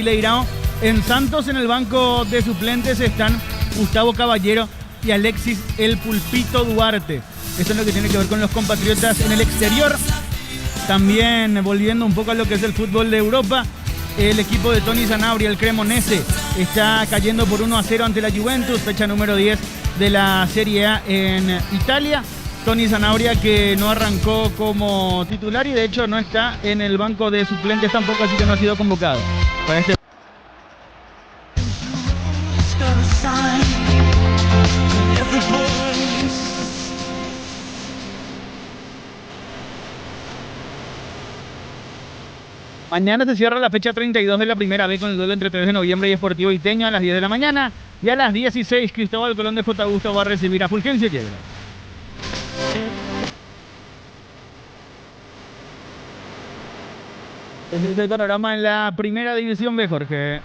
Leirao. En Santos, en el banco de suplentes, están Gustavo Caballero y Alexis El Pulpito Duarte. Esto es lo que tiene que ver con los compatriotas en el exterior. También volviendo un poco a lo que es el fútbol de Europa, el equipo de Tony Sanabria, el Cremonese, está cayendo por 1-0 ante la Juventus, fecha número 10 de la Serie A en Italia. Tony Sanabria, que no arrancó como titular y de hecho no está en el banco de suplentes tampoco, así que no ha sido convocado para este. Mañana se cierra la fecha 32 de la primera B con el duelo entre 3 de noviembre y Sportivo Iteño a las 10 de la mañana. Y a las 16 Cristóbal Colón de Futagusto va a recibir a Fulgencio Yedra. Ese es el panorama en la primera división B, Jorge.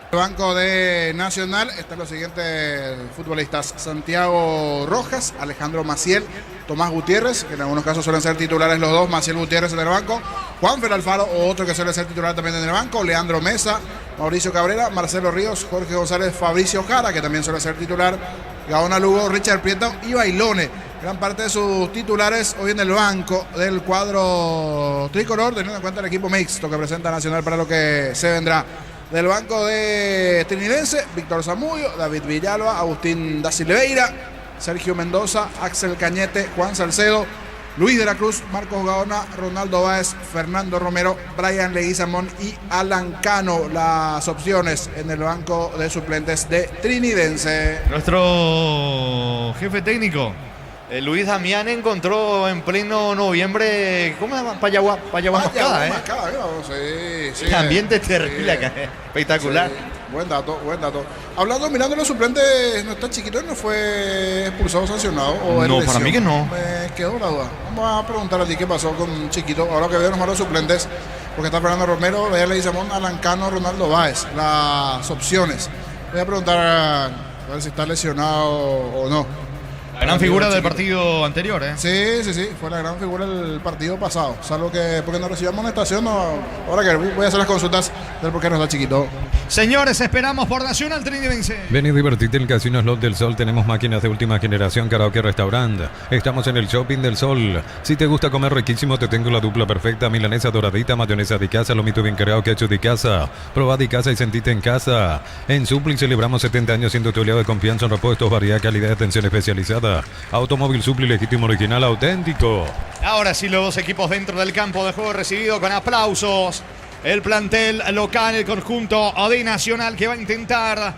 El banco de Nacional están los siguientes futbolistas: Santiago Rojas, Alejandro Maciel, Tomás Gutiérrez, que en algunos casos suelen ser titulares los dos, Maciel Gutiérrez en el banco, Juanfer Alfaro, otro que suele ser titular también en el banco, Leandro Mesa, Mauricio Cabrera, Marcelo Ríos, Jorge González, Fabricio Jara, que también suele ser titular, Gaona Lugo, Richard Prieto y Bailone. Gran parte de sus titulares hoy en el banco del cuadro tricolor, teniendo en cuenta el equipo mixto que presenta Nacional para lo que se vendrá. Del banco de Trinidense, Víctor Zamudio, David Villalba, Agustín da Silveira, Sergio Mendoza, Axel Cañete, Juan Salcedo, Luis de la Cruz, Marcos Gaona, Ronaldo Báez, Fernando Romero, Brian Leguizamón y Alan Cano, las opciones en el banco de suplentes de Trinidense. Nuestro jefe técnico, Luis Damián, encontró en pleno noviembre, ¿cómo se llama? Payaguamascada, Sí, el ambiente terrible acá, espectacular. Sí. Buen dato. Mirando los suplentes, no está chiquito, no fue expulsado o sancionado. No, para mí que no. Me quedó la duda. Vamos a preguntar a ti qué pasó con Chiquito. Ahora que veo nomás los suplentes, porque está Fernando Romero, Brian Leguizamón, Alan Cano, Ronaldo Báez. Las opciones. Voy a preguntar a ver si está lesionado o no. La gran figura del partido anterior, ¿eh? Sí, fue la gran figura del partido pasado. Salvo que porque no recibió amonestación, ahora que voy a hacer las consultas del por qué no está Chiquito. Señores, esperamos por Nacional Trinidense. Ven y divertite en el Casino Slot del Sol. Tenemos máquinas de última generación, karaoke, restaurante. Estamos en el Shopping del Sol. Si te gusta comer riquísimo, te tengo la dupla perfecta. Milanesa doradita, mayonesa de casa, lomito bien creado, ketchup de casa. Probá de casa y sentite en casa. En Supli celebramos 70 años siendo tu aliado de confianza en repuestos, variedad, calidad y atención especializada. Automóvil Supli, legítimo, original, auténtico. Ahora sí, los dos equipos dentro del campo de juego recibido con aplausos. El plantel local, el conjunto de Nacional, que va a intentar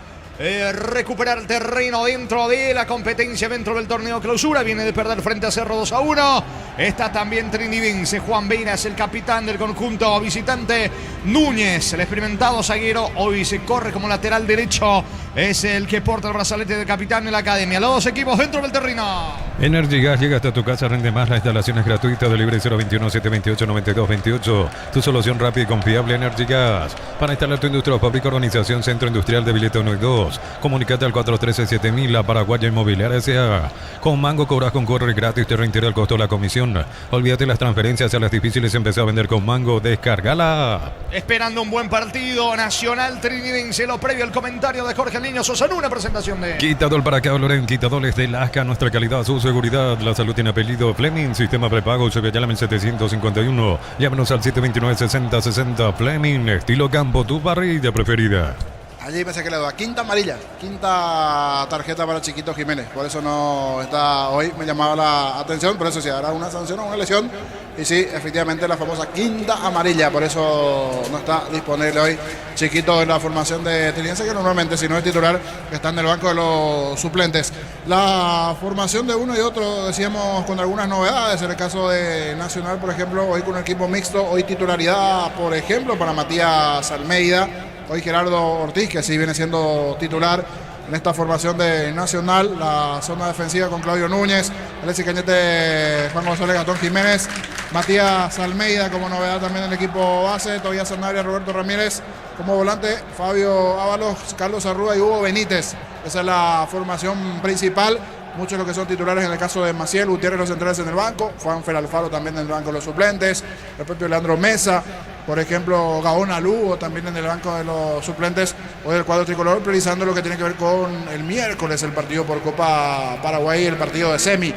recuperar terreno dentro de la competencia, dentro del torneo clausura. Viene de perder frente a Cerro 2-1. Está también Trinidense. Juan Veras, el capitán del conjunto visitante. Núñez, el experimentado zaguero, hoy se corre como lateral derecho. Es el que porta el brazalete de capitán en la academia. Los dos equipos dentro del terreno. Energy Gas llega hasta tu casa, rinde más. La instalación es gratuita. De libre 021-728-9228. Tu solución rápida y confiable, Energy Gas. Para instalar tu industria o fábrica, organización Centro Industrial de Vileta 1 y 2. Comunicate al 413-7000, la Paraguaya Inmobiliaria S.A. Con Mango cobras con corre gratis, te reintegra el costo de la comisión. Olvídate las transferencias a las difíciles, empezá a vender con Mango, descárgala. Esperando un buen partido, Nacional Trinidense. Lo previo al comentario de Jorge Niño Sosa en una presentación de Quitador para acá, Loren, quitadores de Lasca, nuestra calidad, su seguridad, la salud tiene apellido. Fleming, sistema prepago, llamen 751. Llámenos al 729-6060. Fleming, estilo campo, tu parrilla preferida. Allí pensé que le doy quinta amarilla, quinta tarjeta para Chiquito Jiménez. Por eso no está hoy, me llamaba la atención. Por eso si hará una sanción o una lesión. Y sí, efectivamente la famosa quinta amarilla. Por eso no está disponible hoy Chiquito en la formación de Trinidense, que normalmente si no es titular está en el banco de los suplentes. La formación de uno y otro, decíamos, con algunas novedades. En el caso de Nacional, por ejemplo, hoy con un equipo mixto, hoy titularidad, por ejemplo, para Matías Almeida. Hoy Gerardo Ortiz, que sí viene siendo titular en esta formación de Nacional. La zona defensiva con Claudio Núñez, Alexis Cañete, Juan González, Gastón Jiménez, Matías Almeida como novedad también en el equipo base, Tobias Sanabria, Roberto Ramírez como volante, Fabio Ábalos, Carlos Arruda y Hugo Benítez. Esa es la formación principal. Muchos de los que son titulares en el caso de Maciel, Gutiérrez, los centrales en el banco, Juanfer Alfaro también en el banco de los suplentes, el propio Leandro Mesa, por ejemplo, Gaona Lugo también en el banco de los suplentes, hoy el cuadro tricolor, priorizando lo que tiene que ver con el miércoles, el partido por Copa Paraguay, el partido de semi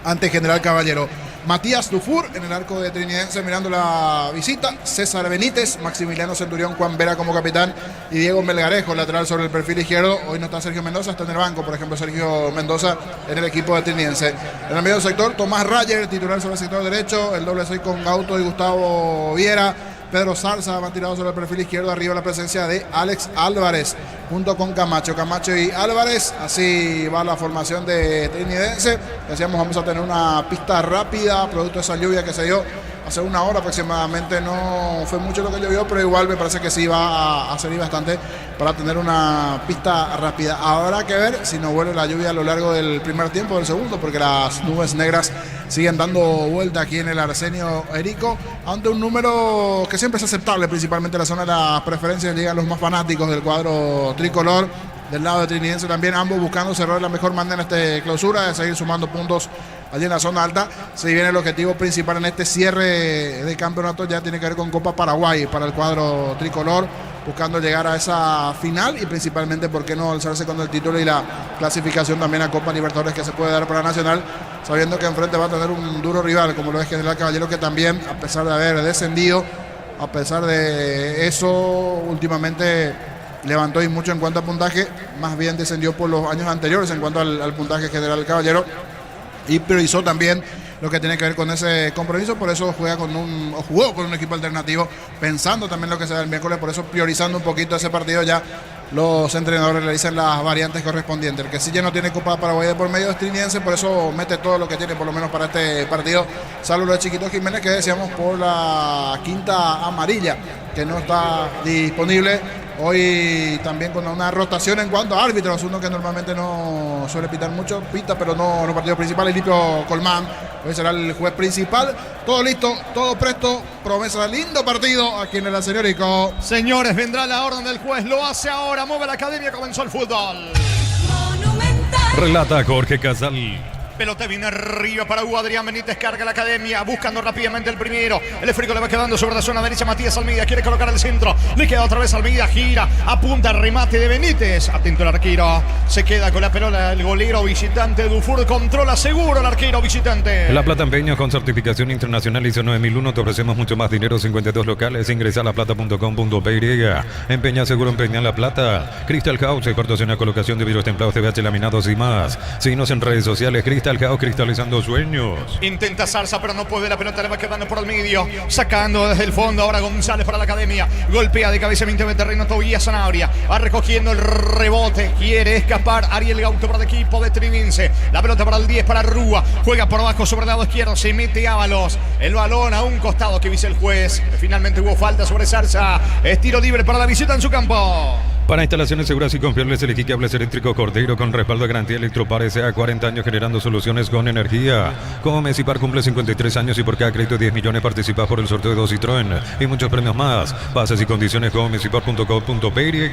ante General Caballero. Matías Dufour en el arco de Trinidense mirando la visita, César Benítez, Maximiliano Centurión, Juan Vera como capitán y Diego Melgarejo, lateral sobre el perfil izquierdo. Hoy no está Sergio Mendoza, está en el banco, por ejemplo, Sergio Mendoza en el equipo de Trinidense. En el medio sector, Tomás Rayer, titular sobre el sector derecho, el doble 6 con Gauto y Gustavo Viera. Pedro Zarza va tirado sobre el perfil izquierdo, arriba la presencia de Alex Álvarez junto con Camacho y Álvarez. Así va la formación de Trinidense. Decíamos, vamos a tener una pista rápida producto de esa lluvia que se dio hace una hora aproximadamente. No fue mucho lo que llovió, pero igual me parece que sí va a servir bastante para tener una pista rápida. Habrá que ver si no vuelve la lluvia a lo largo del primer tiempo o del segundo, porque las nubes negras siguen dando vuelta aquí en el Arsenio Erico, ante un número que siempre es aceptable, principalmente en la zona de las preferencias. Llegan los más fanáticos del cuadro tricolor, del lado de Trinidense también, ambos buscando cerrar la mejor manera en esta clausura, de seguir sumando puntos allí en la zona alta. Si bien el objetivo principal en este cierre de campeonato ya tiene que ver con Copa Paraguay para el cuadro tricolor, buscando llegar a esa final y principalmente, ¿por qué no alzarse con el título y la clasificación también a Copa Libertadores que se puede dar para Nacional, sabiendo que enfrente va a tener un duro rival como lo es General Caballero, que también, a pesar de haber descendido, a pesar de eso, últimamente levantó y mucho en cuanto a puntaje, más bien descendió por los años anteriores en cuanto al puntaje General Caballero, y priorizó también lo que tiene que ver con ese compromiso, por eso jugó con un equipo alternativo, pensando también lo que será el miércoles, por eso priorizando un poquito ese partido ya. Los entrenadores le dicen las variantes correspondientes. El que sí ya no tiene Copa Paraguay de por medio es Trinidense, por eso mete todo lo que tiene por lo menos para este partido, salvo lo de Chiquito Jiménez, que decíamos por la quinta amarilla, que no está disponible. Hoy también con una rotación en cuanto a árbitros, uno que normalmente no suele pitar mucho, pita, pero no en los partidos principales. Lipio Colmán hoy será el juez principal. Todo listo, todo presto, promesa de lindo partido aquí en el Señorico. Señores, vendrá la orden del juez, lo hace ahora, mueve la academia, comenzó el fútbol. Relata Jorge Casal. Pelota viene arriba para Hugo Adrián Benítez, carga la academia, buscando rápidamente el primero. El esférico le va quedando sobre la zona derecha. Matías Almeida quiere colocar el centro. Le queda otra vez Almeida, gira, apunta al remate de Benítez. Atento el arquero. Se queda con la pelota el golero visitante. Dufour controla seguro el arquero visitante. La Plata Empeños con certificación internacional ISO 9001. Te ofrecemos mucho más dinero. 52 locales. Ingresa a laplata.com.py. Empeña seguro, empeña La Plata. Crystal House, exportación, colocación de vidrios templados, TVH, laminados y más. Síguenos en redes sociales. Crystal House, cristalizando sueños. Intenta Zarza, pero no puede. La pelota le va quedando por el medio. Sacando desde el fondo. Ahora González para la academia. Golpea de cabeza 20 de terreno. Tobías Zanabria. Va recogiendo el rebote. Quiere escapar Ariel Gauto para el equipo de Trinidense. La pelota para el 10 para Rúa. Juega por abajo sobre el lado izquierdo. Se mete Ábalos. El balón a un costado que vise el juez. Finalmente hubo falta sobre Zarza. Es tiro libre para la visita en su campo. Para instalaciones seguras y confiables, elegí cables eléctricos Cordero con respaldo de garantía Electropar S.A. 40 años generando soluciones con energía. Como Mesipar cumple 53 años y por cada crédito 10 millones participas por el sorteo de 2 Citroën y muchos premios más. Bases y condiciones como mesipar.com.py.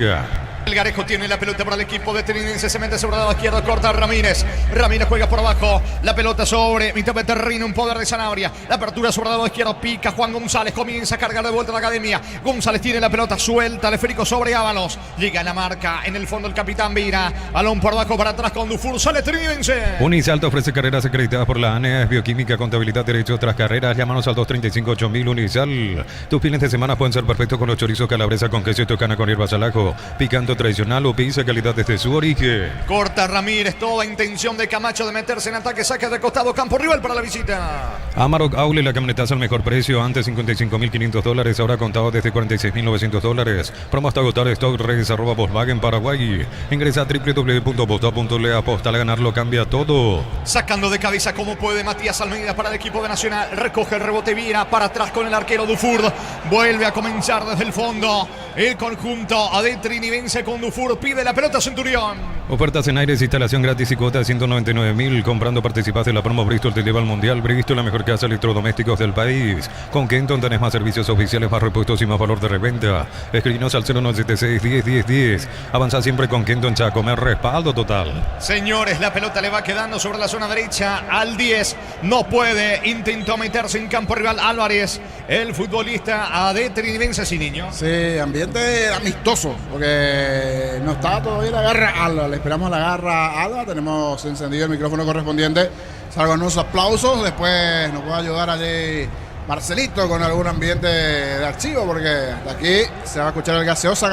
El Garejo tiene la pelota para el equipo de Trinidense. Se mete sobre el lado izquierdo, corta Ramírez. Ramírez juega por abajo. La pelota sobre mitad de terreno, un poder de Zanabria. La apertura sobre el lado izquierdo, pica Juan González. Comienza a cargar de vuelta a la academia. González tiene la pelota suelta. El esférico sobre Ábalos. Llega a la marca. En el fondo el capitán Vira. Balón por abajo para atrás con Dufour. Sale Trinidense. Unisalto ofrece carreras acreditadas por la ANEA, bioquímica, contabilidad, derecho, otras carreras. Llámanos al 235-8000 Unisal. Tus fines de semana pueden ser perfectos con los chorizos calabresa con queso y tocana con hierbas al ajo. Picante tradicional o pizza calidad desde su origen. Corta Ramírez. Toda intención de Camacho de meterse en ataque. Saca de costado, campo rival para la visita. Amarok Aule, la camionetaza al mejor precio. Antes $55.500, ahora contado desde $46.900. Promo hasta agotar. Stock Redes @ Volkswagen Paraguay. Ingresa a www.posta.le. Aposta a ganarlo, cambia todo. Sacando de cabeza como puede Matías Almeida para el equipo de Nacional. Recoge el rebote, Vira para atrás con el arquero Dufour. Vuelve a comenzar desde el fondo. El conjunto de Trinidense con Dufour pide la pelota Centurión. Ofertas en aires, instalación gratis y cuota de 199.000. Comprando participas de la promo Bristol te lleva al Mundial. Bristol, la mejor casa de electrodomésticos del país. Con Kenton tenés más servicios oficiales, más repuestos y más valor de reventa. Escribinos al 0976-10-10-10. Avanza siempre con Kenton Chacomer, respaldo total. Señores, la pelota le va quedando sobre la zona derecha al 10. No puede, intentó meterse en campo rival Álvarez, el futbolista de Trinidense sin niño. Sí, ambiente amistoso, porque no está todavía la garra Alba. Le esperamos la garra Alba. Tenemos encendido el micrófono correspondiente. Salgan unos aplausos. Después nos puede ayudar allí Marcelito con algún ambiente de archivo, porque de aquí se va a escuchar el gaseosa,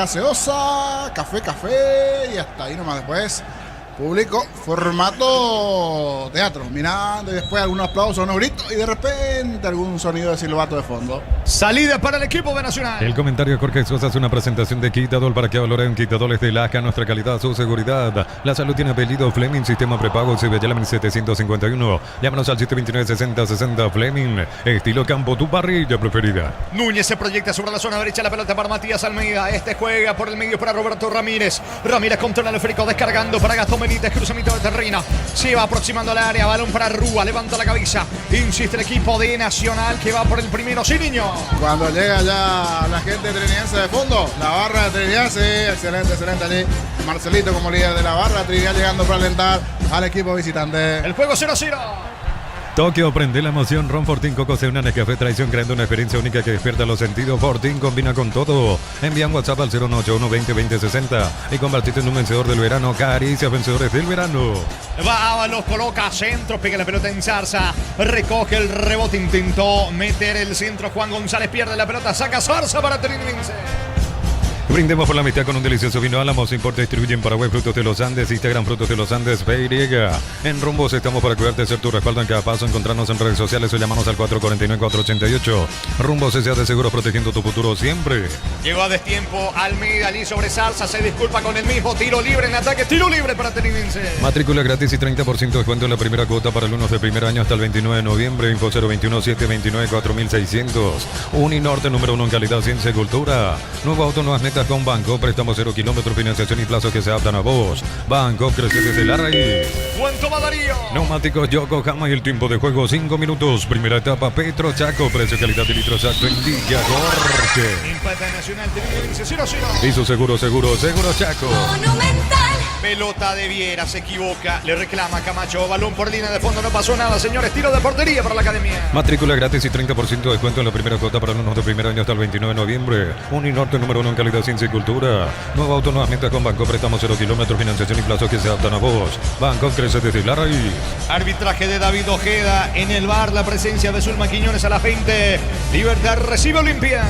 café, y hasta ahí nomás. Después público, formato teatro, mirando y después algunos aplausos, unos gritos y de repente algún sonido de silbato de fondo. Salida para el equipo de Nacional. El comentario de Jorge Sosa es una presentación de Quitadol para que valoren Quitadoles de Laja, nuestra calidad, su seguridad. La salud tiene apellido Fleming, sistema prepago, CBL 1751. Llámanos al 729-6060 Fleming, estilo campo, tu parrilla preferida. Núñez se proyecta sobre la zona derecha, la pelota para Matías Almeida. Este juega por el medio para Roberto Ramírez. Ramírez controla el esférico, descargando para Gastón Benítez, cruzamiento de terreno. Se va aproximando al área, balón para Rúa, levanta la cabeza. Insiste el equipo de Nacional que va por el primero, sin niño. Cuando llega ya la gente trinidense de fondo, la barra de Trinidad, sí, excelente allí. Marcelito como líder de la barra, Trinidad llegando para alentar al equipo visitante. El juego 0-0. Tokio, prende la emoción. Ron Fortín Coco se une a Nescafé Traición, creando una experiencia única que despierta los sentidos. Fortín combina con todo. Envía un WhatsApp al 091-20-20-60 y convertite en un vencedor del verano. Caricias vencedores del verano. Va Ábalos, coloca centro, pega la pelota en Zarza, recoge el rebote, intentó meter el centro. Juan González pierde la pelota, saca Zarza para Trinidense. Brindemos por la amistad con un delicioso vino Álamos. Importa y distribuye en Paraguay Frutos de los Andes. Instagram Frutos de los Andes PY. En Rumbos estamos para cuidarte, ser tu respaldo en cada paso. Encontrarnos en redes sociales o llamarnos al 449-488. Rumbos S.A. de Seguros, protegiendo tu futuro siempre. Llegó a destiempo Almeida, Ali sobre Salsa, se disculpa con el mismo. Tiro libre en ataque, tiro libre para Trinense. Matrícula gratis y 30% de descuento en la primera cuota para alumnos de primer año hasta el 29 de noviembre. Info 021-729-4600. Uninorte, número 1 en calidad, ciencia y cultura. Nuevo auto, nuevas metas con Banco. Préstamos 0 kilómetros, financiación y plazos que se adaptan a vos. Banco, crece desde la raíz. Cuánto va Darío. Neumáticos Yokohama y el tiempo de juego 5 minutos. Primera etapa Petro Chaco. Precio, calidad y litros exacto en Villa Jorge. Empate Nacional Trinense 0-0. Y su seguro Chaco. Monumental. Pelota de Viera, se equivoca, le reclama Camacho, balón por línea de fondo, no pasó nada, señores, tiro de portería para la academia. Matrícula gratis y 30% de descuento en la primera cuota para alumnos de primer año hasta el 29 de noviembre. Uninorte, número 1 en calidad, ciencia y cultura. Nuevo auto, nuevas metas con Banco, préstamos 0 kilómetros, financiación y plazos que se adaptan a vos. Banco, crece desde la raíz. Arbitraje de David Ojeda en el VAR, la presencia de Zulma Quiñones a las 20. Libertad recibe Olimpia.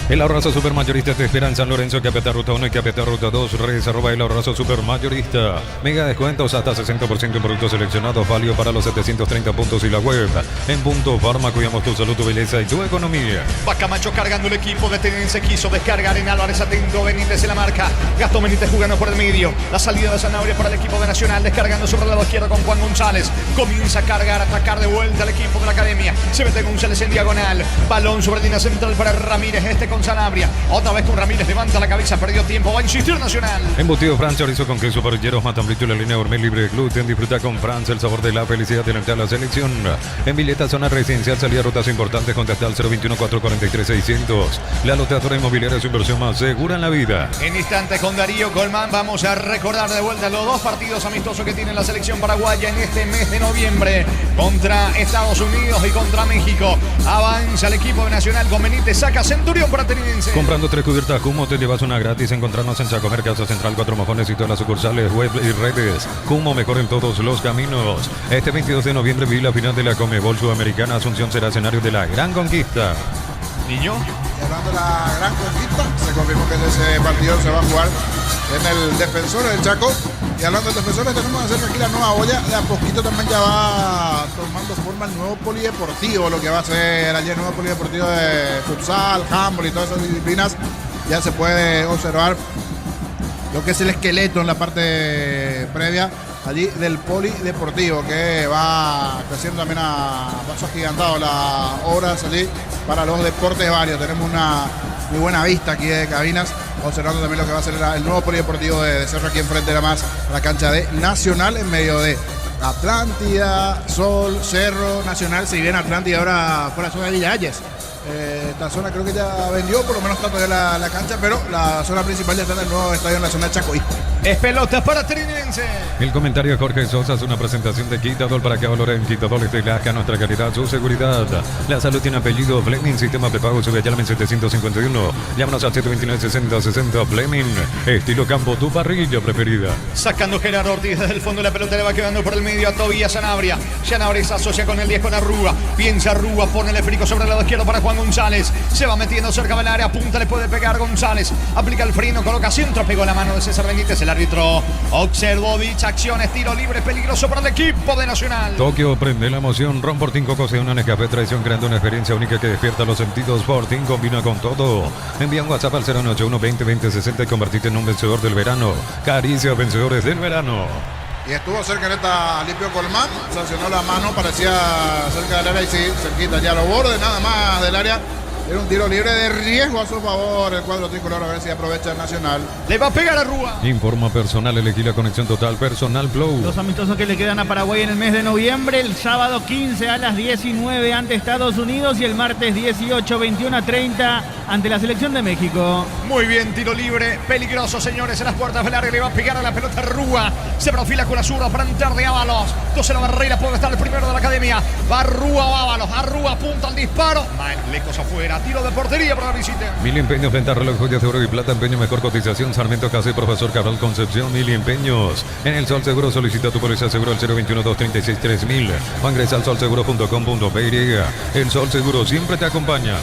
El Ahorrazo Supermayorista te espera en San Lorenzo, Capiatá Ruta 1 y Capiatá Ruta 2. Redes @ el Ahorrazo Supermayorista. Mega descuentos hasta 60% en productos seleccionados, válido para los 730 puntos y la web. En Punto Farma cuidamos tu salud, tu belleza y tu economía. Va Camacho cargando el equipo de Trinense, quiso descargar en Álvarez, atento, Benítez en la marca. Gastón Benítez jugando por el medio. La salida de Zanabria para el equipo de Nacional, descargando sobre el lado izquierdo con Juan González. Comienza a cargar, a atacar de vuelta al equipo de la academia. Se mete González en diagonal. Balón sobre línea central para Ramírez, con Sanabria. Otra vez con Ramírez, levanta la cabeza, perdió tiempo, va a insistir Nacional. Embutido Fran, chorizo con queso, parrilleros, matambrito y la línea gourmet libre de gluten. Disfruta con Franz el sabor de la felicidad de la selección. En Villeta, zona residencial, salida a rutas importantes, contacta al 021-443-600. La loteadora inmobiliaria es su inversión más segura en la vida. En instantes con Darío Colmán vamos a recordar de vuelta los dos partidos amistosos que tiene la selección paraguaya en este mes de noviembre. Contra Estados Unidos y contra México. Avanza el equipo de Nacional con Benítez, saca Centurión para Trinense. Comprando 3 cubiertas Cumo te llevas una gratis. Encontrarnos en Chacomer, Casa Central, 4 Mojones y todas las sucursales, web y redes. Cumo, mejor en todos los caminos. Este 22 de noviembre vi la final de la Conmebol Sudamericana. Asunción será escenario de la gran conquista. Niño. Hablando de la gran conquista, se confirmó que ese partido se va a jugar en el Defensor del Chaco. Y hablando de defensores, tenemos que hacer aquí la nueva olla. De a poquito también ya va tomando forma el nuevo polideportivo, lo que va a ser allí el nuevo polideportivo de futsal, handball y todas esas disciplinas. Ya se puede observar lo que es el esqueleto en la parte previa allí del polideportivo, que va creciendo también a paso agigantado las horas allí para los deportes varios. Tenemos una muy buena vista aquí de cabinas, observando también lo que va a ser el nuevo polideportivo de Cerro, aquí enfrente de la cancha de Nacional, en medio de Atlántida, Sol, Cerro, Nacional. Si bien Atlántida ahora fuera zona de Villalles, esta zona creo que ya vendió, por lo menos está todavía la cancha, pero la zona principal ya está en el nuevo Estadio Nacional Chacoí. Es pelota para Trinense. El comentario de Jorge Sosa es una presentación de Quitadol para que valoren Quitadol de Lasca, nuestra calidad, su seguridad. La salud tiene apellido Fleming, sistema prepago, sube allá al 751. Llámanos al 729-6060 Fleming. Estilo campo, tu parrilla preferida. Sacando Gerardo Ortiz desde el fondo, la pelota le va quedando por el medio a Tobías Sanabria. Sanabria se asocia con el 10 con Arrúa. Piensa Arrúa, pone el esférico sobre el lado izquierdo para Juan González. Se va metiendo cerca del área, punta, le puede pegar González. Aplica el freno, coloca centro, pegó la mano de César Benítez. El árbitro observó dicha acción, tiro libre, peligroso para el equipo de Nacional. Tokio, prende la emoción. Ron Fortín, Coco, se una Nescafé Traición, creando una experiencia única que despierta los sentidos. Fortín combina con todo. Envía un WhatsApp al 081-20-20-60 y convertite en un vencedor del verano. Caricia, vencedores del verano. Y estuvo cerca en esta Limpio Colmán, sancionó la mano, parecía cerca del área y sí, cerquita, ya lo borde nada más del área. Era un tiro libre de riesgo a su favor el cuadro tricolor, a ver si aprovecha el Nacional. Le va a pegar a Rúa. Informa personal, elegí la conexión total, Personal Flow. Los amistosos que le quedan a Paraguay en el mes de noviembre, el sábado 15 a las 19 ante Estados Unidos y el martes 18, 21 a 30 ante la selección de México. Muy bien, tiro libre, peligroso, señores, en las puertas del área, le va a pegar a la pelota Rúa. Se profila con la zurda para entrar de Ábalos. 12 la barrera, puede estar el primero de la academia. Va Rúa o Ábalos, a Rúa, apunta al disparo. Mal, lejos afuera. Tiro de portería para la visita. Mil Empeños, venta reloj, joyas de oro y plata, empeño, mejor cotización, Sarmiento Casa, Profesor Cabral Concepción. Mil Empeños. En el Sol Seguro solicita tu póliza seguro al 021-236-3000 o ingresa al solseguro.com.py. El Sol Seguro siempre te acompaña.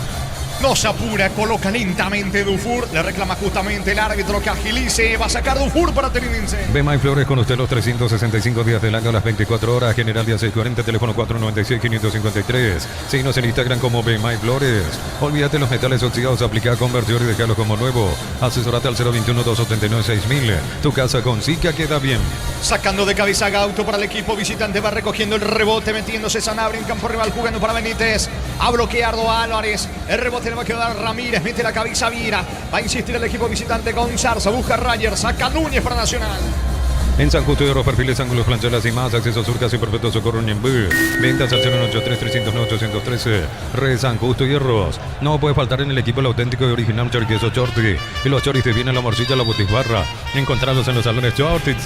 No se apura, coloca lentamente Dufour. Le reclama justamente el árbitro que agilice. Va a sacar Dufour para Trinidense. Bemay Flores con usted los 365 días del año, las 24 horas. General Díaz 640, teléfono 496-553. Síguenos en Instagram como Bemay Flores. Olvídate los metales oxidados, aplica convertir y dejarlos como nuevo. Asesorate al 021-279-6000. Tu casa con Zika queda bien. Sacando de cabeza a Gauto para el equipo visitante. Va recogiendo el rebote, metiéndose Sanabria en campo rival, jugando para Benítez. A bloquearlo Álvarez. El rebote le va a quedar Ramírez. Mete la cabeza Vira. Va a insistir el equipo visitante con Zarza. Busca Rayer. Saca Núñez para Nacional. En San Justo de Oro, perfiles, ángulos, planchelas y más. Acceso a Surcas y Perfecto Socorro Ñembú. Ventas al 083-309-813. Red San Justo Hierros. No puede faltar en el equipo el auténtico y original Chorqueso Chorti. Y los choris te vienen la morcilla, la botisbarra. Encontrarlos en los salones Chortitz.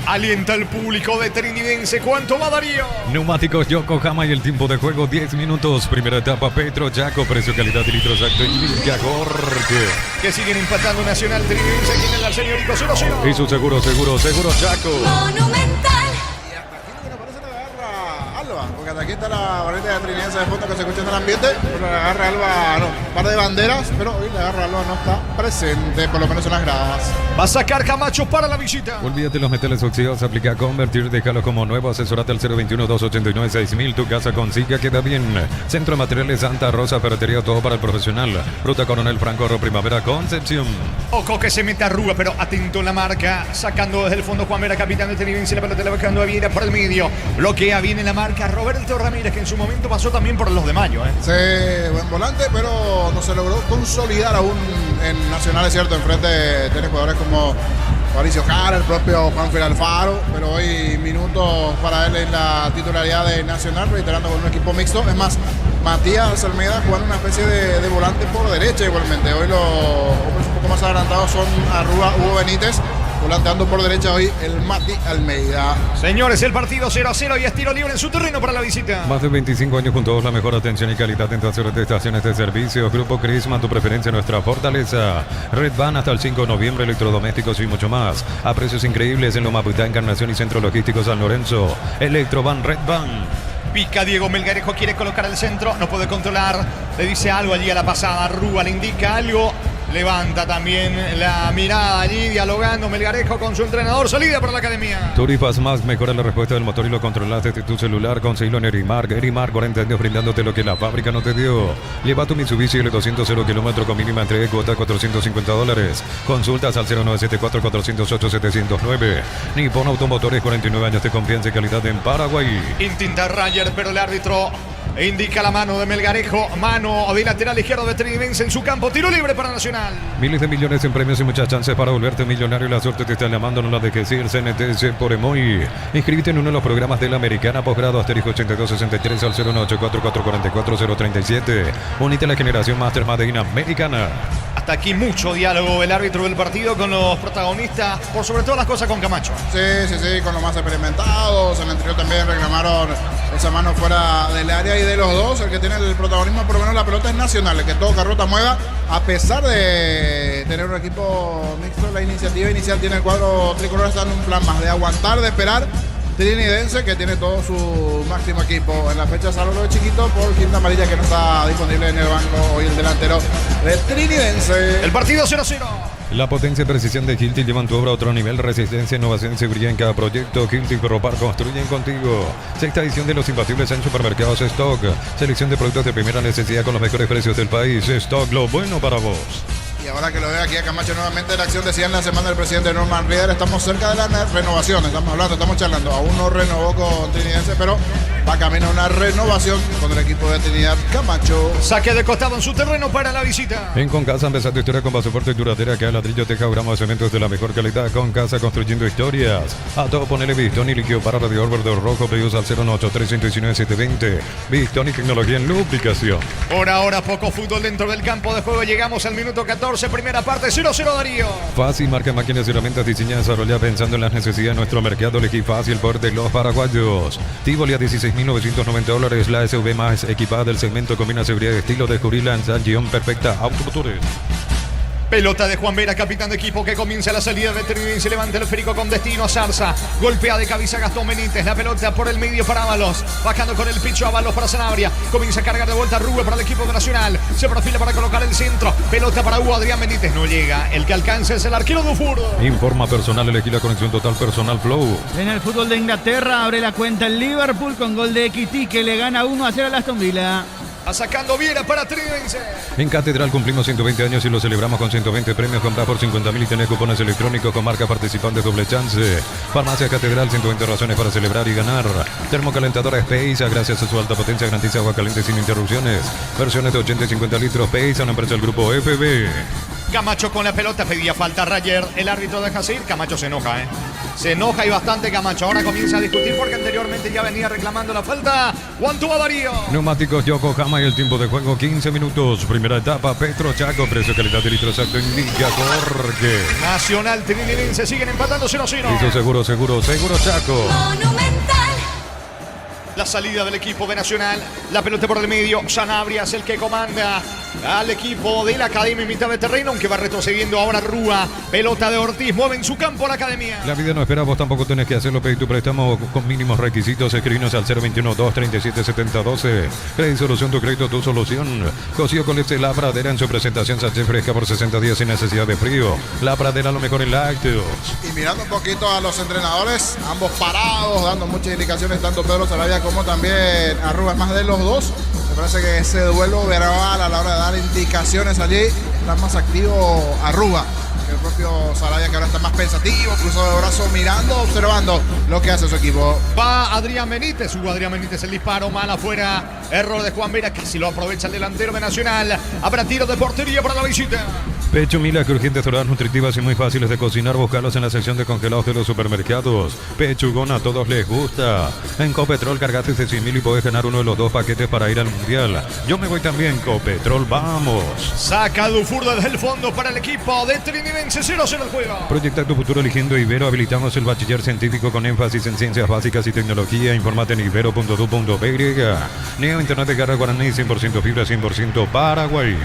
Alienta al público de Trinidense. ¿Cuánto va Darío? Neumáticos Yokohama y el tiempo de juego 10 minutos. Primera etapa Petro Chaco. Precio, calidad y litros acto y Liga Jorge. Que siguen empatando Nacional. Trinidense aquí en el señorito 0-0. Y su seguro Chaco. Monumental. Y hasta aquí lo que nos parece la agarra Alba, porque hasta aquí está la barrita de Trinidense de fondo que se escucha en el ambiente, pero la agarra Alba, no, un par de banderas, pero hoy la agarra Alba no está presente, por lo menos en las gradas. Va a sacar Camacho para la visita. Olvídate los metales oxidados, aplica convertir, déjalo como nuevo, asesorate al 021-289-6000. Tu casa con Zika queda bien. Centro de Materiales Santa Rosa, ferretería, todo para el profesional. Ruta Coronel Franco, Primavera, Concepción. Ojo que se mete a Rúa, pero atento en la marca. Sacando desde el fondo Juan Vera, capitán de Trinidense. La pelota le va quedando a Viera por el medio. Bloquea bien en la marca Roberto Ramírez, que en su momento pasó también por los de Mayo. Sí, buen volante, pero no se logró consolidar aún en Nacional, es cierto. Enfrente tiene jugadores como Mauricio Jara, el propio Juanfer Alfaro, pero hoy minutos para él en la titularidad de Nacional, reiterando con un equipo mixto. Es más, Matías Almeida jugando una especie de volante por derecha igualmente. Hoy los hombres un poco más adelantados son Arrua, Hugo Benítez. Volanteando por derecha hoy el Mati Almeida. Señores, el partido 0-0 y es tiro libre en su terreno para la visita. Más de 25 años con todos, la mejor atención y calidad en todas las estaciones de servicio. Grupo Crisma, tu preferencia, nuestra fortaleza. Red Van hasta el 5 de noviembre, electrodomésticos y mucho más. A precios increíbles en Loma Putá, Encarnación y Centro Logístico San Lorenzo. Electrovan, Red Van. Pica Diego Melgarejo, quiere colocar el centro, no puede controlar. Le dice algo allí a la pasada. Rúa le indica algo. Levanta también la mirada allí, dialogando Melgarejo con su entrenador. Salida para la academia. Turifas Más, mejora la respuesta del motor y lo controlas desde tu celular. Conseguilo en Erimark. Erimark, 40 años brindándote lo que la fábrica no te dio. Lleva tu Mitsubishi L200 0 kilómetros con mínima entrega y cuota $450. Consultas al 0974-408-709. Nippon Automotores, 49 años de confianza y calidad en Paraguay. Intenta Rayer, pero el árbitro indica la mano de Melgarejo. Mano de lateral izquierdo de Trinidense en su campo. Tiro libre para Nacional. Miles de millones en premios y muchas chances para volverte millonario. La suerte te está llamando, no la dejes ir. CNTC por Emoy. Inscríbete en uno de los programas de la Americana Posgrado asterisco 8263 al 01844444037. Unite a la generación Master Made in Americana. Hasta aquí mucho diálogo el árbitro del partido con los protagonistas, por sobre todas las cosas con Camacho. Sí, con los más experimentados. En el anterior también reclamaron esa mano fuera del área y de los dos. El que tiene el protagonismo, por lo menos la pelota, es Nacional. El que toca, rota, mueva. A pesar de tener un equipo mixto, la iniciativa inicial tiene el cuadro tricolor. Está en un plan más de aguantar, de esperar. Trinidense, que tiene todo su máximo equipo. En la fecha salvo lo de Chiquito por quinta amarilla, que no está disponible en el banco hoy el delantero de Trinidense. El partido 0-0. La potencia y precisión de Hilti llevan tu obra a otro nivel. Resistencia, innovación y seguridad en cada proyecto. Hilti y Ferropar construyen contigo. Sexta edición de los imbatibles en supermercados Stock. Selección de productos de primera necesidad con los mejores precios del país. Stock, lo bueno para vos. Y ahora que lo veo aquí a Camacho nuevamente en acción, decía en la semana el presidente Norman Rieder, estamos cerca de la renovación, estamos charlando, aún no renovó con Trinidense, pero va camino a una renovación con el equipo de Trinidad Camacho. Saque de costado en su terreno para la visita. En Concasa empezá tu historia con pasaporte y duradera, que a ladrillo, teja, gramos de cementos de la mejor calidad. Concasa, construyendo historias. A todo ponele Bistón y líquido para radiador verde rojo, pedidos al 018-319-720. Bistón y tecnología en lubricación. Por ahora poco fútbol dentro del campo de juego, llegamos al minuto 14. Primera parte, 0-0 Darío. Fácil, marca máquinas y herramientas diseñadas y desarrolladas pensando en las necesidades de nuestro mercado. Elegí Fácil, el poder de los paraguayos. Tivoli a $16.990. La SUV más equipada del segmento combina seguridad y estilo. Descubrirla en San Guión Perfecta Automotores. Pelota de Juan Vera, capitán de equipo, que comienza la salida de Trinidad. Se levanta el esférico con destino a Zarza. Golpea de cabeza Gastón Benítez. La pelota por el medio para Ábalos. Bajando con el picho Ábalos para Sanabria. Comienza a cargar de vuelta Rubio para el equipo de Nacional. Se perfila para colocar el centro. Pelota para Hugo Adrián Benítez. No llega. El que alcanza es el arquero Dufour. Informa personal, elegí la conexión total personal Flow. En el fútbol de Inglaterra abre la cuenta el Liverpool con gol de Ekiti, que le gana 1-0 al Aston Villa. Va sacando Viera para Tridense. En Catedral cumplimos 120 años y lo celebramos con 120 premios. Compra por 50.000 y tenés cupones electrónicos con marca participante doble chance. Farmacia Catedral, 120 razones para celebrar y ganar. Termocalentadora Space, gracias a su alta potencia garantiza agua caliente sin interrupciones. Versiones de 80 y 50 litros. Space, una empresa del grupo FB. Camacho con la pelota, pedía falta Rayer. El árbitro deja seguir. Camacho se enoja, Se enoja y bastante Camacho. Ahora comienza a discutir porque anteriormente ya venía reclamando la falta. Guantúa Darío. Neumáticos Yokohama y el tiempo de juego 15 minutos. Primera etapa, Petro Chaco. Precio, calidad de litro exacto indica Jorge. Nacional Trinidad siguen empatando 0-0. Hizo seguro Chaco. Monumental. La salida del equipo de Nacional. La pelota por el medio. Sanabria es el que comanda al equipo de la Academia en mitad de terreno, aunque va retrocediendo ahora Rúa. Pelota de Ortiz, mueve en su campo la Academia. La vida no espera, vos tampoco tenés que hacerlo. Pedí tu préstamo con mínimos requisitos. Escribinos al 021-237-7012. Crédito Solución, tu crédito, tu solución. Cosío Colete, La Pradera en su presentación Sánchez Fresca por 60 días sin necesidad de frío. La Pradera, lo mejor en lácteos. Y mirando un poquito a los entrenadores, ambos parados, dando muchas indicaciones, tanto Pedro Sarabia como también Arruga, más de los dos. Me parece que ese duelo verbal a la hora de dar indicaciones allí está más activo Arruga que el propio Sarabia, que ahora está más pensativo, cruzado de brazos, mirando, observando lo que hace su equipo. Va Adrián Benítez, Hugo Adrián Benítez, el disparo mal afuera, error de Juan Vera, casi lo aprovecha el delantero de Nacional. Habrá tiro de portería para la visita. Pecho Mila, crujientes, doradas, nutritivas y muy fáciles de cocinar. Buscarlos en la sección de congelados de los supermercados. Pechugón, a todos les gusta. En Copetrol cargaste de 100.000 y podés ganar uno de los 2 paquetes para ir al Mundial. Yo me voy también, Copetrol, vamos. Saca Dufour desde el fondo para el equipo de Trinidense, 0-0 el juego. Proyecta tu futuro eligiendo Ibero. Habilitamos el bachiller científico con énfasis en ciencias básicas y tecnología. Informate en ibero.du.py. Neo Internet de Garra Guaraní, 100% fibra, 100% Paraguay.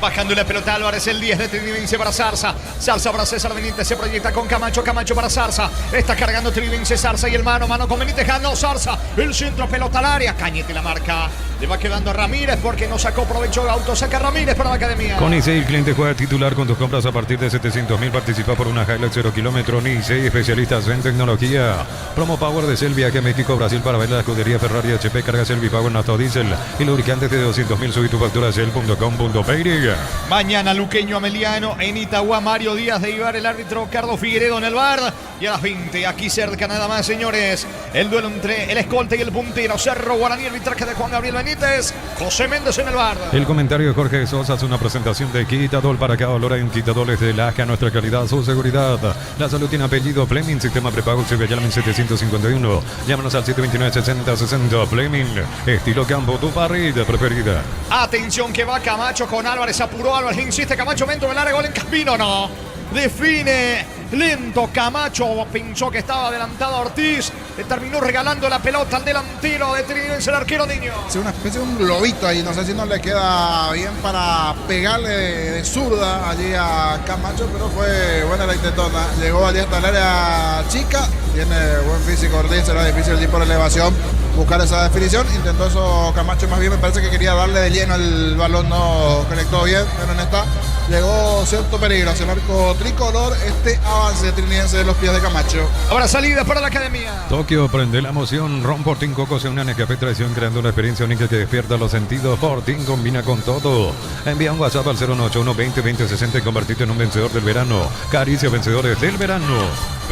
Bajando la pelota Álvarez, el 10 de Trinidad para Zarza. Zarza para César Benítez, se proyecta con Camacho. Camacho para Zarza. Está cargando Trinidad, Zarza y el mano con Benítez. Ganó Zarza. El centro, pelota al área. Cañete la marca. Le va quedando a Ramírez porque no sacó provecho de auto. Saca Ramírez para la Academia. Con Nicey, el cliente juega titular con tus compras a partir de 700.000. Participa por una Hilux 0 kilómetro. Nicey, especialistas en tecnología. Promo Power de Selvi, que México, Brasil, para ver la escudería Ferrari HP. Carga Selvi Power, Nato Diesel y lubricantes de 200.000. Subí tu factura a shell.com.py. Mañana Luqueño Ameliano en Itagua. Mario Díaz de Ibar, el árbitro Carlos Figueredo en el bar. Y a las 20, aquí cerca nada más, señores, el duelo entre el escolta y el puntero. Cerro Guaraní, el arbitraje de Juan Gabriel Benítez. José Méndez en el bar. El comentario de Jorge Sosa hace una presentación de Quitadol. Para cada dolor hay un Quitadol de Lasca. Nuestra calidad, su seguridad. La salud tiene apellido Fleming. Sistema prepago Llamen 751. Llámanos al 729-6060. Fleming, estilo campo, tu parrilla preferida. Atención que va Camacho con Álvarez. Apuró Álvarez, insiste Camacho dentro del área. Gol en Campino, no. Define lento Camacho, pensó que estaba adelantado Ortiz, le terminó regalando la pelota al delantero de Trinidad, el arquero Niño. Es una especie de un globito ahí, no sé si no le queda bien para pegarle de zurda allí a Camacho, pero fue buena la intentona. Llegó allí hasta el área chica, tiene buen físico Ortiz, será difícil allí por elevación buscar esa definición. Intentó eso Camacho, más bien me parece que quería darle de lleno el balón, no conectó bien, pero en esta llegó cierto peligro hacia el arco tricolor. Este avance trinidense de los pies de Camacho. Ahora salida para la Academia. Tokio, prende la emoción. Ron Fortín Coco se une a Nescafé Tradición, creando una experiencia única que despierta los sentidos. Fortín combina con todo. Envía un WhatsApp al 081-20-2060 y convertirte en un vencedor del verano. Caricia, vencedores del verano.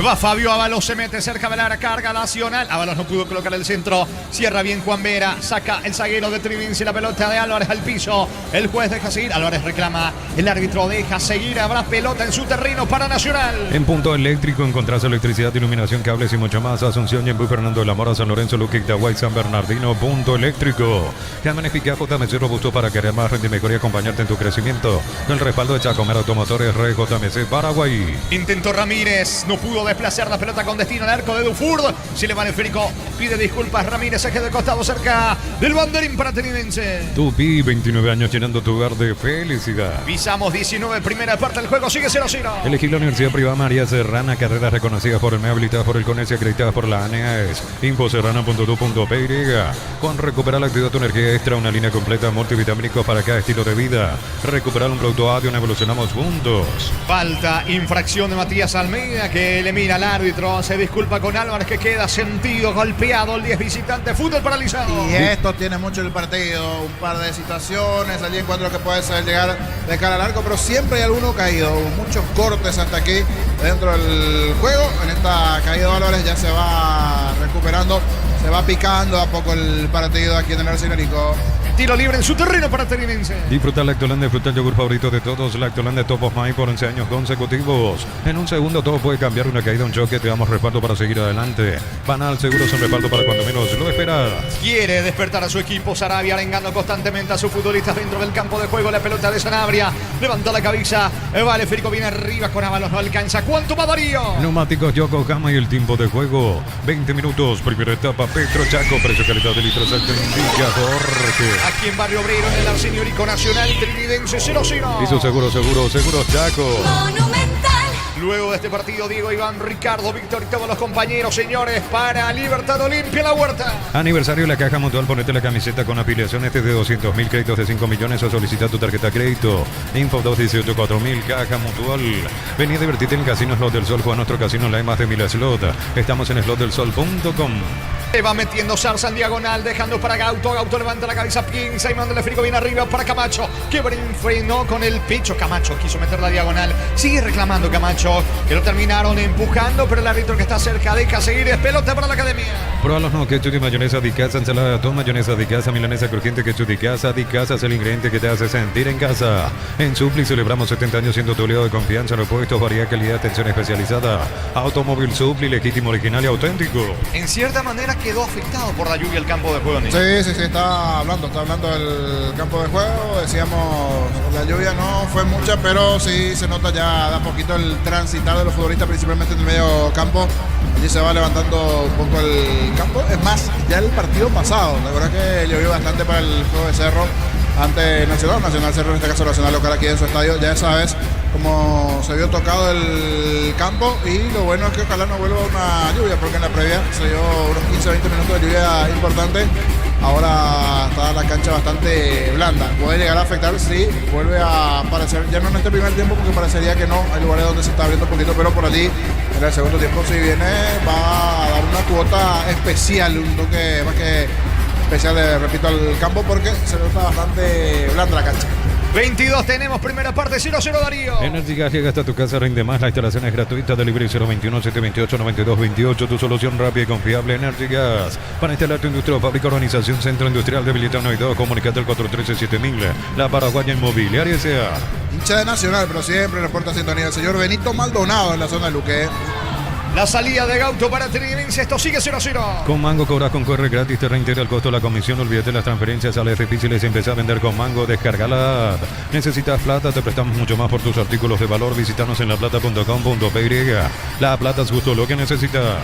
Va Fabio Ábalos, se mete cerca de la carga Nacional. Ábalos no pudo colocar el centro. Cierra bien Juan Vera. Saca el zaguero de Trinidad y la pelota de Álvarez al piso. El juez deja seguir. Álvarez reclama. El árbitro deja seguir. Habrá pelota en su terreno para Nacional. En Punto Eléctrico encontrás electricidad, iluminación, cables y mucho más. Asunción, Yembú, Fernando de la Mora, San Lorenzo, Luque, Itaguay, San Bernardino. Punto Eléctrico. Llaman eficaz, JMC robusto para querer más, rendir mejor y acompañarte en tu crecimiento. El respaldo de Chacomar Automotores, Red JMC Paraguay. Intentó Ramírez. No pudo desplazar la pelota con destino al arco de Dufour. Si le va el esférico, pide disculpas Ramírez. Saque de costado cerca del banderín para Trinidad. Tupi, 29 años llenando tu hogar de felicidad. Pisamos 22-19, primera parte del juego, sigue 0-0. Elegí la Universidad Privada María Serrana, carreras reconocidas por el MEA, habilitadas por el CONES y acreditadas por la ANEAES. Infoserrana.tu.py. Con recuperar la actividad tu energía extra, una línea completa multivitamínicos para cada estilo de vida. Recuperar un producto Adion, evolucionamos juntos. Falta, infracción de Matías Almeida, que le mira al árbitro, se disculpa con Álvarez, que queda sentido, golpeado, el 10 visitante, fútbol paralizado. Y esto tiene mucho el partido, un par de situaciones, allí encuentro que puede ser llegar de cara al arco, pero siempre hay alguno caído, muchos cortes hasta aquí dentro del juego. En esta caída de Álvarez ya se va recuperando, se va picando a poco el partido aquí en el Arsenal Nico. Tiro libre en su terreno para Trinense. Disfruta Lactolanda, disfruta el yogur favorito de todos. Lactolanda Top of Mind por 11 años consecutivos. En un segundo todo puede cambiar, una caída, un choque. Te damos respaldo para seguir adelante. Banal, seguro son respaldo para cuando menos lo esperas. Quiere despertar a su equipo. Sarabia arengando constantemente a sus futbolistas dentro del campo de juego. La pelota de Sanabria. Levanta la cabeza. Vale, Férico viene arriba con Ábalos. No alcanza. ¿Cuánto va Darío? Neumáticos Yokohama y el tiempo de juego. 20 minutos. Primera etapa. Petro Chaco. Precio calidad de litros. Alto indica Jorge. Aquí en Barrio Obrero, en el Arsenio Rico Nacional Trinidense 0-0. Y su seguro Chaco. Monumental. Luego de este partido, Diego, Iván, Ricardo, Víctor y todos los compañeros, señores, para Libertad Olimpia La Huerta. Aniversario de la Caja Mutual. Ponete la camiseta con afiliaciones de 200.000, créditos de 5 millones o solicita tu tarjeta de crédito. Info 218-4000, Caja Mutual. Vení a divertirte en el Casino Slot del Sol. Juega nuestro casino en la más de 1000 slot. Estamos en slotdelsol.com. Se va metiendo Zarza en diagonal, dejando para Gauto. Gauto levanta la cabeza, piensa y manda el Férico bien arriba para Camacho. Que frenó con el pecho. Camacho quiso meter la diagonal. Sigue reclamando Camacho, que lo terminaron empujando, pero el árbitro que está cerca deja seguir. Es pelota para la academia. Prueba los nuevos ketchup y mayonesa de casa, ensalada de atún, mayonesa de casa, milanesa crujiente, ketchup de casa. De casa es el ingrediente que te hace sentir en casa. En Supli celebramos 70 años siendo tu aliado de confianza. Repuestos, variedad, calidad, atención especializada. Automóvil Supli, legítimo, original y auténtico. En cierta manera quedó afectado por la lluvia el campo de juego, ¿no? Sí, está hablando del campo de juego. Decíamos, la lluvia no fue mucha, pero sí se nota ya da poquito el transitar de los futbolistas, principalmente en el medio campo. Allí se va levantando un poco el campo. Es más, ya el partido pasado, la verdad que llovió bastante para el juego de Cerro ante Nacional Cerro, en este caso Nacional local aquí en su estadio. Ya esa vez como se vio tocado el campo, y lo bueno es que ojalá no vuelva una lluvia, porque en la previa se dio unos 15-20 minutos de lluvia importante. Ahora está la cancha bastante blanda. Puede llegar a afectar si vuelve a aparecer, ya no en este primer tiempo, porque parecería que no. Hay lugares donde se está abriendo un poquito, pero por allí en el segundo tiempo, si viene, va a dar una cuota especial, un toque más que especial, repito, al campo, porque se nota bastante blanda la cancha. 22 tenemos, primera parte, 0-0 Darío. Energy Gas llega hasta tu casa, rinde más. La instalación es gratuita. Delivery 021-728-9228. Tu solución rápida y confiable. Energy Gas. Para instalar tu industria o fábrica, organización, centro industrial de Habilitado 92. Comunicate al 413-7000. La Paraguaya Inmobiliaria S.A. Hincha de Nacional, pero siempre reporta sintonía el señor Benito Maldonado en la zona de Luque. La salida de Gauto para Trinense, esto sigue 0-0. Con Mango cobras con corre gratis, te reintegra el costo de la comisión. Olvídate de las transferencias, sales difíciles, empezá a vender con Mango. Descarga la app. ¿Necesitas plata? Te prestamos mucho más por tus artículos de valor. Visítanos en laplata.com.py. La plata es justo lo que necesitas.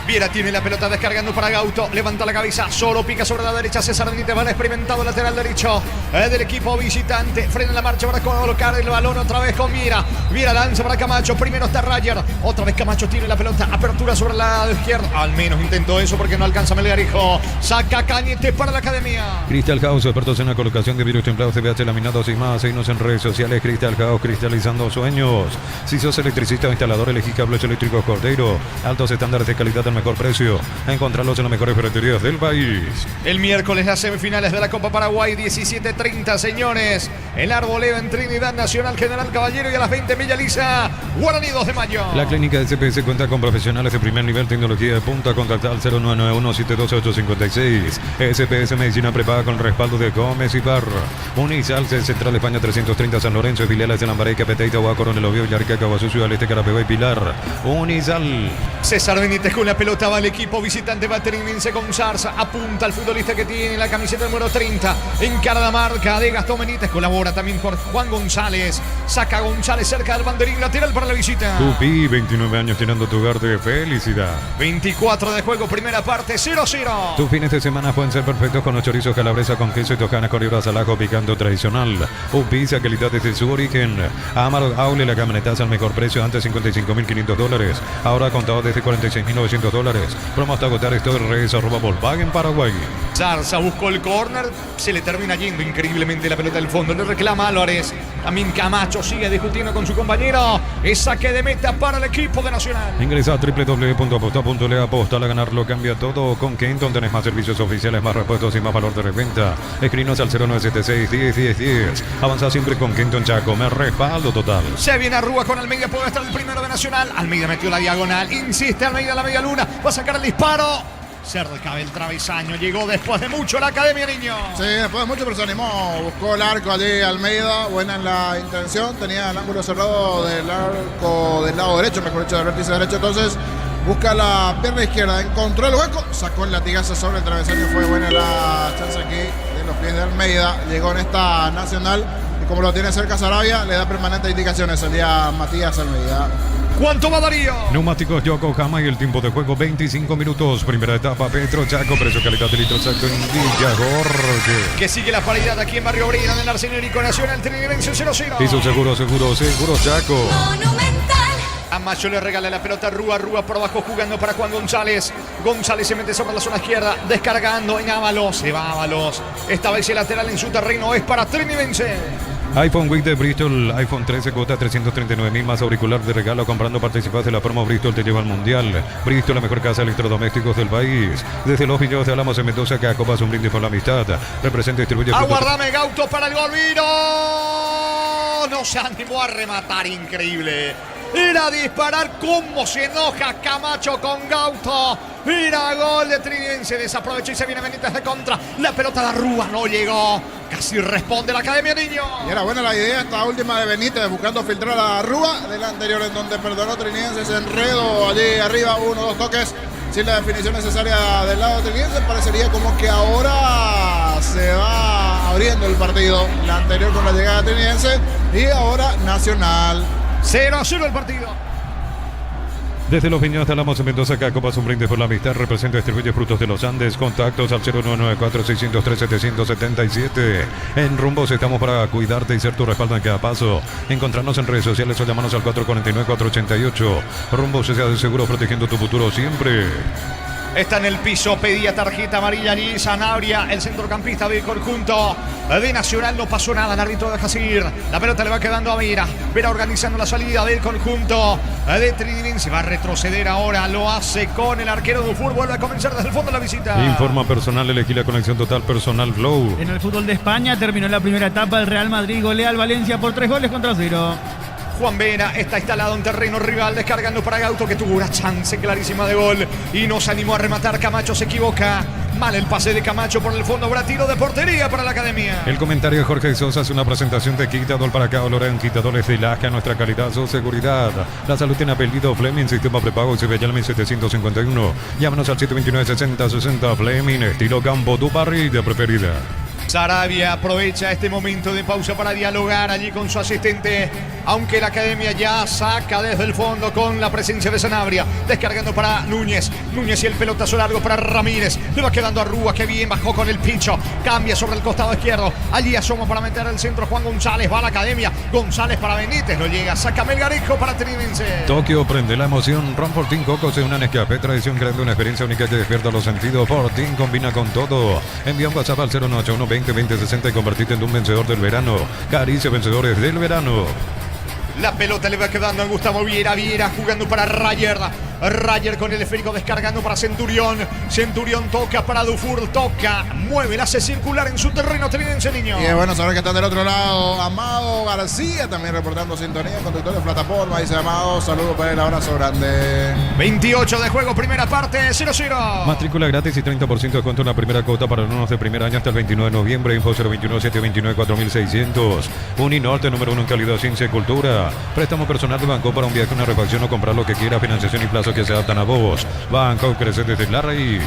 Viera tiene la pelota descargando para Gauto. Levanta la cabeza, solo pica sobre la derecha. César Benítez va experimentado lateral derecho del equipo visitante. Frena la marcha para colocar el balón otra vez con Viera. Viera lanza para Camacho. Primero está Rayer. Otra vez Camacho tiene la pelota. Apertura sobre el lado izquierdo. Al menos intentó eso porque no alcanza Melgarijo. Saca Cañete para la academia. Crystal House, expertos en la colocación de vidrios templados, CBH laminados y más. Seguinos en redes sociales. Crystal House, cristalizando sueños. Si sos electricista o instalador, elegí cables eléctricos Cordero. Altos estándares de calidad al mejor precio. Encontrarlos en las mejores ferreterías del país. El miércoles las semifinales de la Copa Paraguay, 17:30, señores. El Arboleda en Trinidad Nacional, General Caballero, y a las 20 Villa Lisa, Guaraní 2 de mayo. La clínica de CPS cuenta con profesionales de primer nivel, tecnología de punta. Contactar al 0991-712-856. SPS Medicina prepaga con respaldo de Gómez y Parra. Unisal, Central España 330, San Lorenzo, filiales de Lambaré, Capeteita, Huá, Coronel Oviedo, Villarrica, Caguazú, Ciudad del Este, Carapeguá y Pilar. Unisal. César Benítez con la pelota pelota va al equipo visitante, va Trinense con Zarza. Apunta al futbolista que tiene la camiseta número 30. Encara la marca de Gastón Benítez. Colabora también con Juan González. Saca González cerca del banderín lateral para la visita. Tupi, 29 años llenando tu hogar de felicidad. 24 de juego, primera parte, 0-0. Tus fines de semana pueden ser perfectos con los chorizos calabresa con queso y tocanas con libras al ajo picando tradicional. Pizza, calidad desde su origen. Amaro Aule, la camionetaza al mejor precio, antes $55.500. Ahora contado desde $46.900. Promo hasta agotar esto de redes @Volkswagen Paraguay. Zarza buscó el córner, se le termina yendo increíblemente la pelota del fondo. Le reclama Álvarez. También Camacho sigue discutiendo con su compañero. Es saque de meta para el equipo de Nacional. Ingresa a www.aposta.le. Aposta a ganar lo cambia todo. Con Kenton tenés más servicios oficiales, más repuestos y más valor de reventa. Escrinos al 0976 10 Avanza siempre con Kenton Chaco. Me respaldo total. Se viene Arrúa con Almeida. Puede estar el primero de Nacional. Almeida metió la diagonal. Insiste Almeida a la media luna. Va a sacar el disparo. Cerca del travesaño. Llegó después de mucho la Academia, niño. Sí, después de mucho, pero se animó. Buscó el arco allí Almeida. Buena en la intención. Tenía el ángulo cerrado del arco del lado derecho, mejor dicho, del vértice derecho. Entonces busca la pierna izquierda. Encontró el hueco. Sacó el latigazo sobre el travesaño. Fue buena la chance aquí de los pies de Almeida. Llegó en esta Nacional. Y como lo tiene cerca Sarabia, le da permanentes indicaciones el día Matías Almeida. ¿Cuánto va Darío? Neumáticos Yokohama y el tiempo de juego 25 minutos. Primera etapa Petro Chaco, precio calidad de litro exacto en Villa Jorge. Que sigue la paridad aquí en Barrio Obrera en el Arsenérico Nacional Trinense 0-0. Y su seguro Chaco. A Macho le regala la pelota a Rúa. Rúa por abajo jugando para Juan González. González se mete sobre la zona izquierda. Descargando en Ábalos. Se va Ábalos. Esta vez el lateral en su terreno es para Trinense. iPhone Week de Bristol, iPhone 13 cuota 339.000 más auricular de regalo. Comprando participas de la promo Bristol te lleva al mundial. Bristol, la mejor casa de electrodomésticos del país. Desde los viñedos de Álamos en Mendoza, que acopas un brindis por la amistad. Representa y distribuye. Aguardame Gauto para el gol. ¡Vino! No se animó a rematar, increíble. Era a disparar. Cómo se enoja Camacho con Gauto. Mira, gol de Trinense. Desaprovecha y se viene Benítez de contra. La pelota de Rúa no llegó. Casi responde la Academia, niño. Y era buena la idea esta última de Benítez, buscando filtrar a Rúa de la anterior, en donde perdonó Trinense ese enredo allí arriba, 1-2 toques sin la definición necesaria del lado de Trinense. Parecería como que ahora se va abriendo el partido, la anterior con la llegada de Trinense y ahora Nacional. 0-0 el partido. Desde los viñedos de Álamos en Mendoza, que acopas un brindis por la amistad. Representa y distribuye frutos de los Andes. Contactos al 0994-603-777. En Rumbos estamos para cuidarte y ser tu respaldo en cada paso. Encontrarnos en redes sociales o llamarnos al 449-488. Rumbos, sea de seguro, protegiendo tu futuro siempre. Está en el piso, pedía tarjeta amarilla allí Sanabria, el centrocampista del conjunto de Nacional. No pasó nada, el árbitro deja seguir. La pelota le va quedando a Vera. Vera organizando la salida del conjunto de Trinense. Va a retroceder ahora, lo hace con el arquero de fútbol. Vuelve a comenzar desde el fondo de la visita. Informa personal, elegí la conexión total personal Flow. En el fútbol de España terminó la primera etapa. El Real Madrid golea al Valencia por 3-0. Juan Vera está instalado en terreno rival, descargando para Gauto, que tuvo una chance clarísima de gol y no se animó a rematar. Camacho se equivoca. Mal el pase de Camacho por el fondo. Habrá tiro de portería para la Academia. El comentario de Jorge Sosa es una presentación de Quitador para cada olor en Quitadores de Lasca. Nuestra calidad, su seguridad. La salud tiene apellido Fleming, sistema prepago y Cibellal 751. Llámanos al 729-6060. Fleming, estilo campo, tu parrilla preferida. Sarabia aprovecha este momento de pausa para dialogar allí con su asistente, aunque la Academia ya saca desde el fondo con la presencia de Sanabria, descargando para Núñez y el pelotazo largo para Ramírez. Le va quedando a Rúa, que bien bajó con el pincho, cambia sobre el costado izquierdo, allí asoma para meter el centro Juan González, va a la Academia, González para Benítez, no llega, saca Melgarejo para Trinense. Tokio, prende la emoción. Ron Fortín Coco se une a Nescafé, tradición, creando una experiencia única que despierta los sentidos. Fortín combina con todo. Envía un WhatsApp al 091 2060 y convertirte en un vencedor del verano. Caricia, vencedores del verano. La pelota le va quedando a Gustavo Viera. Viera jugando para Rayer. Rayer con el esférico descargando para Centurión. Centurión toca para Dufour. Toca, mueve, la hace circular en su terreno Trinense, niño. Y es bueno saber que están del otro lado. Amado García también reportando sintonía. Conductor de plataforma. Dice Amado, saludos para él, abrazo grande. 28 de juego, primera parte, 0-0. Matrícula gratis y 30% de descuento en la primera cuota para alumnos de primer año hasta el 29 de noviembre. Info 021-729-4600. Uninorte, número 1 en calidad, ciencia y cultura. Préstamo personal de banco para un viaje, una refacción o comprar lo que quiera. Financiación y plazo recursos que se adaptan a vos. Banco crece desde la raíz.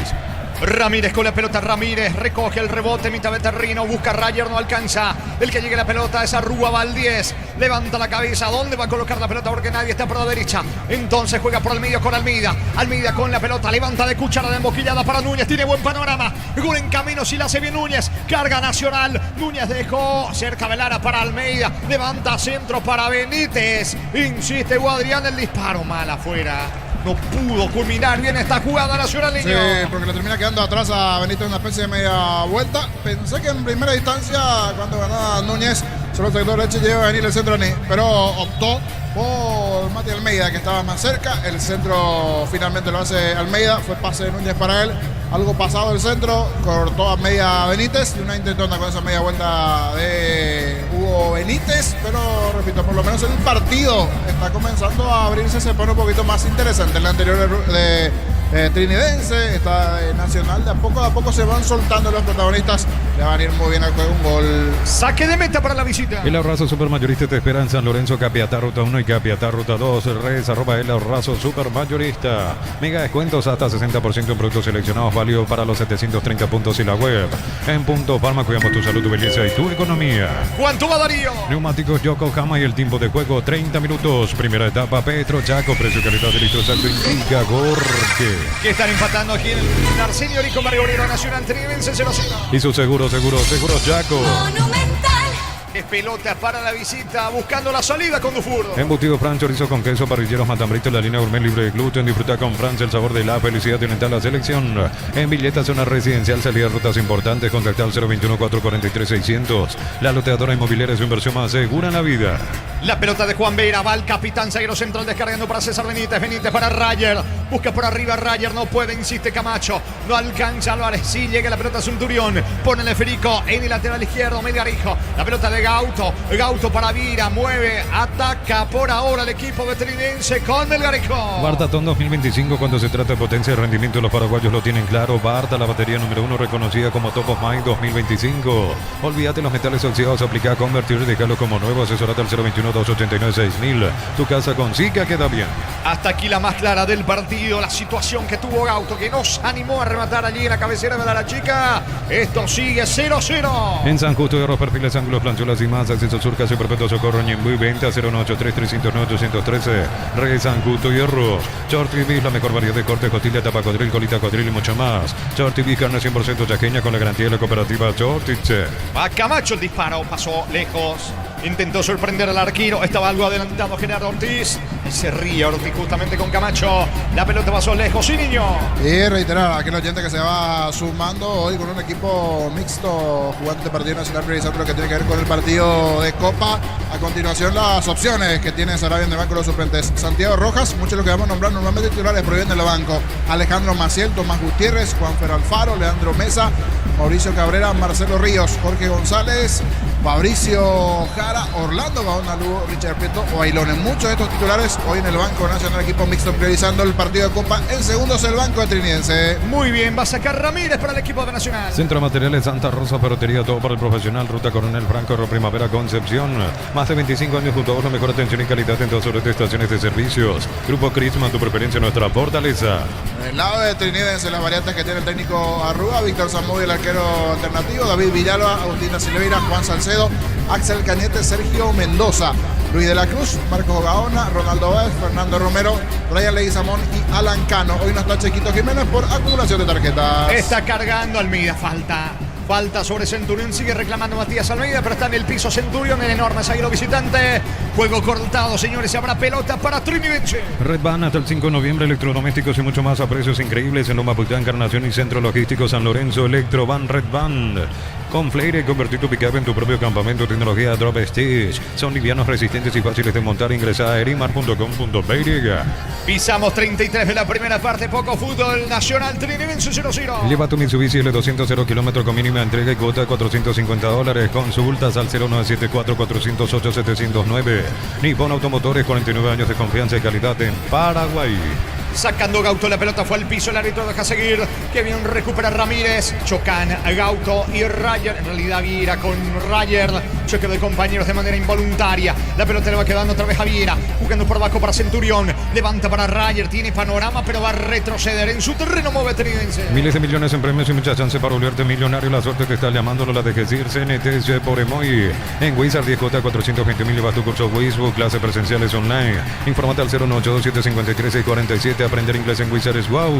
Ramírez con la pelota, Ramírez recoge el rebote, mitad de terreno, busca Rayer, no alcanza. El que llegue la pelota es Arrúa Valdés. Levanta la cabeza, ¿dónde va a colocar la pelota? Porque nadie está por la derecha. Entonces juega por el medio con Almeida. Almeida con la pelota, levanta de cuchara de embosquillada para Núñez. Tiene buen panorama. Gol en camino si la hace bien Núñez. Carga Nacional. Núñez dejó cerca Velara para Almeida. Levanta centro para Benítez. Insiste Guadrián, el disparo mal afuera. No pudo culminar bien esta jugada Nacional, niño. Sí, porque le termina quedando atrás a Benítez una especie de media vuelta. Pensé que en primera instancia, cuando ganaba Núñez, solo el sector derecho llega a venir el centro, pero optó por Mati Almeida, que estaba más cerca. El centro finalmente lo hace Almeida. Fue pase de Núñez para él. Algo pasado el centro, cortó a media Benítez y una intentona con esa media vuelta de Hugo Benítez. Pero repito, por lo menos el partido está comenzando a abrirse, se pone un poquito más interesante. El anterior de Trinidense, está Nacional, de a poco se van soltando los protagonistas. Le van a ir muy bien al juego, un gol. Saque de meta para la visita. El Ahorrazo Supermayorista te espera en San Lorenzo, Capiatá, Ruta 1 y Capiatá, Ruta 2. Redes @ El Ahorrazo Supermayorista. Mega descuentos hasta 60% en productos seleccionados, válido para los 730 puntos y la web. En Punto Palma cuidamos tu salud, tu belleza y tu economía. ¿Cuánto va Darío? Neumáticos Yokohama y el tiempo de juego 30 minutos. Primera etapa Petro Chaco, precio calidad de litros alto indica Gorque. Que están empatando aquí en el Arsenio Rico Mario Obrero Nacional Trinidense 0-0. Y su seguro Chaco. Monumental. Es pelota para la visita, buscando la salida con Dufour. Embutido Fran, chorizo con queso, parrilleros Matambrito, la línea gourmet libre de gluten. Disfruta con Fran el sabor de la felicidad y oriental la selección. En Villeta, zona residencial, salida de rutas importantes. Contacta al 021-443-600. La loteadora inmobiliaria es su inversión más segura en la vida. La pelota de Juan Vera, va el capitán zaguero central descargando para César Benítez. Benítez para Rayer, busca por arriba Rayer, no puede, insiste Camacho. No alcanza Álvarez, sí llega la pelota Centurión. Pone el Federico en el lateral izquierdo, Melgarijo. La pelota de Gauto para Vira, mueve, ataca por ahora el equipo veterinarense con Melgarijo. Bartatón 2025, cuando se trata de potencia y rendimiento, los paraguayos lo tienen claro. Barta, la batería número 1 reconocida como Top of Mind 2025. Olvídate los metales oxidados, aplica, convertir y dejarlo como nuevo. Asesorate al 021-289-6000. Tu casa con Zika queda bien. Hasta aquí la más clara del partido, la situación que tuvo Gauto, que nos animó a rematar allí en la cabecera de la chica. Esto sigue 0-0. En San Justo de Arroz, perfiles, ángulos, planchuelas y más. Acceso Sur, Casi Perpetuo Socorro, Ñembuy, venta 093-309-813. Rey San Justo y Arroz. Short TV, la mejor variedad de corte, costilla, tapa, codril, colita, codril y mucho más. Short TV, carne 100% chaqueña con la garantía de la cooperativa Shortiche. Va Camacho, el disparo pasó lejos. Intentó sorprender al arquero. Estaba algo adelantado Gerardo Ortiz. Se ríe Ortiz justamente con Camacho. La pelota pasó lejos, sí, niño. Y reiterar a aquel oyente que se va sumando hoy con un equipo mixto jugando este partido nacional, priorizando lo que tiene que ver con el partido de Copa. A continuación, las opciones que tiene Sarabia en el banco de los suplentes. Santiago Rojas, muchos de los que vamos a nombrar normalmente titulares provienen del banco. Alejandro Maciel, Tomás Gutiérrez, Juanfer Alfaro, Leandro Mesa, Mauricio Cabrera, Marcelo Ríos, Jorge González, Fabricio Jara, Orlando Gaona Lugo, Richard Prieto o Ailone. Muchos de estos titulares hoy en el Banco Nacional, equipo mixto priorizando el partido de Copa. En segundos el Banco de Trinidense. Muy bien, va a sacar Ramírez para el equipo de Nacional. Centro de Materiales Santa Rosa, ferretería, todo para el profesional. Ruta Coronel Franco, Primavera, Concepción. Más de 25 años junto a vos, la mejor atención y calidad en todas sus estaciones de servicios. Grupo Crisma, tu preferencia, nuestra fortaleza. Del lado de Trinidense, las variantes que tiene el técnico Arrúa: Víctor Zamudio, el arquero alternativo, David Villalba, Agustina Silveira, Juan Salcedo, Axel Cañete, Sergio Mendoza, Luis de la Cruz, Marcos Gaona, Ronaldo Báez, Fernando Romero, Brian Leguizamón y Alan Cano. Hoy no está Chiquito Jiménez por acumulación de tarjetas. Está cargando Almeida, falta sobre Centurión, sigue reclamando Matías Almeida, pero está en el piso Centurión, el enorme zaguero visitante. Juego cortado, señores, y habrá pelota para Trinidense. Red Van hasta el 5 de noviembre, electrodomésticos y mucho más a precios increíbles en Loma Putá, Encarnación y Centro Logístico San Lorenzo. Electrovan Red Van. Con Fleire, convertir tu pick-up en tu propio campamento. Tecnología Drop Stitch. Son livianos, resistentes y fáciles de montar. Ingresa a erimar.com.py. Pisamos 33 de la primera parte. Poco fútbol. Nacional Trinidense 0-0. Lleva tu Mitsubishi L200 0 kilómetros con mínima entrega y cuota de $450. Consultas al 0974-408-709. Nippon Automotores, 49 años de confianza y calidad en Paraguay. Sacando Gauto, la pelota fue al piso, el árbitro deja seguir. Que bien recupera Ramírez. Chocan a Gauto y Rayer. En realidad Viera con Rayer. Choque de compañeros de manera involuntaria. La pelota le va quedando otra vez a Viera. Jugando por abajo para Centurión. Levanta para Rayer. Tiene panorama, pero va a retroceder en su terreno. Mueve Tridense. Miles de millones en premios y muchas chances para volverte millonario. La suerte te está llamándolo, la de decir CNT por Emoy. En Wizard 10J 420.000 llevas tu curso Wizbook, clases presenciales online. Infórmate al 01827534647. Aprender inglés en Wizard es wow.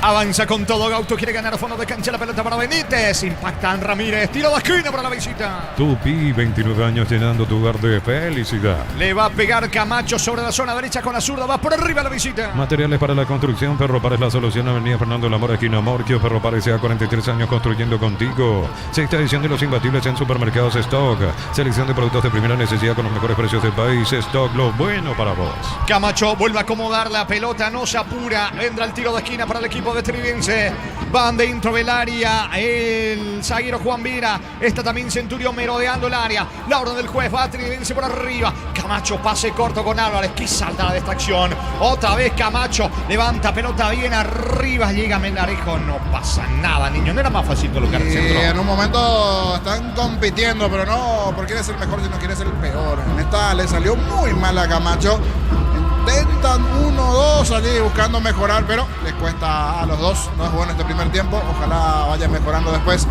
Avanza con todo Gauto, quiere ganar a fondo de cancha, la pelota para Benítez. Impactan Ramírez, tiro de esquina para la visita. Tupi, 29 años llenando tu hogar de felicidad. Le va a pegar Camacho sobre la zona derecha con la zurda, va por arriba la visita. Materiales para la construcción, Ferropar es la solución. Avenida Fernando Lamora, esquina Morquio. Ferropar S.A. 43 años construyendo contigo. Sexta edición de los imbatibles en supermercados Stock. Selección de productos de primera necesidad con los mejores precios del país. Stock, lo bueno para vos. Camacho vuelve a acomodar la pelota, no se apura. Vendrá el tiro de esquina para el equipo de Tridense. Van dentro del área el zaguero Juan Viera. Está también Centurión merodeando el área. La orden del juez va a Tridense por arriba. Camacho pase corto con Álvarez. Que salta la distracción. Otra vez Camacho levanta pelota bien arriba. Llega Melgarejo. No pasa nada, niño. No era más fácil colocar el centro. En un momento están compitiendo, pero no por quién es el mejor, sino quién es el peor. En esta le salió muy mal a Camacho. Intentan 1-2 allí buscando mejorar, pero les cuesta a los dos. No es bueno este primer tiempo. Ojalá vayan mejorando después.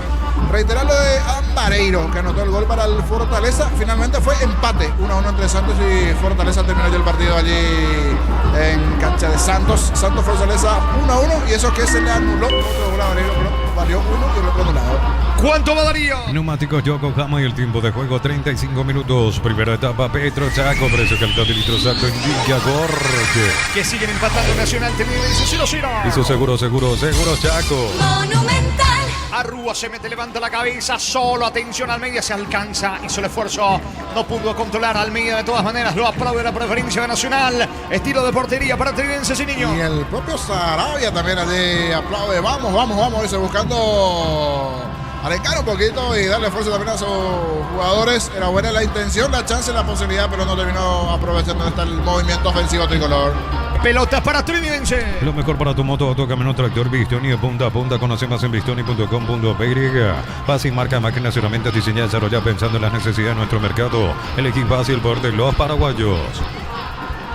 Reiterar lo de Ambareiro, que anotó el gol para el Fortaleza. Finalmente fue empate 1-1 entre Santos y Fortaleza. Terminó ya el partido allí en cancha de Santos. Santos Fortaleza 1-1. Y eso que se le anuló. Otro gol a Ambareiro, pero valió uno y el otro anulado. ¿Cuánto va Darío? Neumáticos Yokohama y el tiempo de juego 35 minutos. Primera etapa Petro Chaco. Precio calidad de litro exacto en Villa Gorge. Que siguen empatando Nacional Tridense 0-0. Hizo seguro Chaco. Monumental. Arrúa se mete, levanta la cabeza, solo atención Almeida, se alcanza, hizo el esfuerzo, no pudo controlar Almeida, de todas maneras lo aplaude la preferencia de Nacional, estilo de portería para Tridense y niño. Y el propio Sarabia también allí aplaude, vamos, dice, buscando alencar un poquito y darle fuerza también a sus jugadores. Era buena la intención, la chance, la posibilidad, pero no terminó aprovechando el movimiento ofensivo tricolor. Pelotas para Tridense. Lo mejor para tu moto, auto, camioneta, tractor, Bistoni de punta a punta. Conoce más en bistoni.com.py. Fácil marca máquinas y herramientas diseñadas y desarrolladas pensando en las necesidades de nuestro mercado. Elegí fácil por de los paraguayos.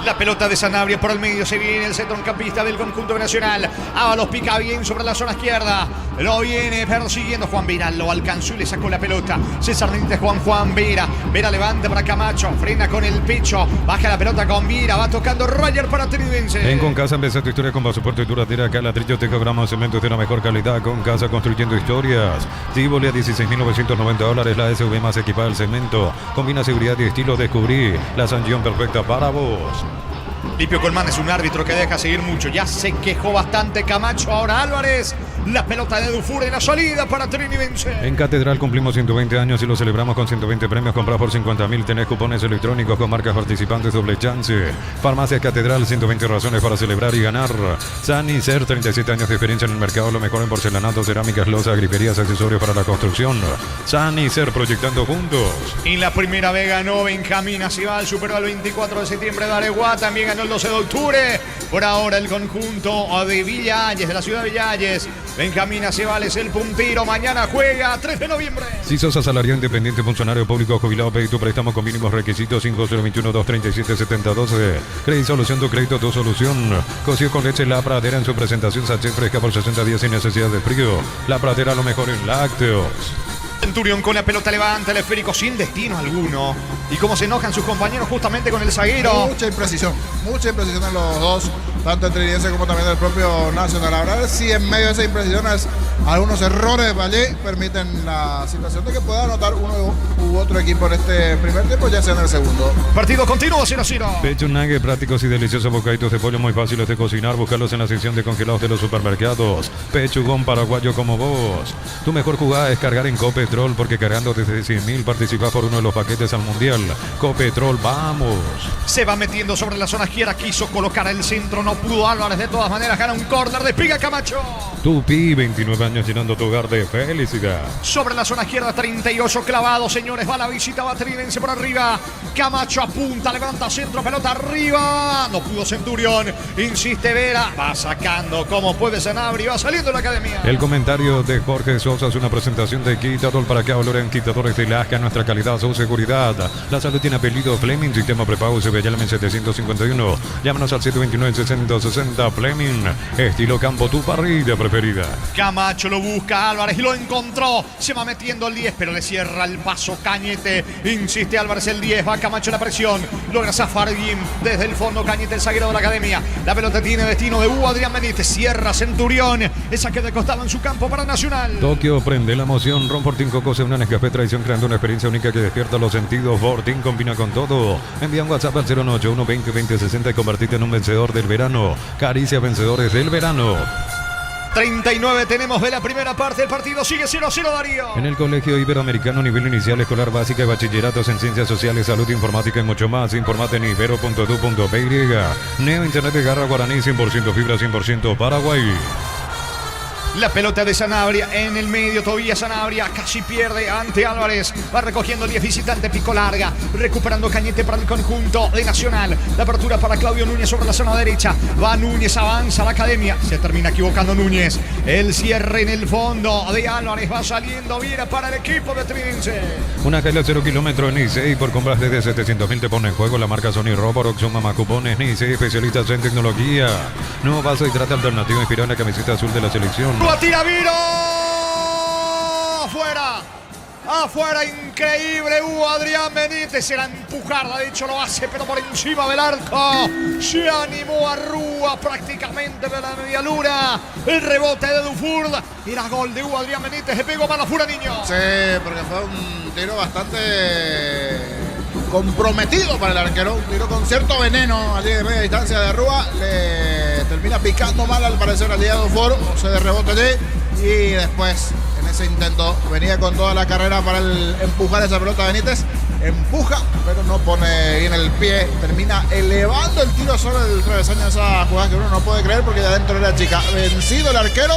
La pelota de Sanabria por el medio, se viene el centrocampista del conjunto nacional. Ábalos pica bien sobre la zona izquierda. Lo viene persiguiendo Juan Vera, lo alcanzó y le sacó la pelota. César Benítez, Juan Vera. Vera levanta para Camacho, frena con el pecho, baja la pelota con Vera, va tocando Roger para Tridense. En Concasa empieza tu historia con pasaporte duradera, ladrillo, teja, grama, cementos de la mejor calidad. Concasa construyendo historias. Tivoli a $16.990, la SUV más equipada del cemento. Combina seguridad y estilo, descubrí la sanción perfecta para vos. Lipio Colmán es un árbitro que deja seguir mucho. Ya se quejó bastante Camacho. Ahora Álvarez. La pelota de Dufour en la salida para Tridense. En Catedral cumplimos 120 años y lo celebramos con 120 premios. Compras por 50.000. Tenés cupones electrónicos con marcas participantes, doble chance. Farmacia Catedral, 120 razones para celebrar y ganar. Sanicer, 37 años de experiencia en el mercado. Lo mejor en porcelanato, cerámicas, losas, griferías, accesorios para la construcción. Sanicer, proyectando juntos. Y la primera vez ganó Benjamín Acibal. Superó el 24 de septiembre de Areguá. También ganó el 12 de octubre. Por ahora el conjunto de Villalles, de la ciudad de Villalles. Benjamín Acebal es el puntero. Mañana juega 3 de noviembre. Si sos asalariado independiente, funcionario público, jubilado, pedí tu préstamo con mínimos requisitos. 5021-237-7012. Crédito Solución, tu crédito, tu solución. Cocido con leche La Pradera en su presentación. Sachet fresca por 60 días sin necesidad de frío. La Pradera, lo mejor en lácteos. Centurión con la pelota, levanta el esférico sin destino alguno. Y cómo se enojan sus compañeros justamente con el zaguero. Mucha imprecisión en los dos, tanto el Tridense como también el propio Nacional. A ver si en medio de esas imprecisiones algunos errores de Valle permiten la situación de que pueda anotar uno u otro equipo en este primer tiempo, ya sea en el segundo. Partido continuo 0-0. Pecho nugget, prácticos y deliciosos bocaditos de pollo muy fáciles de cocinar. Búscalos en la sección de congelados de los supermercados. Pechugón paraguayo como vos. Tu mejor jugada es cargar en Copetrol, porque cargando desde 100.000 participas por uno de los paquetes al mundial. Copetrol, vamos. Se va metiendo sobre la zona izquierda, quiso colocar el centro, no pudo Álvarez, de todas maneras gana un córner, despega Camacho. Tupi, 29 años llenando tu hogar de felicidad. Sobre la zona izquierda, 38 clavado, señores, va la visita, va Trinense por arriba. Camacho apunta, levanta centro, pelota arriba. No pudo Centurión, insiste Vera, va sacando como puede Sanabria, va saliendo la academia. El comentario de Jorge Sosa es una presentación de Quitador. ¿Para qué hablar en Quitadores de Lasca? Nuestra calidad, su seguridad. La salud tiene apellido Fleming, sistema prepago CBLM 751. Llámanos al 729-6060 Fleming. Estilo campo, tu parrilla preferida. Camacho lo busca Álvarez y lo encontró. Se va metiendo el 10, pero le cierra el paso Cañete. Insiste Álvarez el 10, va Camacho la presión. Logra zafar bien desde el fondo Cañete, el zaguero de la academia. La pelota tiene destino de Hugo Adrián Benítez. Cierra Centurión. Esa que de costado en su campo para Nacional. Tokio prende la emoción. Ron Fortín Coco se une a Nescafé Tradición, creando una experiencia única que despierta los sentidos. Fortín combina con todo. Envía un WhatsApp al 091-20-2060 y convertite en un vencedor del verano. Caricia vencedores del verano. 39 tenemos de la primera parte del partido. Sigue 0-0 Darío. En el Colegio Iberoamericano, nivel inicial, escolar básica y bachilleratos en ciencias sociales, salud, informática y mucho más. Informate en ibero.edu.py. Neo Internet de Garra Guaraní, 100% fibra, 100% Paraguay. La pelota de Sanabria en el medio, todavía Sanabria casi pierde ante Álvarez. Va recogiendo el 10 visitante, pico larga. Recuperando Cañete para el conjunto de Nacional. La apertura para Claudio Núñez sobre la zona derecha. Va Núñez, avanza la academia. Se termina equivocando Núñez. El cierre en el fondo de Álvarez. Va saliendo Viera para el equipo de Trinense. Una calle a 0 kilómetros Nice y por compras desde 700.000 te pone en juego la marca Sony Roborock. Suma más cupones Nice, especialistas en tecnología. Nuevo vaso y trata alternativo inspirado en la camiseta azul de la selección. Tira Viro, afuera, increíble. Hugo Adrián Benítez se la empujarla, de hecho lo hace, pero por encima del arco. Se animó a Rúa prácticamente de la media luna. El rebote de Dufour era gol de Hugo Adrián Benítez. Le pegó mano Fura, niño. Sí, porque fue un tiro bastante comprometido para el arquero. Un tiro con cierto veneno allí de media distancia de Rúa. Le termina picando mal al parecer al día de Dufour. Se de rebote allí. Y después, en ese intento, venía con toda la carrera para empujar esa pelota Benítez. Empuja, pero no pone bien el pie. Termina elevando el tiro sobre el travesaño. Esa jugada que uno no puede creer porque de adentro era chica. Vencido el arquero.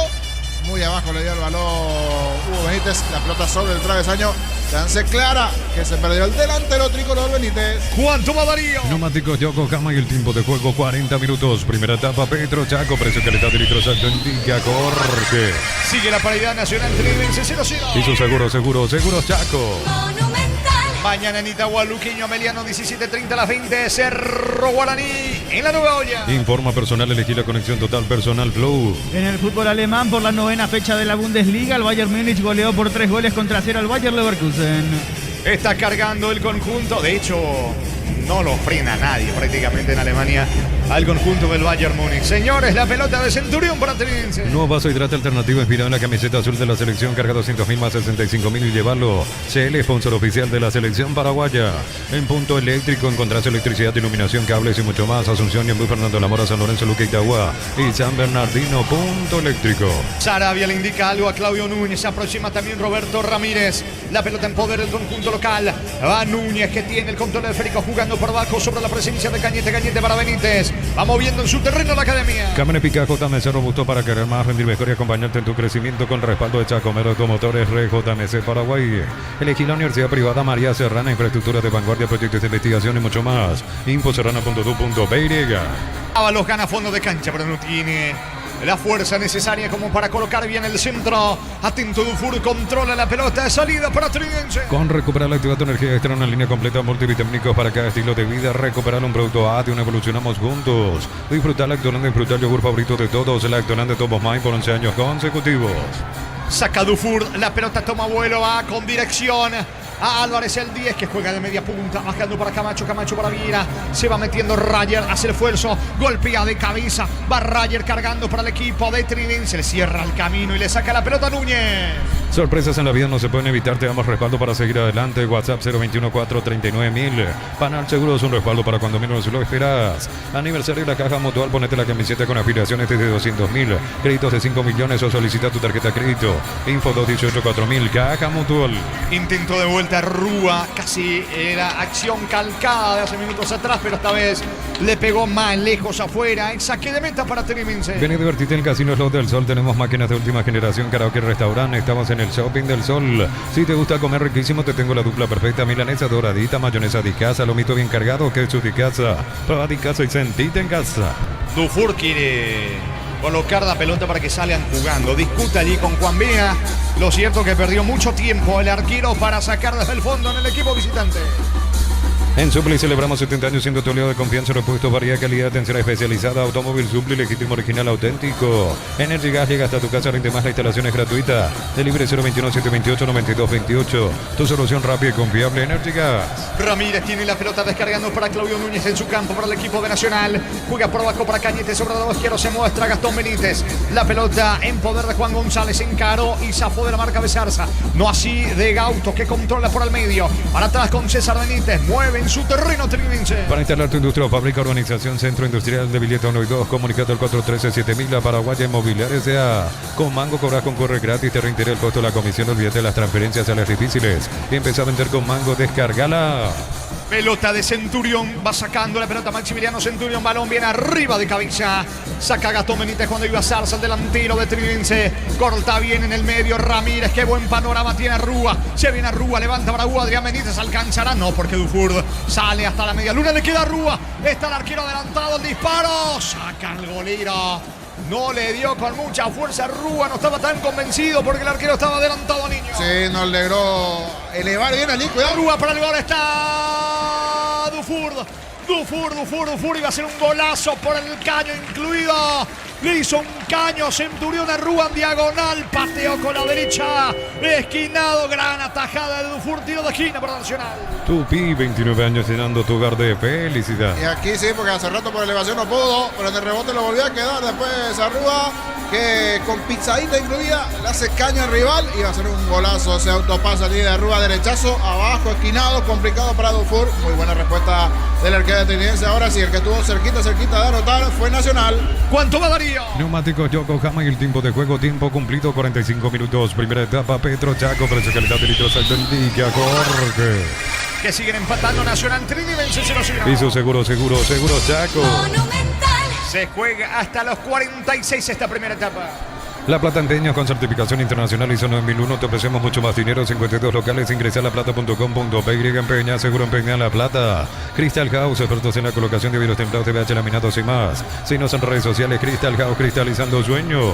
Muy abajo le dio el balón Hugo Benítez. La pelota sobre el travesaño. Chance clara que se perdió el delantero tricolor Benítez. ¿Cuánto va Darío? Neumáticos Yokohama y el tiempo de juego 40 minutos. Primera etapa Petro Chaco. Precio calidad de litro exacto indica Jorge. Sigue la paridad nacional Trinense 0-0. Y su seguros Chaco. Mañana en Itagua, Luqueño, Ameliano, 17:30 a las 20. Cerro Guaraní en la Nueva Olla. Informa personal, elegí la conexión total personal Flow. En el fútbol alemán, por la 9ª fecha de la Bundesliga, el Bayern Múnich goleó por 3 goles contra 0 al Bayer Leverkusen. Está cargando el conjunto. De hecho, no lo frena nadie prácticamente en Alemania al conjunto del Bayern Múnich. Señores, la pelota de Centurión para Trinense. Nuevo vaso hidrata alternativo inspirado en la camiseta azul de la selección. Carga 200.000 más 65.000 y llevarlo. CL, sponsor oficial de la selección paraguaya. En Punto Eléctrico encontrás electricidad, iluminación, cables y mucho más. Asunción, Ñemby, Fernando Lamora, San Lorenzo, Luque, Itagua y San Bernardino. Punto Eléctrico. Sarabia le indica algo a Claudio Núñez. Se aproxima también Roberto Ramírez. La pelota en poder del conjunto local. Va Núñez, que tiene el control del esférico, jugando por abajo sobre la presencia de Cañete. Cañete para Benítez. Va moviendo en su terreno la academia. Cámara Pica JMC robusto para querer más, rendir mejor y acompañarte en tu crecimiento con respaldo de Chacomero Automotores JMC Paraguay. Elegí la Universidad Privada María Serrana, infraestructura de vanguardia, proyectos de investigación y mucho más. Infoserrana.tu.py. Ábalos gana fondo de cancha, pero no tiene la fuerza necesaria como para colocar bien el centro. Atento Dufour, controla la pelota de salida para Trinense. Con recuperar la actividad tu energía extra, una línea completa multivitamínicos para cada estilo de vida. Recuperar un producto ATI, evolucionamos juntos. Disfrutar Lactoland, disfrutar el yogur favorito de todos. Lactoland de Top of Mind por 11 años consecutivos. Saca Dufour, la pelota toma vuelo, va con dirección a Álvarez, el 10, que juega de media punta, bajando para Camacho, Camacho para Viera, se va metiendo Rayer, hace el esfuerzo, golpea de cabeza, va Rayer cargando para el equipo de Trinense, le cierra el camino y le saca la pelota a Núñez. Sorpresas en la vida no se pueden evitar, te damos respaldo para seguir adelante. WhatsApp 021-439-1000. Panal Seguros, un respaldo para cuando menos lo esperas. Aniversario de la Caja Mutual, ponete la camiseta con afiliaciones desde 200.000. Créditos de 5 millones o solicita tu tarjeta de crédito. Info 218-4000, Caja Mutual. Intento de vuelta a Rúa, casi era acción calcada de hace minutos atrás, pero esta vez le pegó más lejos afuera. El saque de meta para Trinidad. Ven y divertirte en el Casino Slot del Sol. Tenemos máquinas de última generación, karaoke, restaurante. Estamos en el Shopping del Sol. Si te gusta comer riquísimo, te tengo la dupla perfecta. Milanesa doradita, mayonesa de casa, lomito bien cargado, ketchup de casa. Prueba de casa y sentite en casa. Dufour quiere colocar la pelota para que salgan jugando. Discute allí con Juan Vía. Lo cierto que perdió mucho tiempo el arquero para sacar desde el fondo en el equipo visitante. En Supli celebramos 70 años siendo tu aliado de confianza, repuesto, variedad, calidad, atención especializada, automóvil Supli, legítimo, original, auténtico. Energy Gas llega hasta tu casa, rinde más, la instalación es gratuita. Delibre 021-728-9228. Tu solución rápida y confiable, Energy Gas. Ramírez tiene la pelota descargando para Claudio Núñez en su campo para el equipo de Nacional. Juega por abajo para Cañete, sobre el lado izquierdo se muestra Gastón Benítez. La pelota en poder de Juan González, encaró y zafó de la marca de Zarza. No así de Gauto, que controla por el medio. Para atrás con César Benítez, mueve en su terreno trinense. Para instalar tu industria o fábrica, Organización Centro Industrial de Villeta 1 y 2, comunicate al 413-7000, la Paraguaya Inmobiliaria S.A. Con Mango cobras con corre gratis, te reintegra el costo de la comisión, olvídate de las transferencias a las difíciles. Y empieza a vender con Mango, descárgala. Pelota de Centurión, va sacando la pelota Maximiliano Centurión, balón bien arriba de cabeza. Saca Gastón Benítez cuando iba a Zarza, el delantero de Trinense. Corta bien en el medio Ramírez, qué buen panorama tiene Rúa. Se viene a Rúa, levanta para Rúa, Adrián Benítez alcanzará. No, porque Dufour sale hasta la media luna, le queda a Rúa. Está el arquero adelantado, el disparo. Saca el golero. No le dio con mucha fuerza a Rúa, no estaba tan convencido porque el arquero estaba adelantado, niño. Sí, nos logró elevar bien allí, cuidado. Rúa para el gol, está Dufour. Iba a ser un golazo por el caño incluido. Le hizo un caño Centurión a Rúa en diagonal. Pateó con la derecha. Esquinado. Gran atajada de Dufour. Tiro de esquina para Nacional. Tupi, 29 años llenando tu hogar de felicidad. Y aquí sí, porque hace rato por elevación no pudo, pero en el rebote lo volvió a quedar. Después a Rúa, que con pizzadita incluida, le hace caño al rival. Y va a ser un golazo ese autopase allí de Rúa, derechazo, abajo, esquinado, complicado para Dufour. Muy buena respuesta del arquero de Trinense. Ahora sí, el que estuvo cerquita de anotar fue Nacional. ¿Cuánto va Darío? Neumáticos Yokohama y el tiempo de juego, tiempo cumplido, 45 minutos. Primera etapa, Petro Chaco, precio calidad de litros auténtica, Jorge. Que siguen empatando Nacional Trinidad. Piso seguro, Chaco. Monumental. Se juega hasta los 46 esta primera etapa. La Plata Anteños con certificación internacional ISO 9001. Te ofrecemos mucho más dinero. 52 locales. Ingresa a laplata.com.py. Empeña, seguro empeña La Plata. Crystal House, expertos en la colocación de vidrios templados, TVH, laminados y más. Síguenos en redes sociales. Crystal House, cristalizando sueños.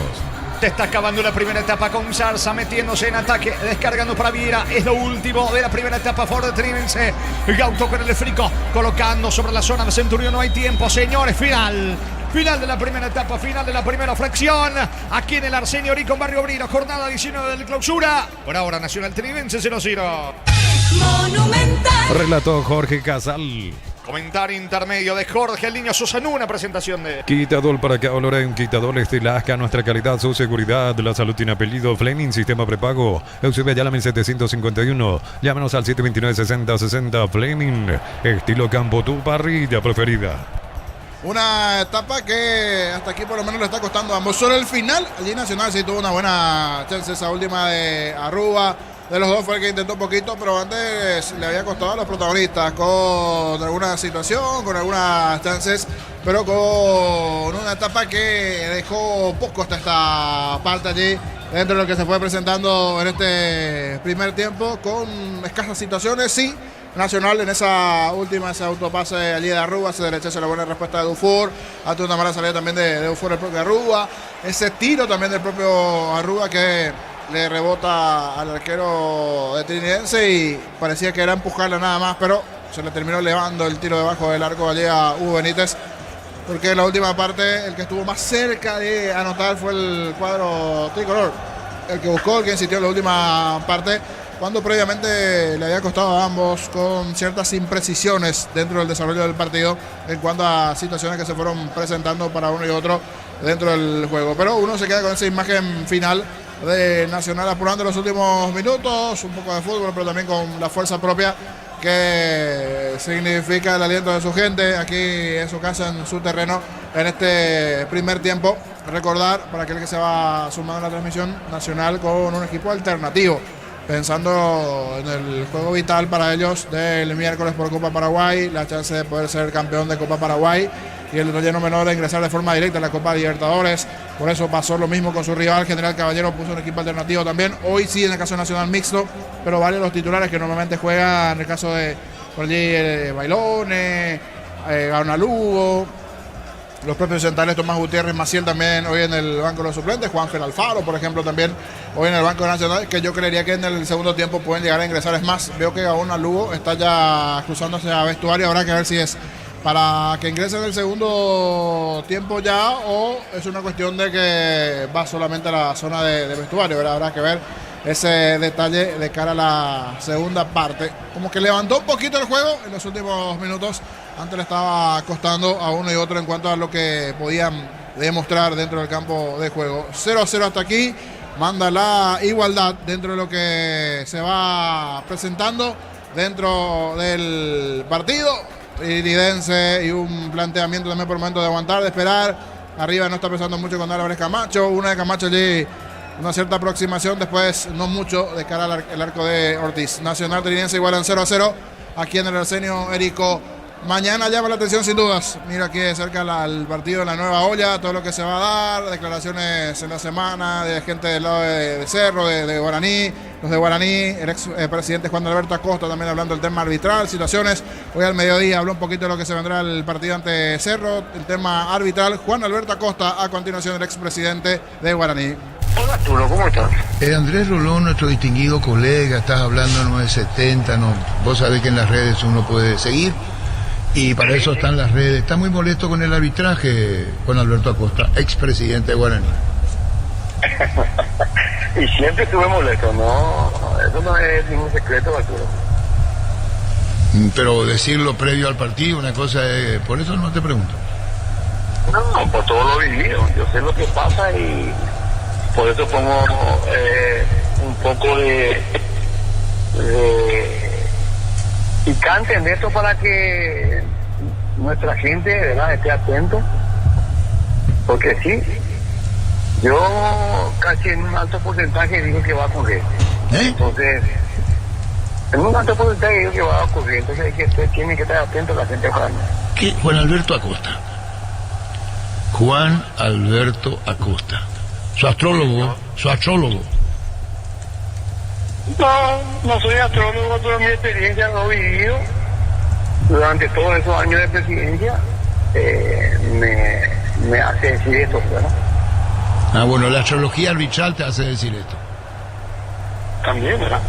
Te está acabando la primera etapa con Zarza metiéndose en ataque, descargando para Viera. Es lo último de la primera etapa for the Trinense. Gauto con el frico, colocando sobre la zona de Centurión. No hay tiempo, señores. Final de la primera etapa, final de la primera fracción. Aquí en el Arsenio Orico, en Barrio Obrero, jornada 19 del clausura. Por ahora, Nacional Trinense 0-0. Monumental. Relató Jorge Casal. Comentario intermedio de Jorge el Niño Sosanú, una presentación de Quitador para que olor en Quitador Estelasca, nuestra calidad, su seguridad, la salud tiene apellido, Fleming, sistema prepago, Eusebio Ayala 1751, llámenos al 729-6060, Fleming, estilo campo, tu parrilla preferida. Una etapa que hasta aquí por lo menos le está costando a ambos. Solo el final, allí Nacional sí tuvo una buena chance, esa última de Arrúa. De los dos fue el que intentó un poquito, pero antes le había costado a los protagonistas con alguna situación, con algunas chances, pero con una etapa que dejó poco hasta esta parte allí, dentro de lo que se fue presentando en este primer tiempo, con escasas situaciones, sí. Nacional en esa última, ese autopase allí de Arrúa, se derechazo la buena respuesta de Dufour, ante una mala salida también de Dufour el propio Arrúa, ese tiro también del propio Arrúa que le rebota al arquero de Trinense y parecía que era empujarla nada más, pero se le terminó elevando el tiro debajo del arco allí a Hugo Benítez, porque en la última parte el que estuvo más cerca de anotar fue el cuadro tricolor, el que buscó, el que insistió en la última parte, cuando previamente le había costado a ambos con ciertas imprecisiones dentro del desarrollo del partido en cuanto a situaciones que se fueron presentando para uno y otro dentro del juego. Pero uno se queda con esa imagen final de Nacional apurando los últimos minutos, un poco de fútbol, pero también con la fuerza propia que significa el aliento de su gente aquí en su casa, en su terreno, en este primer tiempo. Recordar para aquel que se va sumando a la transmisión nacional con un equipo alternativo, pensando en el juego vital para ellos del miércoles por Copa Paraguay, la chance de poder ser campeón de Copa Paraguay y el relleno menor de ingresar de forma directa a la Copa Libertadores. Por eso pasó lo mismo con su rival. General Caballero puso un equipo alternativo también. Hoy sí, en el caso nacional mixto, pero varios de los titulares que normalmente juegan, en el caso de por allí Bailones, Gaona Lugo, los propios centrales Tomás Gutiérrez, Maciel también hoy en el banco de los suplentes, Juanfer Alfaro, por ejemplo, también hoy en el banco nacional, que yo creería que en el segundo tiempo pueden llegar a ingresar. Es más, veo que Gaona Lugo está ya cruzándose a vestuario, habrá que ver si es para que ingrese en el segundo tiempo ya o es una cuestión de que va solamente a la zona de vestuario, ¿verdad? Habrá que ver ese detalle de cara a la segunda parte. Como que levantó un poquito el juego en los últimos minutos. Antes le estaba costando a uno y otro en cuanto a lo que podían demostrar dentro del campo de juego. 0-0 hasta aquí. Manda la igualdad dentro de lo que se va presentando dentro del partido. Iridense y un planteamiento también por el momento de aguantar, de esperar. Arriba no está pensando mucho con Álvarez Camacho. Una de Camacho allí, una cierta aproximación, después no mucho de cara al arco de Ortiz. Nacional Iridense igualan 0-0 aquí en el Arsenio Érico. Mañana llama la atención sin dudas. Mira aquí de cerca el partido de la Nueva Olla, todo lo que se va a dar, declaraciones en la semana de gente del lado de Cerro, de Guaraní, los de Guaraní, el ex presidente Juan Alberto Acosta también hablando del tema arbitral, situaciones. Hoy al mediodía habló un poquito de lo que se vendrá el partido ante Cerro, el tema arbitral. Juan Alberto Acosta, a continuación el ex presidente de Guaraní. Hola Arturo, ¿cómo estás? Andrés Rolón, nuestro distinguido colega, estás hablando en 970, ¿no? Vos sabés que en las redes uno puede seguir. Y para eso están las redes. Está muy molesto con el arbitraje, Juan Alberto Acosta, expresidente de Guaraní. Y siempre estuve molesto, ¿no? Eso no es ningún secreto, Arturo. Pero decirlo previo al partido, una cosa es... Por eso no te pregunto. No, por todo lo vivido. Yo sé lo que pasa y por eso pongo un poco de picante en esto para que nuestra gente, ¿verdad?, esté atento, porque sí, yo casi en un alto porcentaje digo que va a ocurrir. Entonces, en un alto porcentaje digo que va a ocurrir, entonces hay que tiene que estar atento la gente para mí. ¿Qué? Juan Alberto Acosta. Juan Alberto Acosta. Su astrólogo. No soy astrólogo, pero mi experiencia lo he vivido durante todos esos años de presidencia, me hace decir esto, ¿verdad? Ah, bueno, la astrología arbitral te hace decir esto. También, ¿verdad?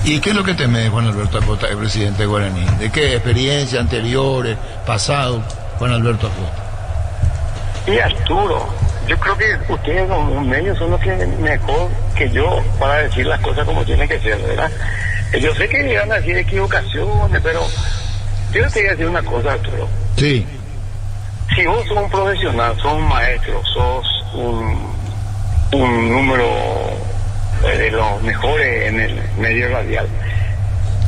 ¿Y qué es lo que teme Juan Alberto Acosta, el presidente de Guaraní? ¿De qué experiencia anteriores, pasado, Juan Alberto Acosta? Y Arturo, yo creo que ustedes como medios son los que mejor que yo para decir las cosas como tienen que ser, ¿verdad? Yo sé que llegan a decir equivocaciones, pero yo te voy a decir una cosa, Arturo. Sí. Si vos sos un profesional, sos un maestro, sos un número de los mejores en el medio radial,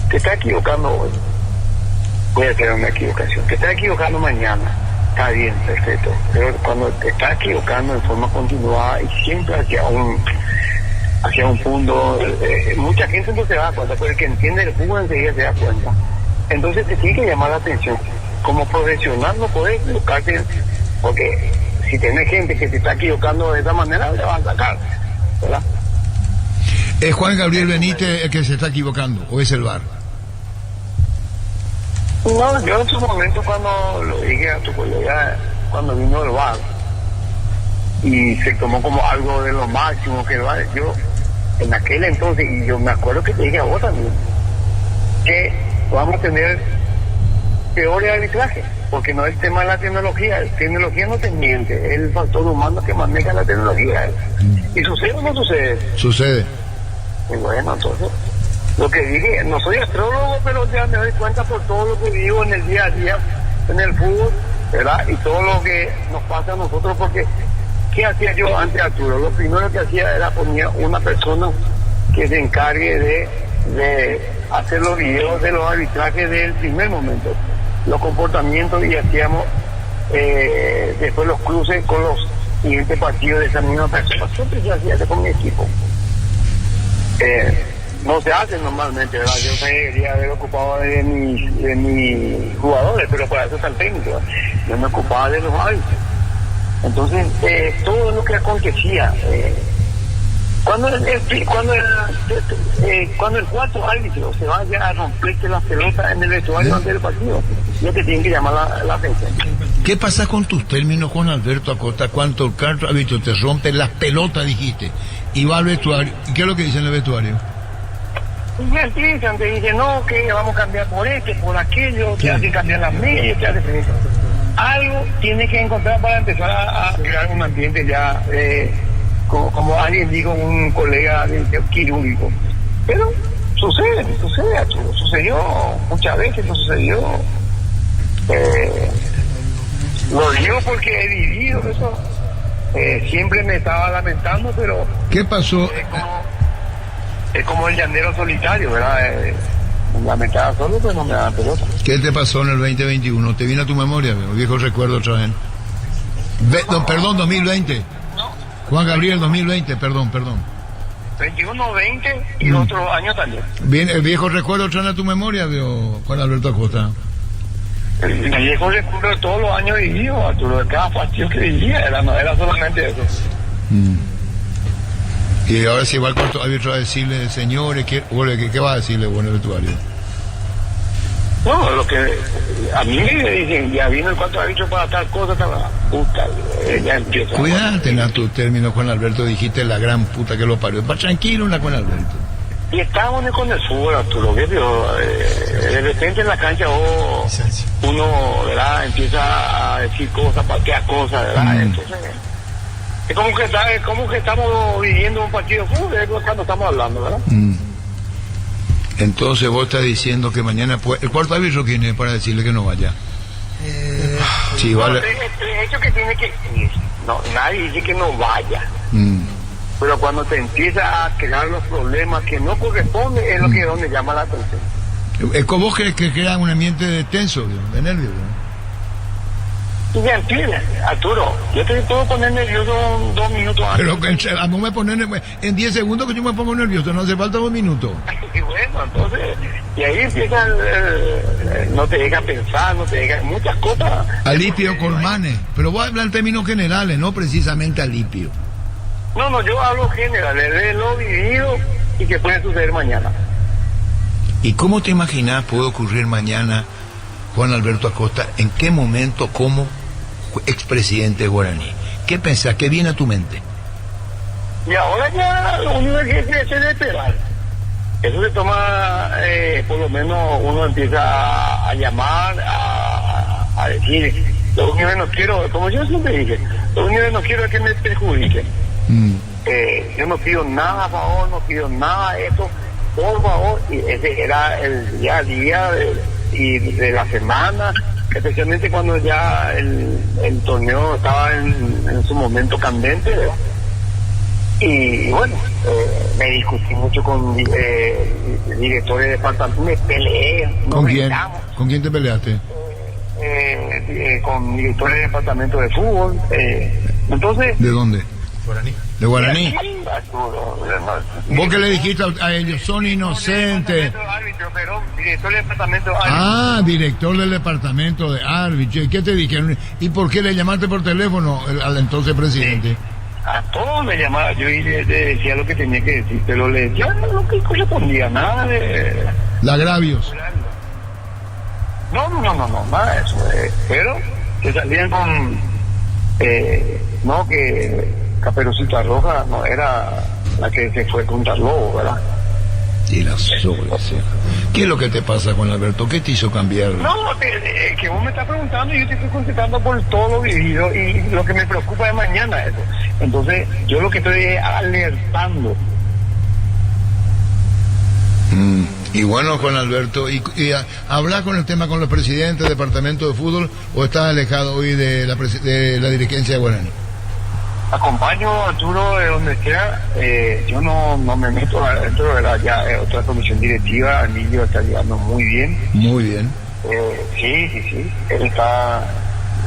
te estás equivocando hoy, puede ser una equivocación, te estás equivocando mañana, está bien, perfecto, pero cuando te estás equivocando en forma continuada y siempre hacia un punto, mucha gente no se da cuenta, pero el que entiende el fútbol enseguida se da cuenta. Entonces te tiene que llamar la atención. Como profesional no puedes equivocarte, porque si tenés gente que se está equivocando de esa manera, le van a sacar, ¿verdad? ¿Es Juan Gabriel Benítez el que se está equivocando o es el VAR? No, yo en su momento cuando lo dije a tu colega, cuando vino el VAR, y se tomó como algo de lo máximo que el VAR, yo en aquel entonces, y yo me acuerdo que te dije a vos también, que vamos a tener peores arbitrajes, porque no es el tema de la tecnología no te miente, es el factor humano que maneja la tecnología. ¿Y sucede o no sucede? Sucede. Y bueno, entonces, lo que dije, no soy astrólogo, pero ya me doy cuenta por todo lo que vivo en el día a día, en el fútbol, ¿verdad? Y todo lo que nos pasa a nosotros, porque ¿qué hacía yo antes, Arturo? Lo primero que hacía era poner una persona que se encargue de hacer los videos de los arbitrajes del primer momento, los comportamientos, y hacíamos después los cruces con los siguientes partidos de esa misma persona. Siempre se hacía eso con mi equipo. No se hace normalmente, ¿verdad? Yo me debería haber ocupado de mis jugadores, pero para eso está el técnico. Yo me ocupaba de los árbitros. Entonces, todo lo que acontecía, cuando el cuarto árbitro se vaya a romperse las pelotas en el vestuario antes del partido, yo te tienen que llamar la atención. ¿Qué pasa con tus términos, Juan Alberto Acosta, cuando el cuarto árbitro te rompe las pelotas, dijiste, y va al vestuario? ¿Y qué es lo que dice en el vestuario? Y ya empiezan, te dicen, no, que vamos a cambiar por por aquello, que hay que cambiar las medias, que hace eso. Algo tiene que encontrar para empezar a crear un ambiente ya, como alguien dijo, un colega quirúrgico. Pero sucedió muchas veces, no sucedió. Lo digo porque he vivido eso. Siempre me estaba lamentando, pero... ¿Qué pasó? Es como el llanero solitario, ¿verdad? Lamentaba solo, pero no me daban pelota. ¿Qué te pasó en el 2021? ¿Te viene a tu memoria, viejo recuerdo otra vez? Perdón, 2020. Juan Gabriel, 2020, perdón. 21, 20 y otros años también. Bien, el viejo recuerdo otra vez a tu memoria, Juan Alberto Acosta. El viejo recuerdo de todos los años vividos, Arturo, de cada partido que vivía, no era solamente eso. Y ahora si va al cuarto árbitro a decirle, señores, ¿qué va a decirle, bueno, el vestuario? No, lo que a mí me dicen, ya vino el cuarto árbitro para tal cosa, puta, ya empieza. Cuídate en tu término, Juan Alberto, dijiste la gran puta que lo parió. Va tranquilo, Juan Alberto. Y estábamos con el fútbol, Arturo, que de repente en la cancha uno, ¿verdad?, empieza a decir cosas, patear cosas, ¿verdad? Entonces, es como que estamos viviendo un partido de fútbol, es cuando estamos hablando, ¿verdad? Entonces vos estás diciendo que mañana ¿el cuarto árbitro quién es para decirle que no vaya? Sí, vale. El hecho que tiene que ir, no, nadie dice que no vaya. Pero cuando te empieza a crear los problemas que no corresponden, es lo que es donde llama la atención. ¿Vos crees que crea un ambiente de tenso, de nervios? Y ya entiendes, Arturo, yo te puedo poner nervioso 2 minutos antes. Pero a mí me ponen en 10 segundos que yo me pongo nervioso, no hace falta 2 minutos. Y bueno, entonces, y ahí empiezan, no te dejan pensar, no te dejan muchas cosas. Alipio Colmanes, pero voy a hablar en términos generales, no precisamente Alipio. No, yo hablo generales, de lo vivido y que puede suceder mañana. ¿Y cómo te imaginas puede ocurrir mañana, Juan Alberto Acosta? ¿En qué momento como expresidente guaraní? ¿Qué pensás? ¿Qué viene a tu mente? Y ahora ya lo único que hay que hacer es esperar. Eso se toma, por lo menos uno empieza a llamar, a decir, lo único que no quiero, como yo siempre dije, lo único que no quiero es que me perjudiquen. Yo no pido nada a favor, no pido nada de esto, por favor, y ese era el día a día de la semana, especialmente cuando ya el torneo estaba en su momento candente, ¿verdad? Y bueno, me discutí mucho con directores de departamento, me peleé. ¿Con quién? ¿Con quién te peleaste? Con directores de departamento de fútbol. Entonces... ¿De dónde? Guaraní. ¿De Guaraní? ¿Vos qué le dijiste a ellos? Son inocentes. Director del departamento de árbitro. Ah, director del departamento de árbitro. ¿Y qué te dijeron? ¿Y por qué le llamaste por teléfono al entonces presidente? A todos me llamaba, yo le decía lo que tenía que decir, pero le decía lo que correspondía, nada de... ¿Lagravios? No, nada de eso. Pero que salían con... no, que Caperucita Roja no era la que se fue con Tarlobo, ¿verdad? Y la sola, sí. ¿Qué es lo que te pasa, Juan Alberto? ¿Qué te hizo cambiar? No, que vos me estás preguntando y yo te estoy contestando por todo lo vivido y lo que me preocupa es mañana eso. Entonces, yo lo que estoy es alertando. Y bueno, Juan Alberto, ¿y hablas con el tema con los presidentes del departamento de fútbol o estás alejado hoy de la dirigencia de Guaraní? acompaño a Arturo de donde sea. Yo no me meto dentro de ya otra comisión directiva. Emilio está llevando muy bien. Muy bien. Sí. Él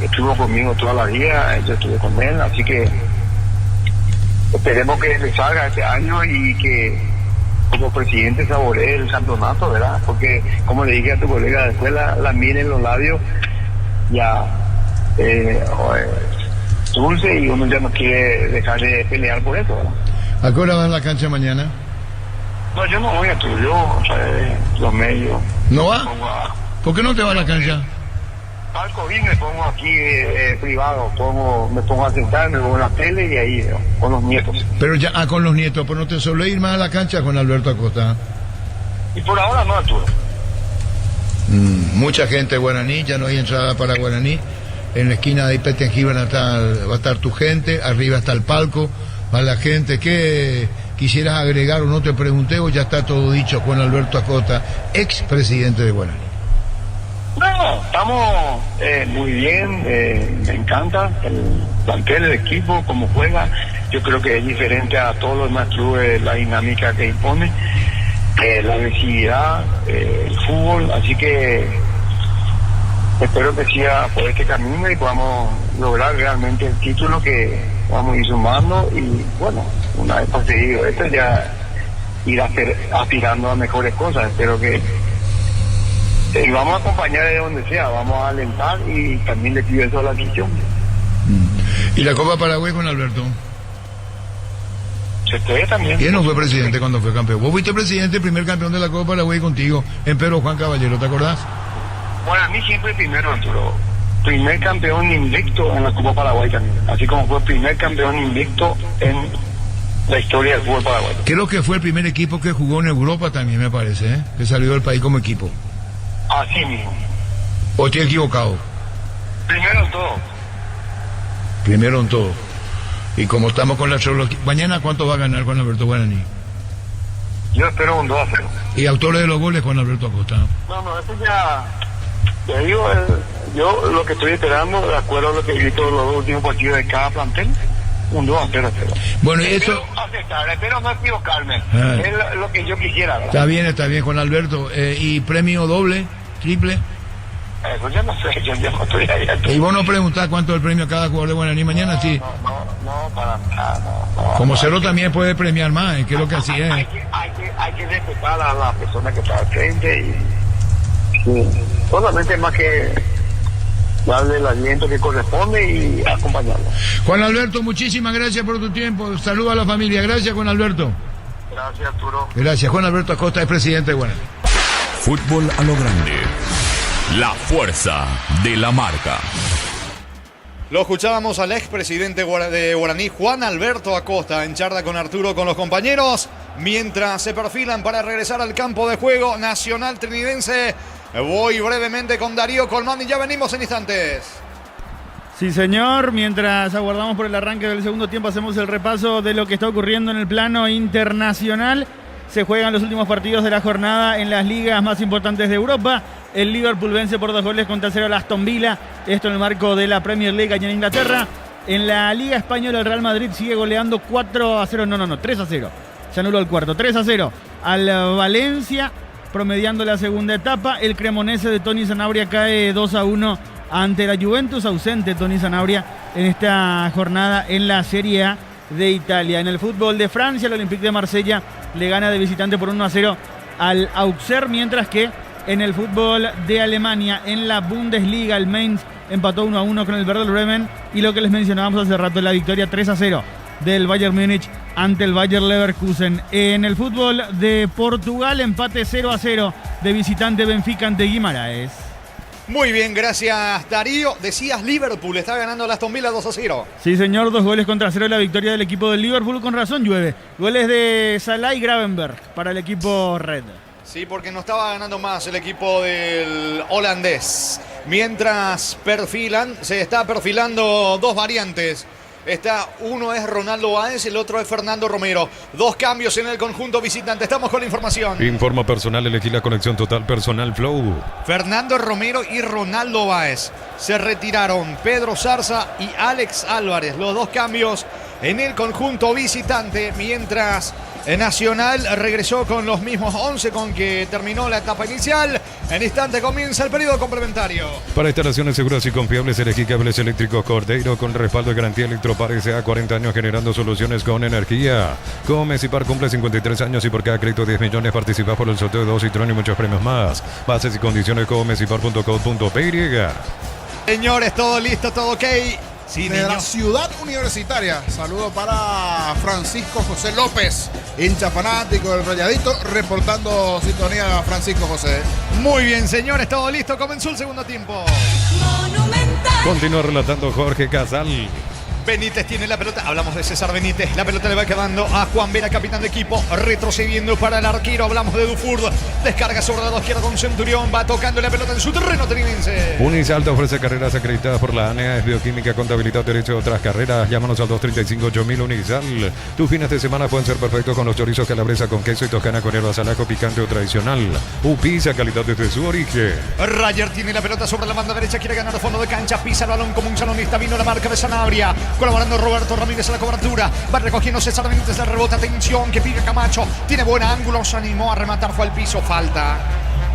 estuvo conmigo toda la vida, yo estuve con él, así que esperemos que le salga este año y que como presidente saboree el campeonato, ¿verdad? Porque, como le dije a tu colega, después la miel en los labios ya dulce y uno ya no quiere dejar de pelear por eso, ¿verdad? ¿A qué hora vas a la cancha mañana? No, yo no voy a tu, los medios. ¿No va? ¿Por qué no te vas a la cancha? Al COVID me pongo aquí privado, me pongo a sentar, me pongo en la tele y ahí con los nietos. Pero ya, con los nietos, pero no te suele ir más a la cancha con Alberto Acosta. Y por ahora no, Arturo. Mucha gente de Guaraní, ya no hay entrada para Guaraní. En la esquina de Ipetengí va a estar tu gente, arriba está el palco, va la gente. ¿Qué quisieras agregar o no te pregunté o ya está todo dicho Juan Alberto Acosta, ex presidente de Guaraní? No, estamos muy bien, me encanta el plantel, el equipo, cómo juega. Yo creo que es diferente a todos los demás clubes, la dinámica que impone, la agresividad, el fútbol, así que espero que siga por este camino y podamos lograr realmente el título que vamos a ir sumando y bueno, una vez conseguido esto ya ir aspirando a mejores cosas. Espero que y vamos a acompañar de donde sea, vamos a alentar y también le pido eso a la afición. ¿Y la Copa Paraguay con Alberto? Se puede también. ¿Quién no fue presidente cuando fue campeón? Vos fuiste presidente, primer campeón de la Copa Paraguay contigo, en Pedro Juan Caballero, ¿te acordás? Bueno, a mí siempre primero, Arturo. Primer campeón invicto en la Copa Paraguay también. Así como fue primer campeón invicto en la historia del fútbol paraguayo. Creo que fue el primer equipo que jugó en Europa también, me parece, que salió del país como equipo. Así mismo. ¿O estoy equivocado? Primero en todo. Primero en todo. Y como estamos con la astrología, mañana ¿cuánto va a ganar Juan Alberto Guaraní? Yo espero un 2-0. ¿Y autores de los goles Juan Alberto Acosta? No, eso ya... Te digo, yo lo que estoy esperando, de acuerdo a lo que he visto los dos últimos partidos de cada plantel, un 2-0. Bueno, y esto... Espero no equivocarme. Es lo que yo quisiera, ¿verdad? Está bien, Juan Alberto. ¿Y premio doble, triple? Eso ya no sé, yo ya no estoy ahí. ¿Y vos no preguntás cuánto es el premio a cada jugador de Guaraní mañana? Sí. No, para nada, no. Como Cero también puede premiar más, que es lo que así es. Hay que respetar a la persona que está al frente y solamente más que darle el aliento que corresponde y acompañarlo. Juan Alberto, muchísimas gracias por tu tiempo. Saludos a la familia. Gracias, Juan Alberto. Gracias, Arturo. Gracias. Juan Alberto Acosta es presidente de Guaraní. Fútbol a lo grande. La fuerza de la marca. Lo escuchábamos al expresidente de Guaraní, Juan Alberto Acosta, en charla con Arturo, con los compañeros, mientras se perfilan para regresar al campo de juego Nacional Trinidense. Voy brevemente con Darío Colmán y ya venimos en instantes. Sí, señor. Mientras aguardamos por el arranque del segundo tiempo, hacemos el repaso de lo que está ocurriendo en el plano internacional. Se juegan los últimos partidos de la jornada en las ligas más importantes de Europa. El Liverpool vence por 2-0 al Aston Villa. Esto en el marco de la Premier League allá en Inglaterra. En la Liga Española el Real Madrid sigue goleando 3-0. Se anuló el cuarto. 3-0 al Valencia, promediando la segunda etapa. El Cremonese de Toni Sanabria cae 2-1 ante la Juventus, ausente Toni Sanabria en esta jornada en la Serie A de Italia. En el fútbol de Francia, el Olympique de Marsella le gana de visitante por 1-0 al Auxerre, mientras que en el fútbol de Alemania, en la Bundesliga, el Mainz empató 1-1 con el Werder Bremen, y lo que les mencionábamos hace rato, la victoria 3-0 del Bayern Múnich ante el Bayer Leverkusen. En el fútbol de Portugal, empate 0-0 de visitante Benfica ante Guimarães. Muy bien, gracias Darío. Decías Liverpool, está ganando el Aston Villa 2-0. Sí, señor, 2-0 la victoria del equipo del Liverpool. Con razón llueve. Goles de Salah y Gravenberch para el equipo Red. Sí, porque no estaba ganando más el equipo del holandés. Mientras se está perfilando dos variantes. Uno es Ronaldo Báez, el otro es Fernando Romero. Dos cambios en el conjunto visitante. Estamos con la información. Informa personal, elegí la conexión total personal Flow. Fernando Romero y Ronaldo Báez se retiraron. Pedro Zarza y Alex Álvarez. Los dos cambios en el conjunto visitante, mientras Nacional regresó con los mismos 11 con que terminó la etapa inicial. En instante comienza el periodo complementario. Para instalaciones seguras y confiables, elegí Cables Eléctricos Cordeiro con respaldo de garantía Electropar S.A. 40 años generando soluciones con energía. Comecipar cumple 53 años y por cada crédito 10 millones participa por el sorteo de 2 Citroën y muchos premios más. Bases y condiciones comecipar.co.py. Señores, todo listo, todo ok. Sí, de la niño. Ciudad Universitaria. Saludo para Francisco José López, hincha fanático del Rayadito, reportando sintonía. Francisco José. Muy bien, señores, todo listo. Comenzó el segundo tiempo. Monumental. Continúa relatando Jorge Casal. Benítez tiene la pelota, hablamos de César Benítez, la pelota le va quedando a Juan Vera, capitán de equipo, retrocediendo para el arquero, hablamos de Dufour, descarga sobre la izquierda con Centurión, va tocando la pelota en su terreno trinense. Unisalta ofrece carreras acreditadas por la ANEA, es bioquímica, contabilidad, derecho de otras carreras. Llámanos al 235-8000 Unisal. Tus fines de semana pueden ser perfectos con los chorizos calabresa con queso y toscana con hierbas al ajo picante o tradicional. Upisa, calidad desde su origen. Rayer tiene la pelota sobre la banda derecha, quiere ganar el fondo de cancha, pisa el balón como un salonista, vino la marca de Sanabria. Colaborando Roberto Ramírez en la cobertura. Va recogiendo César Benítez de rebote. Atención que pide Camacho. Tiene buen ángulo. Se animó a rematar. Fue al piso. Falta.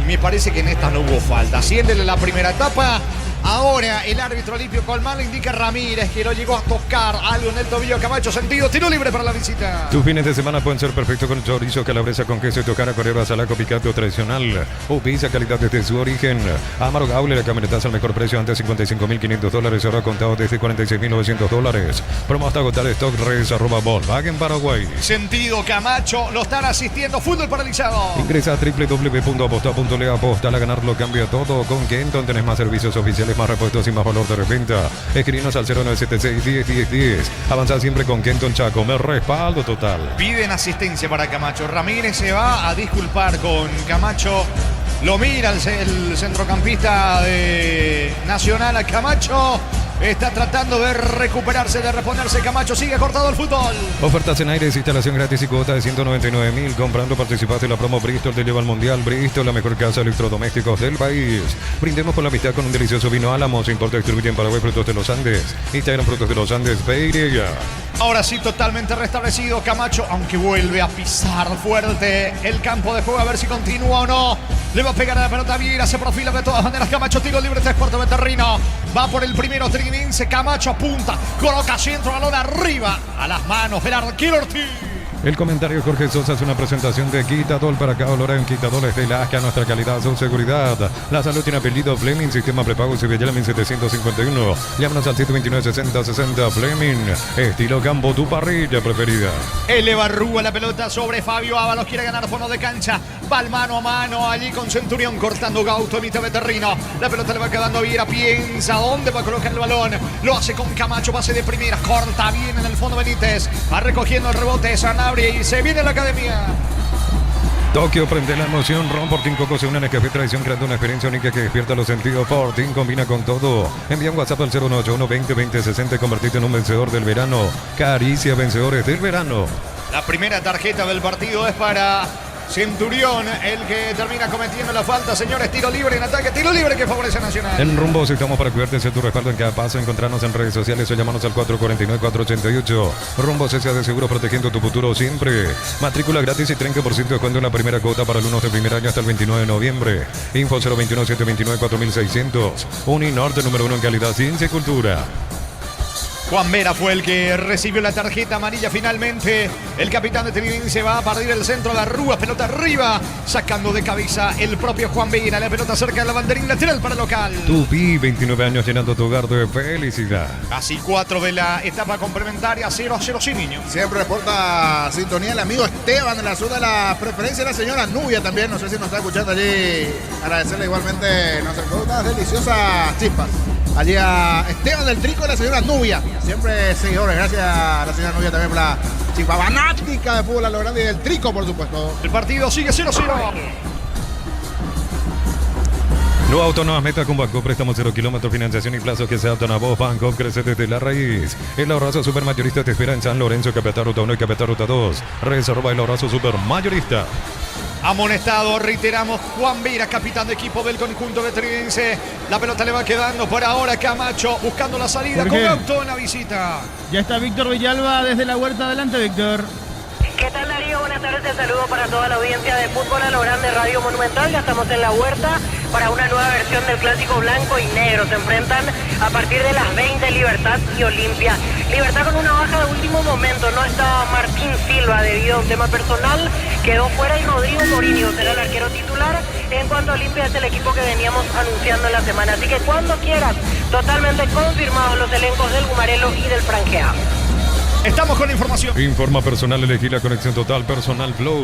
Y me parece que en esta no hubo falta. Asciéndele la primera etapa. Ahora el árbitro Limpio Colmán le indica a Ramírez que lo llegó a tocar algo en el tobillo. Camacho sentido. Tiro libre para la visita. Tus fines de semana pueden ser perfectos con chorizo, calabresa con queso y toscana con hierbas al ajo picante o tradicional. O pizza, calidad desde su origen. Amaro Gaule, la camionetaza al mejor precio antes $55.500. Ahora contado desde $46.900. Promo hasta agotar stock. Redes @Volkswagen Paraguay. Sentido Camacho. Lo están asistiendo. Fútbol paralizado. Ingresa a www.aposta.le. Aposta a ganar lo cambia todo. Con Kenton tenés más servicios oficiales, más repuestos y más valor de reventa. Escribinos al 0976-10-10-10. Avanza siempre con Kenton Chaco. Me respaldo total. Piden asistencia para Camacho. Ramírez se va a disculpar con Camacho. Lo mira el centrocampista de Nacional a Camacho. Está tratando de recuperarse, de reponerse. Camacho sigue cortado el fútbol. Ofertas en aires, instalación gratis y cuota de 199.000. Comprando participaste en la promo Bristol te lleva al Mundial. Bristol, la mejor casa de electrodomésticos del país. Brindemos por la amistad con un delicioso vino Álamos. Importa y distribuye en Paraguay Frutos de los Andes. Instagram Frutos de los Andes. Pereira. Ahora sí, totalmente restablecido Camacho, aunque vuelve a pisar fuerte el campo de juego. A ver si continúa o no. Le va a pegar a la pelota Vieira, se profila de todas maneras. Camacho, tiro libre, 3/4 de terreno. Va por el primero Trinense. Camacho apunta, coloca centro, balón arriba. A las manos del arquero Ortiz. El comentario de Jorge Sosa es una presentación de Quitadol para cada olor en Quitadol de Lasca, nuestra calidad, su seguridad. La salud tiene apellido Fleming, sistema prepago Sevilla 1751. Llámanos al 729-6060 Fleming. Estilo campo, tu parrilla preferida. Eleva Rúa la pelota sobre Fabio Ábalos, quiere ganar fondo de cancha. Va al mano a mano allí con Centurión cortando Gauto en mitad de terreno. La pelota le va quedando a Viera, piensa dónde va a colocar el balón. Lo hace con Camacho, pase de primera, corta bien en el fondo Benítez. Va recogiendo el rebote Sanabria y se viene la academia. Tokio prende la emoción. Ron Fortín Coco se une a Café Tradición creando una experiencia única que despierta los sentidos. Fortín combina con todo. Envía un WhatsApp al 018-120-2060 y convertirte en un vencedor del verano. Caricia vencedores del verano. La primera tarjeta del partido es para Centurión, el que termina cometiendo la falta. Señores, tiro libre en ataque, tiro libre que favorece a Nacional. En Rumbos estamos para cuidarte, ser tu respaldo en cada paso. Encontrarnos en redes sociales o llamarnos al 449-488. Rumbos S.A. de Seguro, protegiendo tu futuro siempre. Matrícula gratis y 30% de descuento en la primera cuota para alumnos de primer año hasta el 29 de noviembre. Info 021-729-4600. Uninorte, número 1 en calidad, ciencia y cultura. Juan Vera fue el que recibió la tarjeta amarilla finalmente. El capitán de Trinense va a partir el centro de la Rúa, pelota arriba, sacando de cabeza el propio Juan Vera. La pelota cerca de la banderín lateral para el local. Tupi, 29 años llenando tu hogar de felicidad. Casi 4 de la etapa complementaria, 0-0 sin niño. Siempre reporta sintonía el amigo Esteban en la zona de la preferencia. La señora Nubia también, no sé si nos está escuchando allí. Agradecerle igualmente, nos acercó unas deliciosas chispas. Allí a Esteban del Trico y la señora Nubia. Siempre seguidores, gracias a la señora Nubia también por la chispa fanática de fútbol a lo grande y del Trico, por supuesto. El partido sigue 0-0. Nueva Auto, nuevas metas con Banco, préstamos 0 kilómetros, financiación y plazos que se adaptan a vos. Banco crece desde la raíz. El ahorrazo supermayorista te espera en San Lorenzo, Capital Ruta 1 y Capital Ruta 2. Reserva el ahorrazo supermayorista. Amonestado, reiteramos, Juan Vera, capitán de equipo del conjunto veteridense. La pelota le va quedando por ahora Camacho, buscando la salida con auto en la visita. Ya está Víctor Villalba desde la huerta. Adelante, Víctor. ¿Qué tal, Darío? Buenas tardes, te saludo para toda la audiencia de Fútbol a lo Grande Radio Monumental. Ya estamos en la huerta para una nueva versión del clásico blanco y negro. Se enfrentan a partir de las 20 Libertad y Olimpia. Libertad con una baja de último momento, no está Martín Silva debido a un tema personal, quedó fuera y Rodrigo Morínigo será el arquero titular. En cuanto a Olimpia es el equipo que veníamos anunciando en la semana, así que cuando quieras, totalmente confirmados los elencos del Gumarelo y del Franquea. Estamos con información. Informa personal, elegí la conexión total personal Flow.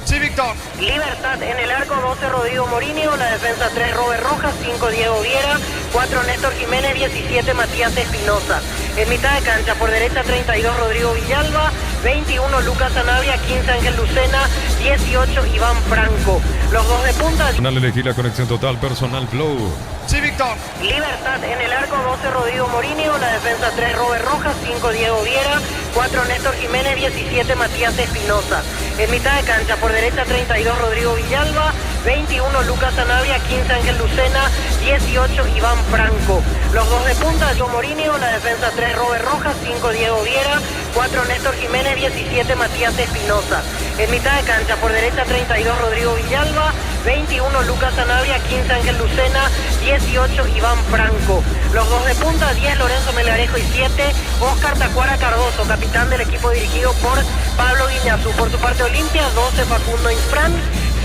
Sí, Víctor. Libertad en el arco, 12 Rodrigo Morínigo, la defensa 3 Robert Rojas, 5 Diego Viera, 4 Néstor Jiménez, 17 Matías Espinosa. En mitad de cancha, por derecha 32 Rodrigo Villalba, 21 Lucas Sanabria, 15 Ángel Lucena, 18 Iván Franco. Los dos de punta. Personal, elegí la conexión total personal Flow. Sí, Víctor. Libertad en el arco, 12 Rodrigo Morínigo, la defensa 3 Robert Rojas, 5 Diego Viera, 4 Néstor Jiménez, 17 Matías Espinosa. En mitad de cancha, por derecha 32 Rodrigo Villalba, 21 Lucas Sanabria, 15 Ángel Lucena, 18 Iván Franco. Los dos de punta, Joe Morínigo, la defensa 3 Robert Rojas, 5 Diego Viera, 4 Néstor Jiménez, 17 Matías Espinosa. En mitad de cancha, por derecha 32 Rodrigo Villalba, 21 Lucas Sanabria, 15 Ángel Lucena, 18 Iván Franco. Los dos de punta, 10 Lorenzo Melgarejo y 7 Oscar Tacuara Cardoso, capitán del equipo dirigido por Pablo Guiñazú. Por su parte Olimpia, 12 Facundo Infran,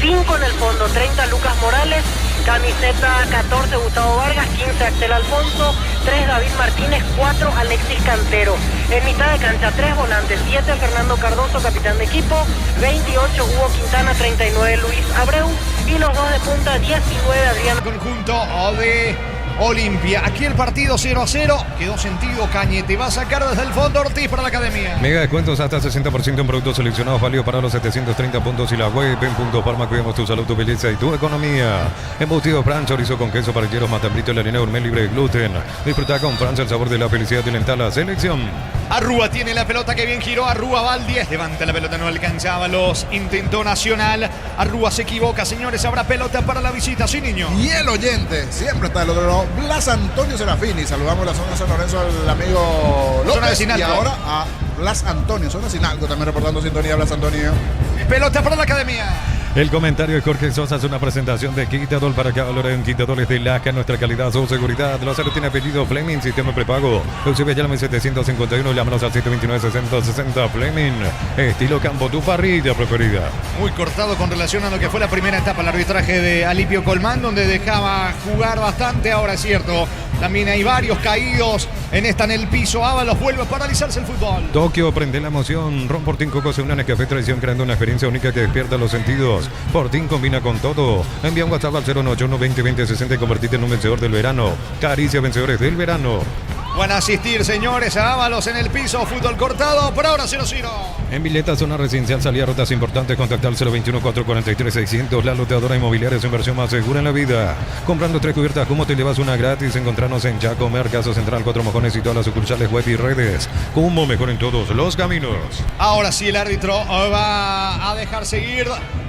5 en el fondo, 30 Lucas Morales, camiseta 14 Gustavo Vargas, 15 Axel Alfonso, 3 David Martínez, 4 Alexis Cantero. En mitad de cancha 3 volantes, 7 Fernando Cardoso, capitán de equipo, 28 Hugo Quintana, 39 Luis Abreu y los dos de punta 19 Adrián. Conjunto de Olimpia. Aquí el partido 0-0. Quedó sentido Cañete. Va a sacar desde el fondo Ortiz para la academia. Mega descuentos hasta 60% en productos seleccionados, válido para los 730 puntos y la web en Punto Parma. Cuidamos tu salud, tu belleza y tu economía. Embutido Fran, chorizo con queso, parrilleros, matambrito, la harina gourmet libre de gluten. Disfruta con Francia el sabor de la felicidad de lentar la selección. Arrúa tiene la pelota, que bien giró. Arrúa va al 10. Levanta la pelota, no alcanzaba. Los intentó Nacional. Arrúa se equivoca, señores. Habrá pelota para la visita, sí, niño. Y el oyente siempre está del otro lado, Blas Antonio Serafini. Saludamos la zona San Lorenzo al amigo López. Zona de Sinalco. Y ahora a Blas Antonio, zona Sinalco, también reportando sintonía. Blas Antonio. Pelota para la academia. El comentario de Jorge Sosa es una presentación de Quitadol para cada valor en Quitadores de Laca. Nuestra calidad, su seguridad. Los tiene apellido Fleming, sistema prepago. Eusebio Llame 751, llámanos al 729-6060 Fleming. Estilo campo, tu parrilla preferida. Muy cortado con relación a lo que fue la primera etapa, el arbitraje de Alipio Colmán, donde dejaba jugar bastante. Ahora es cierto, también hay varios caídos en el piso. Ábalos vuelve a paralizarse el fútbol. Tokio, prende la emoción. Ron Portín Coco se une a Nescafé Tradición, creando una experiencia única que despierta los sentidos. Portín combina con todo. Envía un WhatsApp al 091-2020-60 y convertite en un vencedor del verano. Caricia, vencedores del verano. Van a asistir, señores, a Ábalos en el piso. Fútbol cortado, por ahora 0-0. En Vileta, zona residencial, salida rutas importantes. Contacta al 021-443-600. La loteadora inmobiliaria, su inversión más segura en la vida. Comprando 3 cubiertas, ¿cómo te llevas una gratis? Encontrarnos en Chaco, Mercazo Central, 4 Mojones y todas las sucursales web y redes. Como mejor en todos los caminos. Ahora sí, el árbitro va a dejar seguir.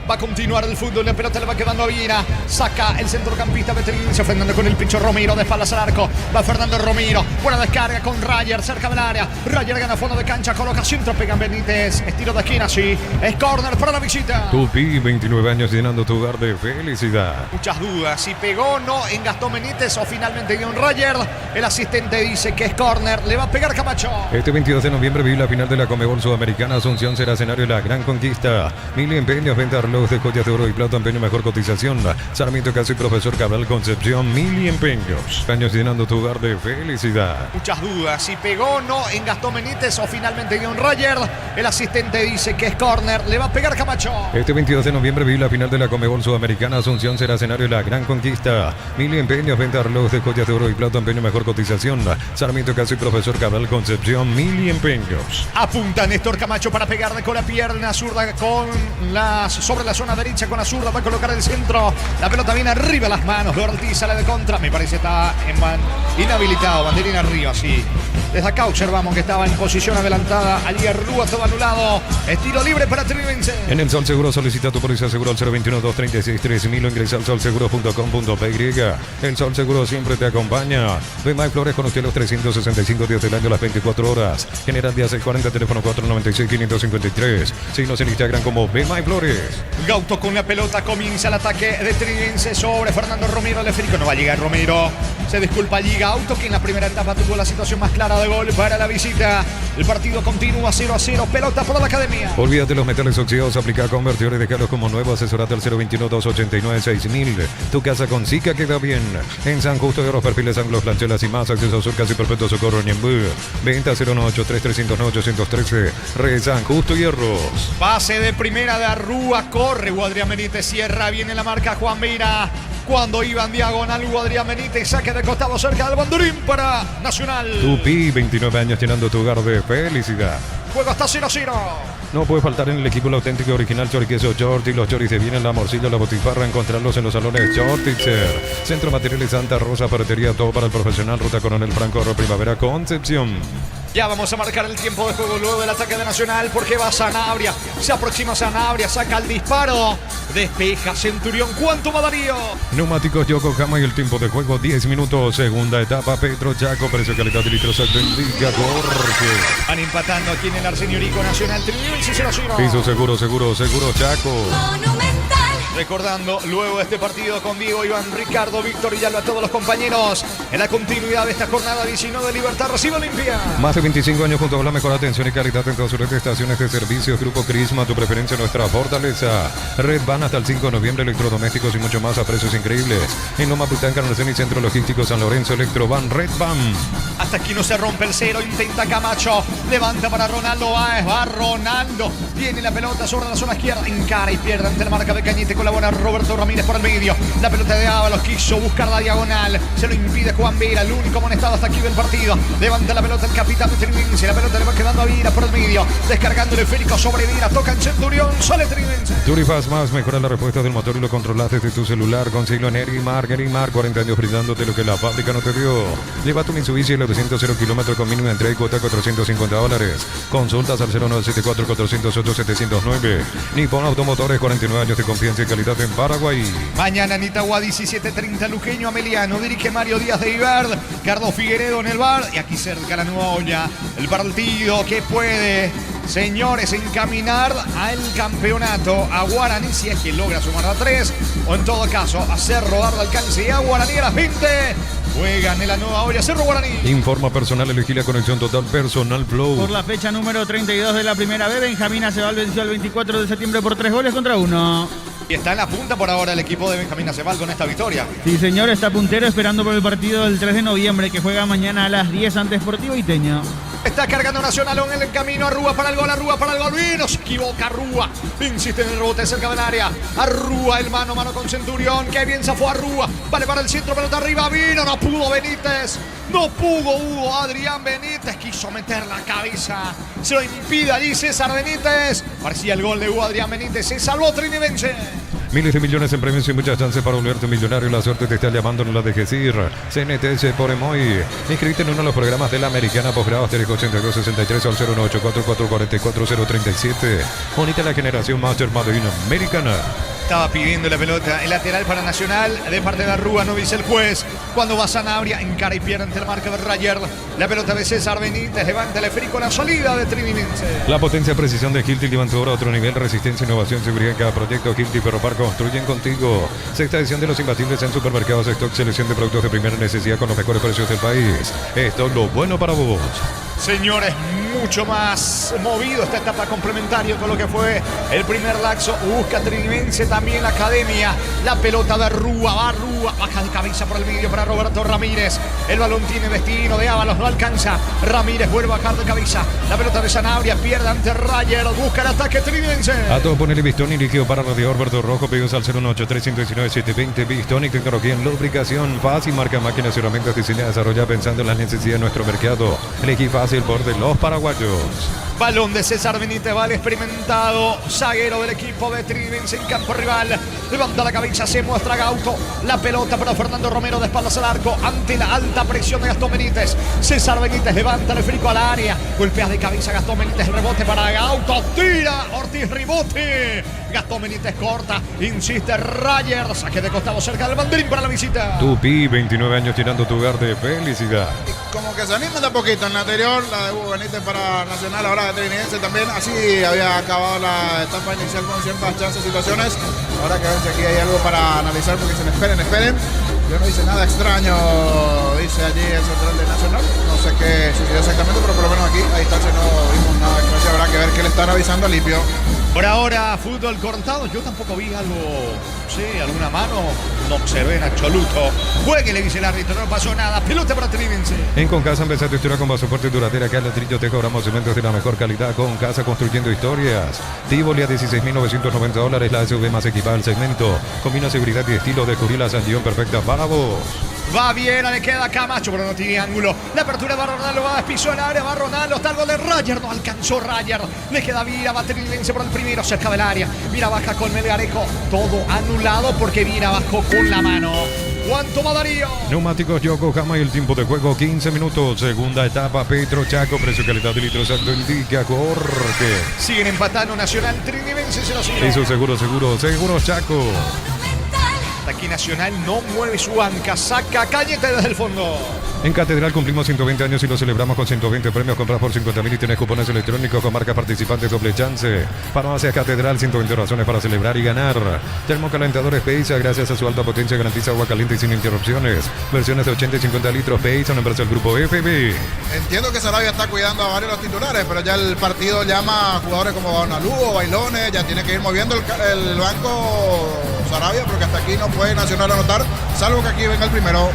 Va a continuar el fútbol, la pelota le va quedando a Viera. Saca el centrocampista veterinario, frenando con el pincho Romero, de espaldas al arco. Va Fernando Romero, buena descarga con Rayer, cerca del área. Rayer gana fondo de cancha, coloca centro, pegan Benítez. Estilo de esquina, sí. Es córner para la visita. Tupi, 29 años llenando tu hogar de felicidad. Muchas dudas, si pegó o no en Gastón Benítez o finalmente dio un Rayer. El asistente dice que es córner, le va a pegar Camacho. Este 22 de noviembre vive la final de la Conmebol Sudamericana. Asunción será escenario de la gran conquista. Mil empeños, venta reloj de joyas de oro y plata, empeño mejor cotización. Sarmiento Caso y Profesor Cabral Concepción, Mil empeños. Años llenando tu hogar de felicidad. Muchas dudas, si pegó o no en Gastón Benítez o finalmente dio un Rayer. El asistente dice que es córner, le va a pegar Camacho. Este 22 de noviembre vive la final de la Conmebol Sudamericana. Asunción será escenario de la gran conquista. Mil empeños, venta reloj de joyas de oro y plata, empeño mejor cotización. Sarmiento Caso y Profesor Cabral Concepción, Mil empeños. Apunta Néstor Camacho para pegarle con la pierna zurda sobre la zona derecha con la zurda, va a colocar el centro. La pelota viene arriba, las manos de Ortiz, sale de contra. Me parece está inhabilitado. Banderina arriba, sí. Desde acá observamos que estaba en posición adelantada. Allí Arrúa, todo anulado. Estilo libre para Trinidad. En el Sol Seguro solicita tu póliza seguro al 021-236-3000 o ingresa al solseguro.com.py. El Sol Seguro siempre te acompaña. Bemay Flores con usted los 365 días del año, las 24 horas. General Díaz 640, teléfono 496-553. Síguenos en Instagram como Bemay Flores. Gauto con la pelota, comienza el ataque de Trinense sobre Fernando Romero. El esférico no va a llegar Romero. Se disculpa allí Gauto, que en la primera etapa tuvo la situación más clara de gol para la visita. El partido continúa 0-0. Pelota por la academia. Olvídate los metales oxidados, aplica convertidor y dejarlos como nuevo. Asesorate al 021-289-6000. Tu casa con Zika queda bien. En San Justo de los perfiles anglos, planchelas y más. Acceso sur casi perfecto socorro Ñembú. Venta 018-3309-813. Re San Justo Hierros. Pase de primera de Arrúa. Corre Adrián Benítez. Cierra. Viene la marca Juan Meira. Cuando iba en diagonal Adrián Benítez. Saque de costado cerca del banderín para Nacional. Tupi, 29 años llenando tu hogar de felicidad. Juego hasta 0-0. No puede faltar en el equipo el auténtico original choriqueso Chorti. Los choris de vienen la morcilla, la botifarra. Encontrarlos en los salones Chortitzer. Centro Materiales Santa Rosa, ferretería, todo para el profesional. Ruta Coronel Franco, Primavera, Concepción. Ya vamos a marcar el tiempo de juego luego del ataque de Nacional, porque va Sanabria. Se aproxima Sanabria, saca el disparo. Despeja Centurión. ¿Cuánto va Darío? Neumáticos Yokohama y el tiempo de juego 10 minutos. Segunda etapa, Petro Chaco. Precio, calidad y litros bendiga Jorge. Van empatando aquí en el Arsenio Urico Nacional. Trinidad 0-0. Piso seguro Chaco. Monumental. Recordando luego de este partido con Diego, Iván, Ricardo, Víctor y a todos los compañeros en la continuidad de esta jornada 19 de Libertad. Recibe Olimpia. Más de 25 años junto a la mejor atención y calidad en todas sus redes de estaciones de servicio. Grupo Crisma, tu preferencia, nuestra fortaleza. Red Van hasta el 5 de noviembre, electrodomésticos y mucho más a precios increíbles. En Loma Pután, Carnación y Centro Logístico San Lorenzo, Electrovan, Red Van. Hasta aquí no se rompe el cero, intenta Camacho, levanta para Ronaldo Báez, va Ronaldo, tiene la pelota sobre la zona izquierda, encara y pierde ante la marca de Cañete, colabora Roberto Ramírez por el medio, la pelota de Ábalos, quiso buscar la diagonal, se lo impide Juan Vera, el único amonestado hasta aquí del partido, levanta la pelota el capitán de Trinense, la pelota le va quedando a Vira por el medio, descargando el esférico sobre Vira, toca en Centurión, sale Trinense. Turifaz Más, mejora la respuesta del motor y lo controlas desde tu celular, consigo en Erimar, 40 años brindándote lo que la fábrica no te dio. Lleva tu Mitsubishi el 200 kilómetros con mínimo entrega y cuota $450. Consultas al 0974-408-709. Nippon Automotores, 49 años de confianza y calidad en Paraguay. Mañana en Itagua 17:30, Luqueño Ameliano, dirige Mario Díaz de Ibard, Carlos Figueredo en el bar y aquí cerca la nueva olla. El partido que puede, señores, encaminar al campeonato a Guaraní si es que logra sumar a 3 o en todo caso hacer rodar el alcance y a Guaraní a las 20. Juegan en la nueva olla Cerro Guaraní. Informa personal, elegí la conexión total personal Flow. Por la fecha número 32 de la primera B, Benjamín Aceval venció el 24 de septiembre por 3-1. Y está en la punta por ahora el equipo de Benjamín Aceval con esta victoria. Sí, señor, está puntero esperando por el partido del 3 de noviembre que juega mañana a las 10 ante Sportivo Iteño. Está cargando Nacional en el camino. Arrúa para el gol. No se equivoca Arrúa. Insiste en el rebote cerca del área. Arrúa el mano a mano con Centurión. Qué bien se fue Arrúa. Vale para el centro. Pelota arriba. Vino. No pudo Benítez. No pudo Hugo Adrián Benítez. Quiso meter la cabeza. Se lo impide allí César Benítez. Parecía el gol de Hugo Adrián Benítez. Se salvó Trinidense. Miles de millones en premios y muchas chances para volverte millonario. La suerte te está llamando, no la dejes ir. CNTS por Emoy. Inscríbete en uno de los programas de la Americana Posgrado Asterisco 8263 al 01844444037. Unite a la generación Master Madrid Americana. Estaba pidiendo la pelota, el lateral para Nacional, de parte de Arrúa, no dice el juez. Cuando va Sanabria, encara y pierde ante la marca de Rayer. La pelota de César Benítez, levanta el esférico, la salida de Trinidad. La potencia, precisión de Hilti levantó ahora a otro nivel, resistencia, innovación, seguridad en cada proyecto. Hilti Ferropar construyen contigo. Sexta edición de los imbatibles en supermercados Stock, selección de productos de primera necesidad con los mejores precios del país. Esto es lo bueno para vos. Señores, mucho más movido esta etapa complementaria con lo que fue el primer laxo. Busca Trinidense también la academia. La pelota de Arrúa, va Arrúa, baja de cabeza por el medio para Roberto Ramírez. El balón tiene destino de Ábalos, no alcanza. Ramírez vuelve a bajar de cabeza. La pelota de Sanabria pierde ante Rayer. Busca el ataque Trinidense. A todos ponele Bistonic, líquido para radiador verde rojo. Pedidos al 018-319-720. Bistonic, tecnología en lubricación fácil. Marca máquinas y herramientas diseñadas, desarrolladas pensando en las necesidades de nuestro mercado. Elegí fácil por de los paraguayos. uruguayos. Balón de César Benítez, vale experimentado, zaguero del equipo de Trinidad en campo rival. Levanta la cabeza, se muestra Gauto. La pelota para Fernando Romero de espaldas al arco ante la alta presión de Gastón Benítez. César Benítez levanta el esférico al área. Golpea de cabeza Gastón Benítez, el rebote para Gauto. Tira Ortiz, rebote. Gastón Benítez corta, insiste Rayer. Saque de costado cerca del banderín para la visita. Tupi, 29 años tirando tu hogar de felicidad. Como que se anima de a poquito. En la anterior, la de Hugo Benítez para Nacional, ahora de Trinidense también. Así había acabado la etapa inicial con ciertas chances, situaciones. Ahora que ven si aquí hay algo para analizar, porque dicen esperen. Yo no hice nada extraño, dice allí el central de Nacional. No sé qué sucedió exactamente, pero por lo menos aquí a distancia no vimos nada extraño. Habrá que ver qué le están avisando a Lipio. Por ahora, fútbol cortado. Yo tampoco vi algo, sí, alguna mano. No observé en absoluto. Juegue, le dice el árbitro, no pasó nada. Pelota para Trinense. En Concasa empezá tu historia con Vasoporte duradera. Acá en Ladrillo te cobramos cementos de la mejor calidad. Concasa, construyendo historias. Tivoli a $16.990. La SUV más equipada del segmento. Combina seguridad y estilo. Descubrí la sanción perfecta para vos. Va bien, le queda Camacho, pero no tiene ángulo. La apertura va Ronaldo, va a piso el área, va Ronaldo, está el gol de Rayer, no alcanzó Rayer. Le queda Vira, va Trinense por el primero, cerca del área. Vira baja con Melgarejo, todo anulado porque Vira bajó con la mano. ¿Cuánto va Darío? Neumáticos Yokohama y el tiempo de juego 15 minutos. Segunda etapa, Petro Chaco, precio calidad de litro exacto indica Jorge. Siguen empatando Nacional, Trinense 0-0. Eso seguro Chaco. Aquí Nacional no mueve su banca, saca Cañete desde el fondo. En Catedral cumplimos 120 años y lo celebramos con 120 premios. Compras por 50.000 y tienes cupones electrónicos con marcas participantes doble chance. Farmacia Catedral, 120 razones para celebrar y ganar. Termocalentadores Peiza, gracias a su alta potencia garantiza agua caliente y sin interrupciones. Versiones de 80 y 50 litros Peiza, una empresa del grupo FB. Entiendo que Sarabia está cuidando a varios de los titulares, pero ya el partido llama a jugadores como Gaonalugo, Bailones, ya tiene que ir moviendo el banco Sarabia, porque hasta aquí no puede Nacional anotar, salvo que aquí venga el primero.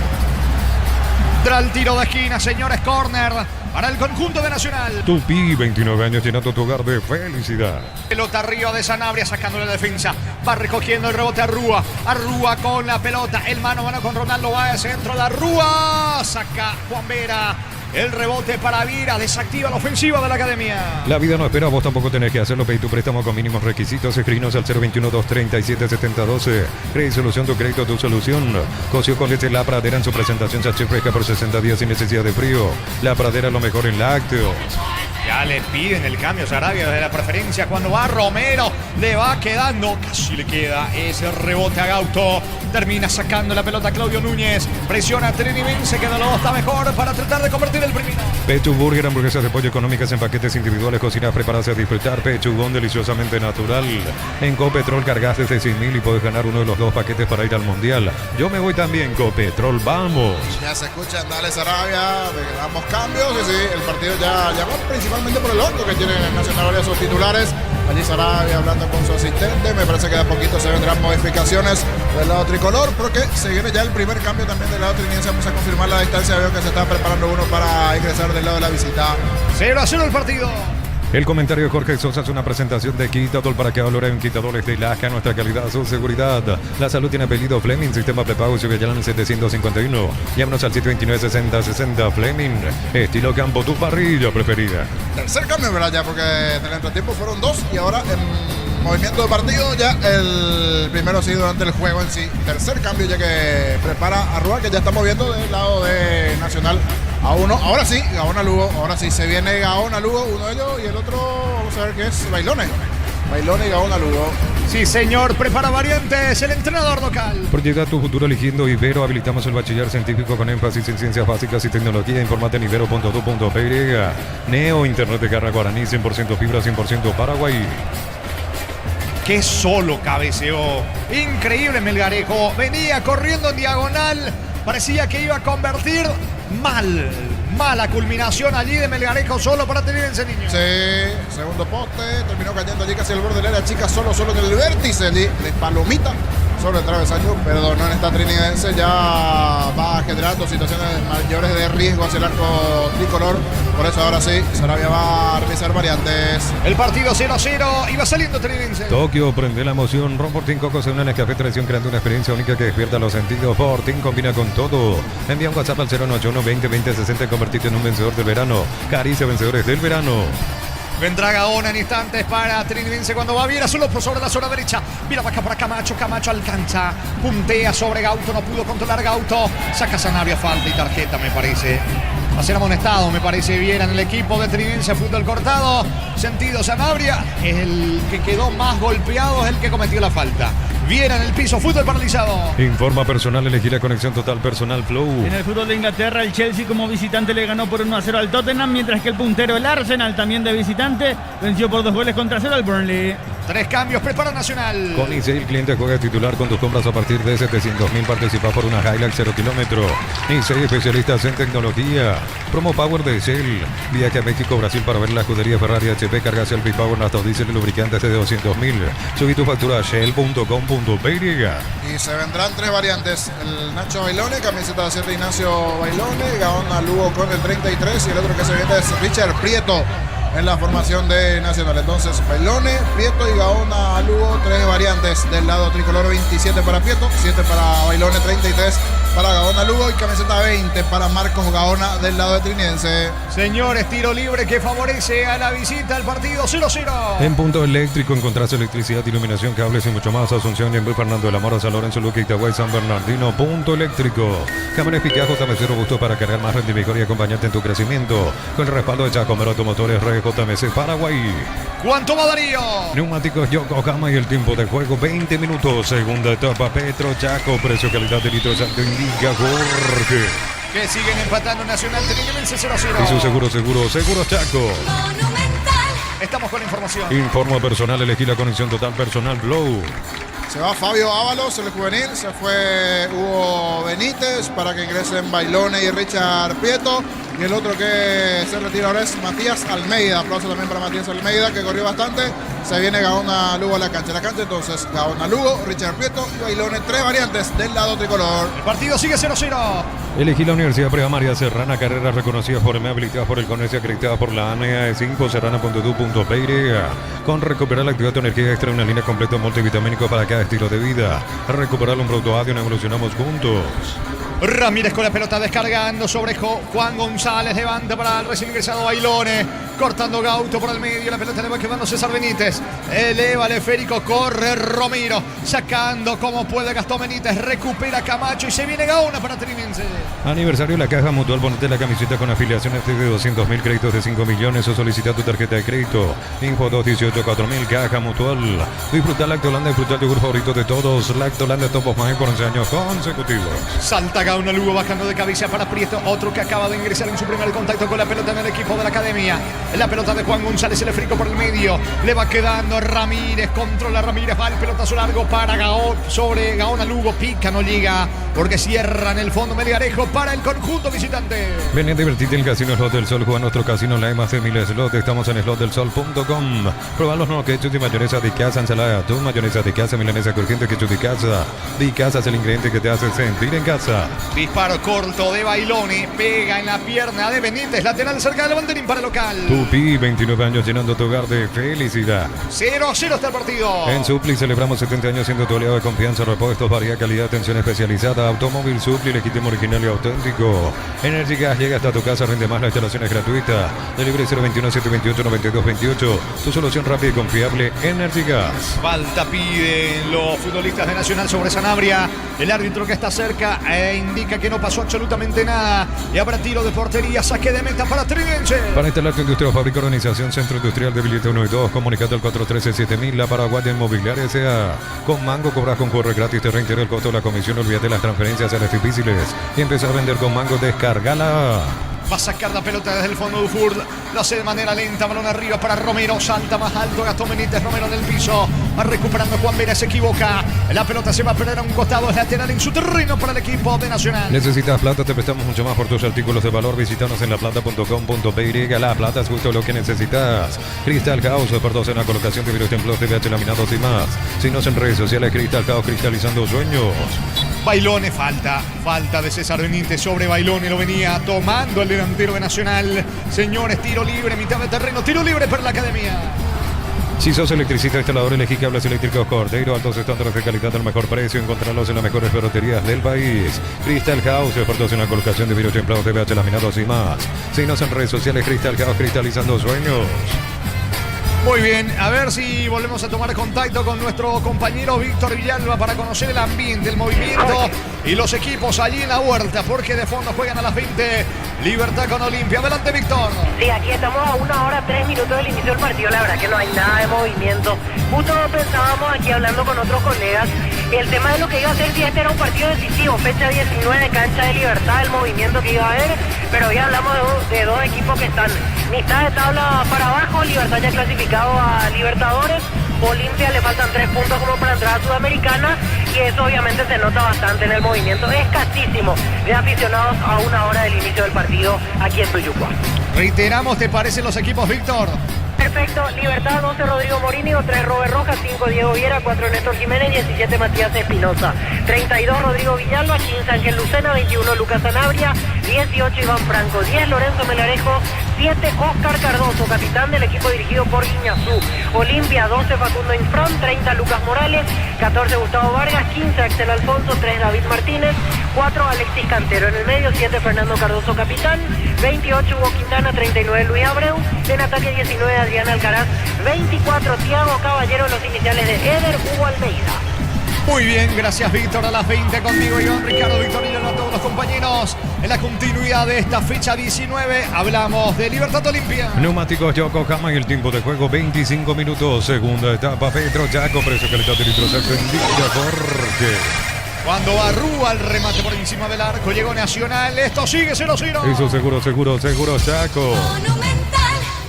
Tras el tiro de esquina, señores, córner para el conjunto de Nacional. Tupi, 29 años llenando tu hogar de felicidad. Pelota arriba de Sanabria, sacando la defensa. Va recogiendo el rebote Arrúa. Arrúa con la pelota. El mano a mano con Ronaldo Báez. Centro de Arrúa. Saca Juan Vera. El rebote para Vira, desactiva la ofensiva de la academia. La vida no espera, vos tampoco tenés que hacerlo. Pedí tu préstamo con mínimos requisitos. Escribinos al 021-237-7012. Crédito Solución, tu crédito, tu solución. Coció con leche La Pradera en su presentación. Salchicha fresca por 60 días sin necesidad de frío. La Pradera, lo mejor en lácteos. Ya le piden el cambio Sarabia desde la preferencia. Cuando va Romero, le va quedando, casi le queda ese rebote a Gauto. Termina sacando la pelota Claudio Núñez. Presiona a Trinidad, que de los dos está mejor para tratar de convertir el primero. Pechu Burger, hamburguesas de pollo económicas en paquetes individuales, cocinas preparadas a disfrutar. Pechugón deliciosamente natural. En Copetrol cargas desde 6.000 y puedes ganar uno de los 2 paquetes para ir al Mundial. Yo me voy también, Copetrol, vamos. Ya se escuchan, dale Sarabia, damos cambios, y sí, el partido ya va principalmente por el otro que tiene el Nacional varios sus titulares. Allí Sarabia hablando con su asistente, me parece que de a poquito se vendrán modificaciones del lado tricolor, porque se viene ya el primer cambio también del lado trinidense. Vamos a confirmar la distancia, veo que se está preparando uno para ingresar del lado de la visita. 0-0 el partido. El comentario de Jorge Sosa es una presentación de Quitador para que valore en Quitadores de Laja, nuestra calidad, su seguridad. La salud tiene apellido Fleming, sistema prepago Ciudadano 751. Llámanos al 729-6060 Fleming. Estilo campo, tu parrilla preferida. Tercer cambio, ¿verdad? Ya, porque en el entretiempo fueron 2 y ahora en movimiento de partido ya el primero sí durante el juego en sí. Tercer cambio ya que prepara Arrúa, que ya está moviendo del lado de Nacional a uno. Ahora sí, Gaonalugo, ahora sí se viene Gaonalugo, uno de ellos, y el otro, vamos a ver qué es, Bailones y Gaonalugo. Sí, señor, prepara variantes el entrenador local. Proyecta tu futuro eligiendo Ibero. Habilitamos el bachiller científico con énfasis en ciencias básicas y tecnología. Informate en ibero.tu.py. Neo, internet de Garra Guaraní, 100% fibra, 100% Paraguay. Que solo cabeceó. Increíble Melgarejo. Venía corriendo en diagonal. Parecía que iba a convertir mal. Mala culminación allí de Melgarejo solo para tener ese niño. Sí, segundo poste. Terminó cayendo allí casi al borde del área chica. Solo en el vértice allí de Palomita. sobre el travesaño, pero no en esta trinidense, ya va generando situaciones mayores de riesgo hacia el arco tricolor. Por eso ahora sí, Sarabia va a realizar variantes. El partido 0-0 y va saliendo Trinense. Tokio prende la emoción. Ron Fortín Coco se une en el Café Tradición creando una experiencia única que despierta los sentidos. Fortín combina con todo. Envía un WhatsApp al 091 20 20 60 y convertirte en un vencedor del verano. Caricia vencedores del verano. Vendrá Gaona en instantes para Trinense cuando va bien a solo por sobre la zona derecha. Mira para acá para Camacho. Camacho alcanza. Puntea sobre Gauto. No pudo controlar Gauto. Saca Sanabria, falta y tarjeta, me parece. Va a ser amonestado, me parece bien en el equipo de Trinense. Fútbol cortado. Sentido Sanabria. El que quedó más golpeado es el que cometió la falta. Viera en el piso, fútbol paralizado. Informa personal, elegí la conexión total personal Flow. En el fútbol de Inglaterra, el Chelsea como visitante le ganó por 1-0 al Tottenham, mientras que el puntero, el Arsenal, también de visitante, venció por 2-0 al Burnley. 3 cambios, prepara Nacional. Con ICEI, el cliente juega titular con tus compras a partir de 700.000. Participa por una Hilux 0 kilómetros. ICEI, especialistas en tecnología. Promo Power de Shell. Viaje a México, Brasil para ver la escudería Ferrari HP. Carga Shell Power, hasta diésel y lubricantes de 200.000. Subí tu factura a shell.com.py. Y se vendrán 3 variantes. El Nacho Bailone, camiseta de 7 Ignacio Bailone. Gaona Lugo con el 33. Y el otro que se viene es Richard Prieto en la formación de Nacional. Entonces, Bailone, Prieto y Gaona Lugo, 3 variantes del lado tricolor. 27 para Prieto, 7 para Bailone, 33 para Gaona Lugo y camiseta 20 para Marcos Gaona del lado de Trinense. Señores, tiro libre que favorece a la visita al partido 0-0. En Punto Eléctrico encontrás electricidad, iluminación, cables y mucho más. Asunción, Yembu, Fernando de la Mora, San Lorenzo, Luque, Itagüey, San Bernardino. Punto Eléctrico. Cámara eficaz, JMC robusto para cargar más rendimiento y acompañarte en tu crecimiento. Con el respaldo de Chacomero Automotores, JMC Paraguay. ¿Cuánto va Darío? Neumáticos Yokohama y el tiempo de juego 20 minutos. Segunda etapa Petro Chaco. Precio calidad de litro exacto indica Jorge. Que siguen empatando Nacional Trinense 0-0. Y su seguro Chaco. Estamos con la información. Informa personal, elegí la conexión total personal Blow. Se va Fabio Ábalos, el juvenil. Se fue Hugo Benítez para que ingresen Bailone y Richard Prieto. Y el otro que se retira ahora es Matías Almeida. Aplauso también para Matías Almeida, que corrió bastante. Se viene Gaona Lugo a la cancha. Entonces, Gaona Lugo, Richard Prieto y Bailone. 3 variantes del lado tricolor. El partido sigue 0-0. Elegí la Universidad Preva María Serrana, carreras reconocidas por EME, habilitadas por el CONESI, acreditadas por la ANEA5, serrana.edu.py. Con recuperar la actividad de energía extra, una línea completa multivitamínico para cada estilo de vida. Recuperar un producto audio, evolucionamos juntos. Ramírez con la pelota descargando sobre Juan González, levanta para el recién ingresado Bailone, cortando Gauto por el medio, la pelota le va quedando César Benítez, eleva el esférico, corre Romero, sacando como puede Gastón Benítez, recupera Camacho y se viene Gaona para Trinense. Aniversario de la Caja Mutual, ponete la camiseta con afiliaciones de 200.000, créditos de 5 millones o solicita tu tarjeta de crédito. Info 218-4000, Caja Mutual. Disfruta Lactolanda, disfruta el yogur favorito de todos, Lactolanda Top of Mind por 11 años consecutivos. Salta Gaona Lugo bajando de cabeza para Prieto, otro que acaba de ingresar en su primer contacto con la pelota en el equipo de la academia. La pelota de Juan González, el esférico por el medio, le va quedando Ramírez, controla Ramírez, va el pelotazo largo para sobre Gaona Lugo, pica, no llega, porque cierra en el fondo Melgarejo para el conjunto visitante. Ven a divertirte en el Casino Slot del Sol, juega nuestro casino, la hay más de 1000 slots, estamos en slotdelsol.com. Proba los nuevos ketchup y mayonesa de casa, ensalada de atún, mayonesa de casa, milanesa crujiente, ketchup de casa. De casa es el ingrediente que te hace sentir en casa. Disparo corto de Bailone, pega en la pierna de Benítez, lateral cerca del banderín para el local. Tupi, 29 años llenando tu hogar de felicidad. 0-0 está el partido. En Supli celebramos 70 años siendo tu aliado de confianza, repuestos, variedad, calidad, atención especializada. Automóvil Supli, legítimo, original y auténtico. Energy Gas llega hasta tu casa, rinde más, la instalación es gratuita. Delivery 021-728-9228. Tu solución rápida y confiable, Energy Gas. Falta piden los futbolistas de Nacional sobre Sanabria. El árbitro que está cerca indica que no pasó absolutamente nada. Y habrá tiro de portería, saque de meta para Trinense. Para instalar tu industria o fábrica, organización, Centro Industrial de Billete 1 y 2, comunicate al 413-7000, la Paraguaya Inmobiliaria S.A. Con Mango cobras con corre gratis, te reintegra el costo de la comisión, olvídate las transferencias, eres difíciles. Y empezar a vender con Mango, descárgala. Va a sacar la pelota desde el fondo de Ufurd. Lo hace de manera lenta. Balón arriba para Romero. Salta más alto Gastón Benítez. Romero en el piso. Va recuperando Juan Vera, se equivoca. La pelota se va a perder a un costado, es lateral en su terreno para el equipo de Nacional. ¿Necesitas plata? Te prestamos mucho más por tus artículos de valor. Visítanos en laplata.com.py. La plata es justo lo que necesitas. Crystal House, por docena, colocación de vidrios templos, TVH laminados y más. Síguenos en redes sociales, Crystal House, cristalizando sueños. Bailone, falta de César Benítez sobre Bailone, lo venía tomando el delantero de Nacional. Señores, tiro libre, mitad de terreno, tiro libre para la academia. Si sos electricista, instalador, elegí cables eléctricos Cordeiro, altos estándares de calidad al mejor precio. Encontrarlos en las mejores ferreterías del país. Crystal House, por una colocación de vidrios templados, TVH laminados y más. Síguenos en redes sociales, Crystal House, cristalizando sueños. Muy bien, a ver si volvemos a tomar contacto con nuestro compañero Víctor Villalba para conocer el ambiente, el movimiento y los equipos allí en la huerta, porque de fondo juegan a las 20. Libertad con Olimpia. Adelante, Víctor. Sí, aquí estamos a 1 hora 3 minutos del inicio del partido. La verdad que no hay nada de movimiento. Justo pensábamos aquí hablando con otros colegas, el tema de lo que iba a ser si este era un partido decisivo, fecha 19, cancha de Libertad, el movimiento que iba a haber, pero ya hablamos de dos equipos que están mitad de tabla para abajo. Libertad ya clasificado a Libertadores, Olimpia le faltan 3 puntos como para entrar a Sudamericana, y eso obviamente se nota bastante en el movimiento escasísimo de aficionados a 1 hora del inicio del partido aquí en Tuyucua. Reiteramos, ¿te parecen los equipos, Víctor? Perfecto, Libertad 12 Rodrigo Morini, 3 Robert Rojas, 5 Diego Viera, 4 Néstor Jiménez, 17 Matías Espinosa, 32 Rodrigo Villalba, 15 Ángel Lucena, 21 Lucas Sanabria, 18 Iván Franco, 10 Lorenzo Melarejo, 7 Oscar Cardoso, capitán del equipo dirigido por Guiñazú. Olimpia 12 Facundo Infrón, 30 Lucas Morales, 14 Gustavo Vargas, 15 Axel Alfonso, 3 David Martínez, 4 Alexis Cantero. En el medio 7 Fernando Cardoso, capitán, 28 Hugo Quintana, 39 Luis Abreu, en ataque 19 Adrián Alcaraz, 24 Thiago Caballero, los iniciales de Eder Hugo Almeida. Muy bien, gracias, Víctor. A las 20 conmigo, Iván Ricardo Victorino, a todos los compañeros. En la continuidad de esta fecha 19, hablamos de Libertad Olimpia. Neumáticos Yokohama y el tiempo de juego 25 minutos. Segunda etapa, Petro Chaco, precio calidad de litros Villa Jorge. Cuando Barrúa el remate por encima del arco, llegó Nacional. Esto sigue 0-0. Eso seguro, Chaco.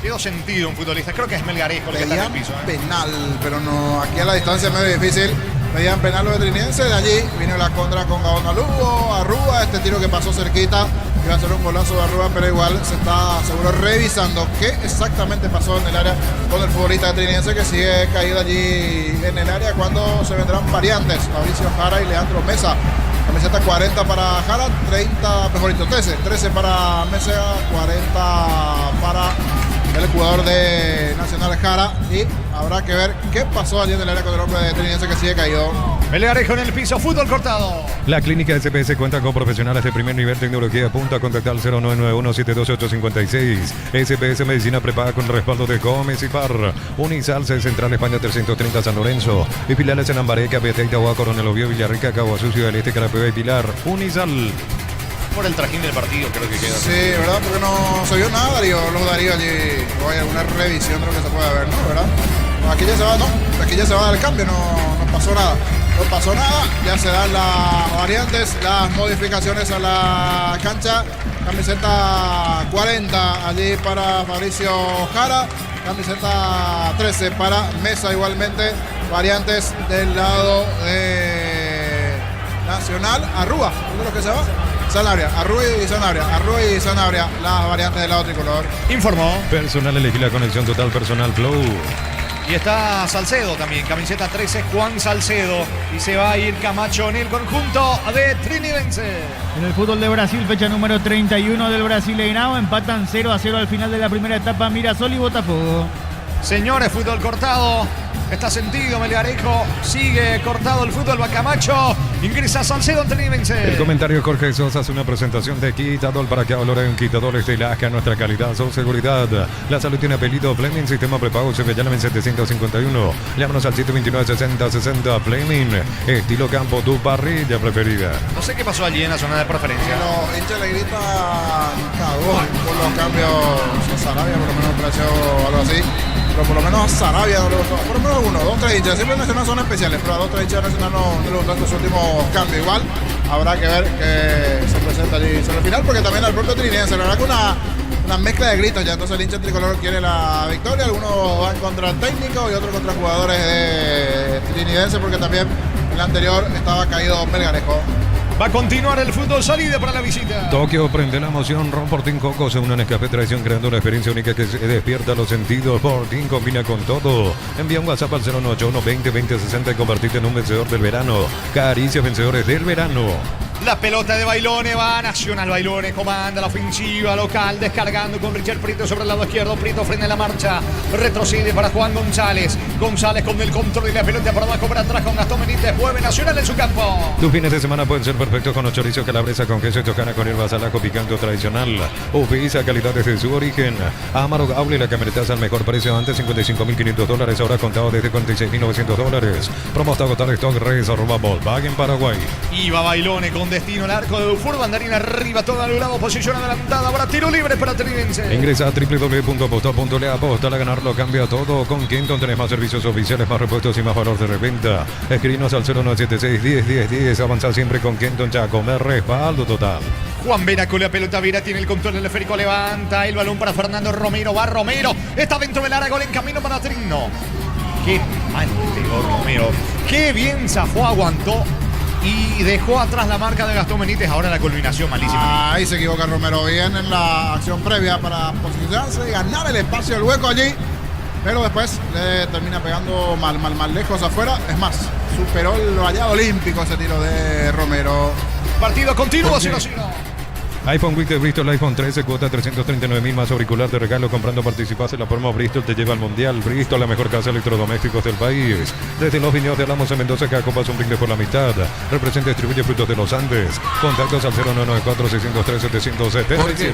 Quedó sentido un futbolista. Creo que es Melgarejo el que está en el piso. Penal, pero no, aquí a la distancia es medio difícil. Pedían penal los vetrinenses, de allí vino la contra con Gaona Lugo, Arrúa, este tiro que pasó cerquita, iba a ser un golazo de Arrúa, pero igual se está seguro revisando qué exactamente pasó en el área con el futbolista vetrinense que sigue caído allí en el área cuando se vendrán variantes, Fabricio Jara y Leandro Mesa. Camiseta 40 para Jara, 13 para Mesa, 40 para el jugador de Nacional Jara, y habrá que ver qué pasó allí en el área con el hombre de Trinense que sigue caído. Melgarejo en el piso, fútbol cortado. La clínica SPS cuenta con profesionales de primer nivel, tecnología punta. Contactar al 0991-728-56. SPS Medicina prepaga con respaldo de Gómez y Par. Unisal, Central España 330 San Lorenzo. Y filiales en Ambaré, Capiatá, Itagua, Coronel Oviedo, Villarrica, Caguazú, Ciudad del Este, Carapeba y Pilar. Unisal. Por el trajín del partido creo que queda. Sí, ¿verdad? Porque no se vio nada, Darío. Los Darío allí. O hay alguna revisión de lo que se puede ver, ¿no? ¿Verdad? Aquí ya se va, no. Aquí ya se va a dar el cambio, no pasó nada. No pasó nada. Ya se dan las variantes, las modificaciones a la cancha. Camiseta 40 allí para Fabricio Jara. Camiseta 13 para Mesa igualmente. Variantes del lado de Nacional. Arrúa, ¿dónde es lo que se va? Sanabria, Arrúa y Sanabria, las variantes del lado tricolor. Informó. Personal, elegí la conexión total, Personal Flow. Y está Salcedo también, camiseta 13, Juan Salcedo. Y se va a ir Camacho en el conjunto de Trinidense. En el fútbol de Brasil, fecha número 31 del Brasileirão, empatan 0-0 al final de la primera etapa Mirasol y Botafogo. Señores, fútbol cortado. Está sentido Melgarejo, sigue cortado el fútbol, va Camacho, ingresa Salcedo ante Trinidense. El comentario Jorge Sosa hace una presentación de Quitadol para que valoren Quitadores de Lasca, nuestra calidad, su seguridad. La salud tiene apellido Fleming, sistema prepago Sevellamen 751. Llámanos al 729-6060 Fleming, estilo campo, tu parrilla preferida. No sé qué pasó allí en la zona de preferencia. Los hinchas le gritan cagó por los cambios a Sarabia, por lo menos pareció algo así. Pero por lo menos a Sarabia no le gustó. Por lo menos uno, 2, 3 hinchas. Siempre en Nacional son especiales, pero a 2, 3 hinchas de Nacional no le gustan estos últimos cambios. Igual habrá que ver qué se presenta allí sobre el final, porque también al propio Trinense, la verdad que una mezcla de gritos ya. Entonces el hincha tricolor quiere la victoria, algunos van contra el técnico y otros contra jugadores de Trinidense, porque también en la anterior estaba caído Melgarejo. Va a continuar el fútbol salida para la visita. Tokio prende la emoción. Ron Fortín Coco se une en Escafé Tradición, creando una experiencia única que se despierta los sentidos. Fortín combina con todo. Envía un WhatsApp al 091 20 20 60 y convertirte en un vencedor del verano. Caricia vencedores del verano. La pelota de Bailone va Nacional. Bailone comanda la ofensiva local, descargando con Richard Prieto sobre el lado izquierdo. Prieto frena la marcha, retrocede para Juan González. González con el control y la pelota para abajo, para atrás con Gastón Benítez. Mueve Nacional en su campo. Tus fines de semana pueden ser perfectos con los chorizos calabresa con queso y tocana con hierbas al ajo picante o tradicional. Ufisa, calidad desde su origen. Amaro Gaule, la camioneta al mejor precio. Antes $55.500, ahora contado desde $46.900. Promo hasta agotar stock. Reserva Volkswagen Paraguay. Iba Bailone con destino al arco de Dufour. Bandarina arriba, todo al lado, posición adelantada. Ahora tiro libre para Trinense. Ingresa a www.aposta.le. Aposta a ganar, lo cambia todo. Con Kenton tenés más servicios oficiales, más repuestos y más valor de reventa. Escribinos al 0976 10 10 10. Avanza siempre con Kenton Chaco. Me respaldo total. Juan Vera con la pelota. Vera tiene el control del esférico. Levanta el balón para Fernando Romero. Va Romero. Está dentro del área. Gol en camino para Trino. Qué mal pegó Romero. Qué bien zafó, aguantó y dejó atrás la marca de Gastón Benítez. Ahora la culminación malísima. Ahí se equivoca Romero bien en la acción previa para posicionarse y ganar el espacio, el hueco allí. Pero después le termina pegando mal lejos afuera. Es más, superó el rayado olímpico ese tiro de Romero. Partido continuo, 0-0. iPhone Week de Bristol, iPhone 13, cuota 339.000 más auricular de regalo. Comprando participas en la promo Bristol te lleva al Mundial. Bristol, la mejor casa de electrodomésticos del país. Desde los viñedos de Alamos en Mendoza, cada copa es un brindis por la amistad. Representa y distribuye frutos de los Andes. Contactos al 0994-603-777.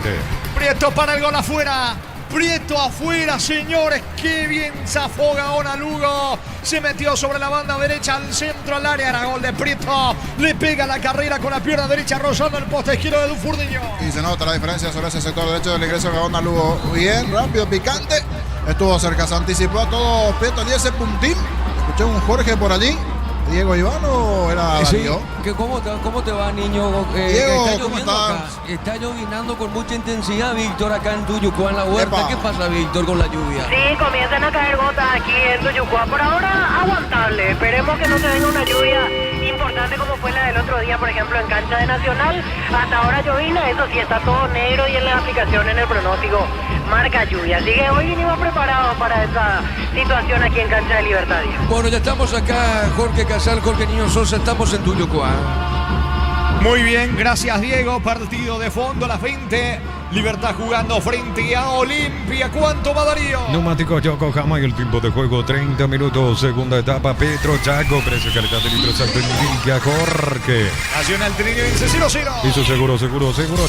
Prieto para el gol afuera. Prieto afuera, señores. Qué bien zafó Gaona Lugo. Se metió sobre la banda derecha al centro, al área. Era gol de Prieto. Le pega la carrera con la pierna derecha, rozando el poste izquierdo de Dufurdiño. Y se nota la diferencia sobre ese sector derecho del ingreso de Gaona Lugo. Bien, rápido, picante. Estuvo cerca, se anticipó a todo Prieto allí ese puntín. Escuché un Jorge por allí. ¿Diego Iván o era Darío? Sí, ¿cómo te va, niño? Diego, está ¿cómo lloviendo acá. Está llovinando con mucha intensidad, Víctor, acá en Tuyucuá, en la huerta. Epa. ¿Qué pasa, Víctor, con la lluvia? Sí, comienzan a caer gotas aquí en Tuyucuá. Por ahora, aguantable. Esperemos que no se venga una lluvia importante como fue la del otro día, por ejemplo, en cancha de Nacional. Hasta ahora llovina, eso sí, está todo negro y en la aplicación, en el pronóstico, marca lluvia. Así que hoy vinimos preparados para esta situación aquí en cancha de Libertad. Bueno, ya estamos acá, Jorge Casal, Jorge Niño Sosa, estamos en Tuyucuá. Muy bien, gracias Diego. Partido de fondo a las 20. Libertad jugando frente a Olimpia. ¿Cuánto va Darío? Neumático Yokohama y el tiempo de juego 30 minutos. Segunda etapa Petro Chaco. Precio y calidad de litros alto indica Jorge. Nacional Trinense 0-0. Hizo seguro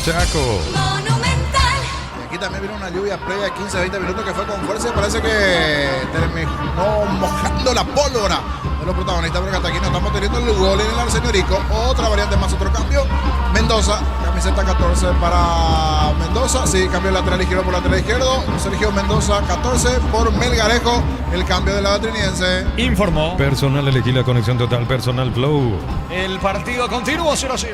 Chaco. Monumental. Y aquí también vino una lluvia previa de 15-20 minutos que fue con fuerza y parece que terminó mojando la pólvora de los protagonistas, porque hasta aquí no estamos teniendo el gol en el Arsenio Rico. Otra variante más, otro cambio. Mendoza, camiseta 14 para Mendoza. Sí, cambio el lateral izquierdo por lateral izquierdo. Sergio Mendoza 14 por Melgarejo. El cambio del lado triniense. Informó. Personal, elegí la conexión total. Personal Flow. El partido continuo 0-0.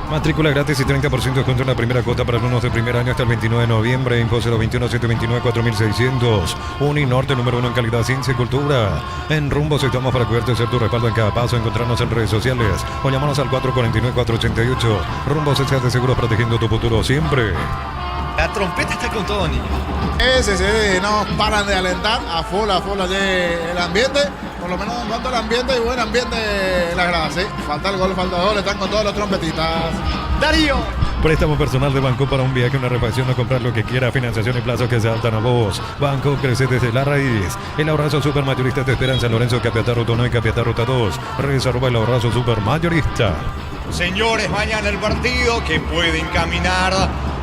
Matrícula gratis y 30% de descuento en la primera cuota para alumnos de primer año hasta el 29 de noviembre. Info 021-729-4600. Uninorte, número 1 en calidad, ciencia y cultura. En Rumbos estamos para cuidarte, ser tu respaldo en cada paso. Encontrarnos en redes sociales o llamarnos al 449-488. Rumbos S.A. de Seguros, protegiendo tu futuro siempre. La trompeta está con todo, niño. Sí, no paran de alentar a full allí el ambiente. Por lo menos en cuanto al ambiente y buen ambiente en la grada, sí. Falta el gol, están con todos los trompetitas. Darío. Préstamo personal de Banco para un viaje, una refacción o comprar lo que quiera. Financiación y plazos que se adaptan a vos. Banco crece desde la raíz. El abrazo supermayorista te espera en San Lorenzo, Capiatá Ruta 1 y Capiatá Ruta 2. Reserva el abrazo supermayorista. Señores, mañana el partido que puede encaminar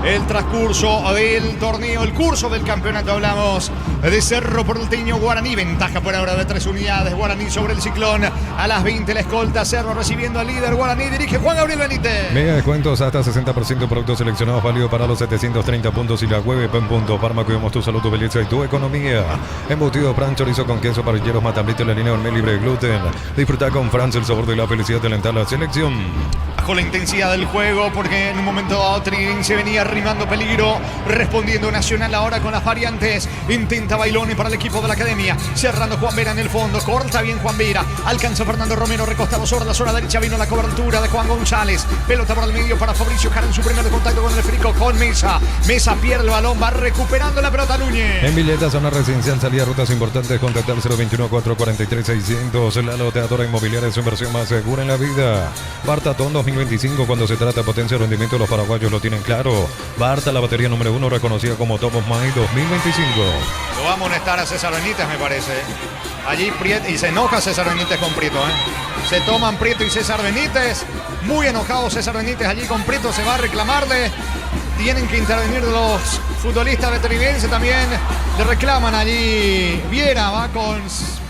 el transcurso del torneo, el curso del campeonato. Hablamos de Cerro Porteño Guaraní, ventaja por ahora de 3 unidades, Guaraní sobre el Ciclón. A las 20 la escolta, Cerro recibiendo al líder Guaraní, dirige Juan Gabriel Benítez. Mega descuentos hasta 60% productos seleccionados, válido para los 730 puntos y la web en punto. Parma, cuidamos tu salud, tu belleza y tu economía. Embutido Fran, chorizo con queso, parrilleros, matabrito, la línea hormel libre de gluten. Disfruta con Franz el sabor de la felicidad de alentar la selección. Bajo la intensidad del juego, porque en un momento dado Trinidad se venía arrimando peligro, respondiendo Nacional ahora con las variantes. Intenta Bailone para el equipo de la academia, cerrando Juan Vera en el fondo, corta bien Juan Vera, alcanza Fernando Romero, recostado sobre la zona derecha, vino la cobertura de Juan González, pelota por el medio para Fabricio Jara en su primer contacto con el frico, con Mesa pierde el balón, va recuperando la pelota Núñez. En Villeta, zona residencial, salida rutas importantes, contactar 021-443-600. La loteadora inmobiliaria es su inversión más segura en la vida. Bartatón 2025, cuando se trata de potencia y rendimiento, los paraguayos lo tienen claro. Barta, la batería número 1, reconocida como Top of Mind 2025. Lo va a amonestar a César Benítez, me parece. Allí Prieto, y se enoja César Benítez con Prieto, Se toman Prieto y César Benítez. Muy enojado César Benítez allí con Prieto, se va a reclamarle. Tienen que intervenir los futbolistas veterinarios también. Le reclaman allí. Viera va con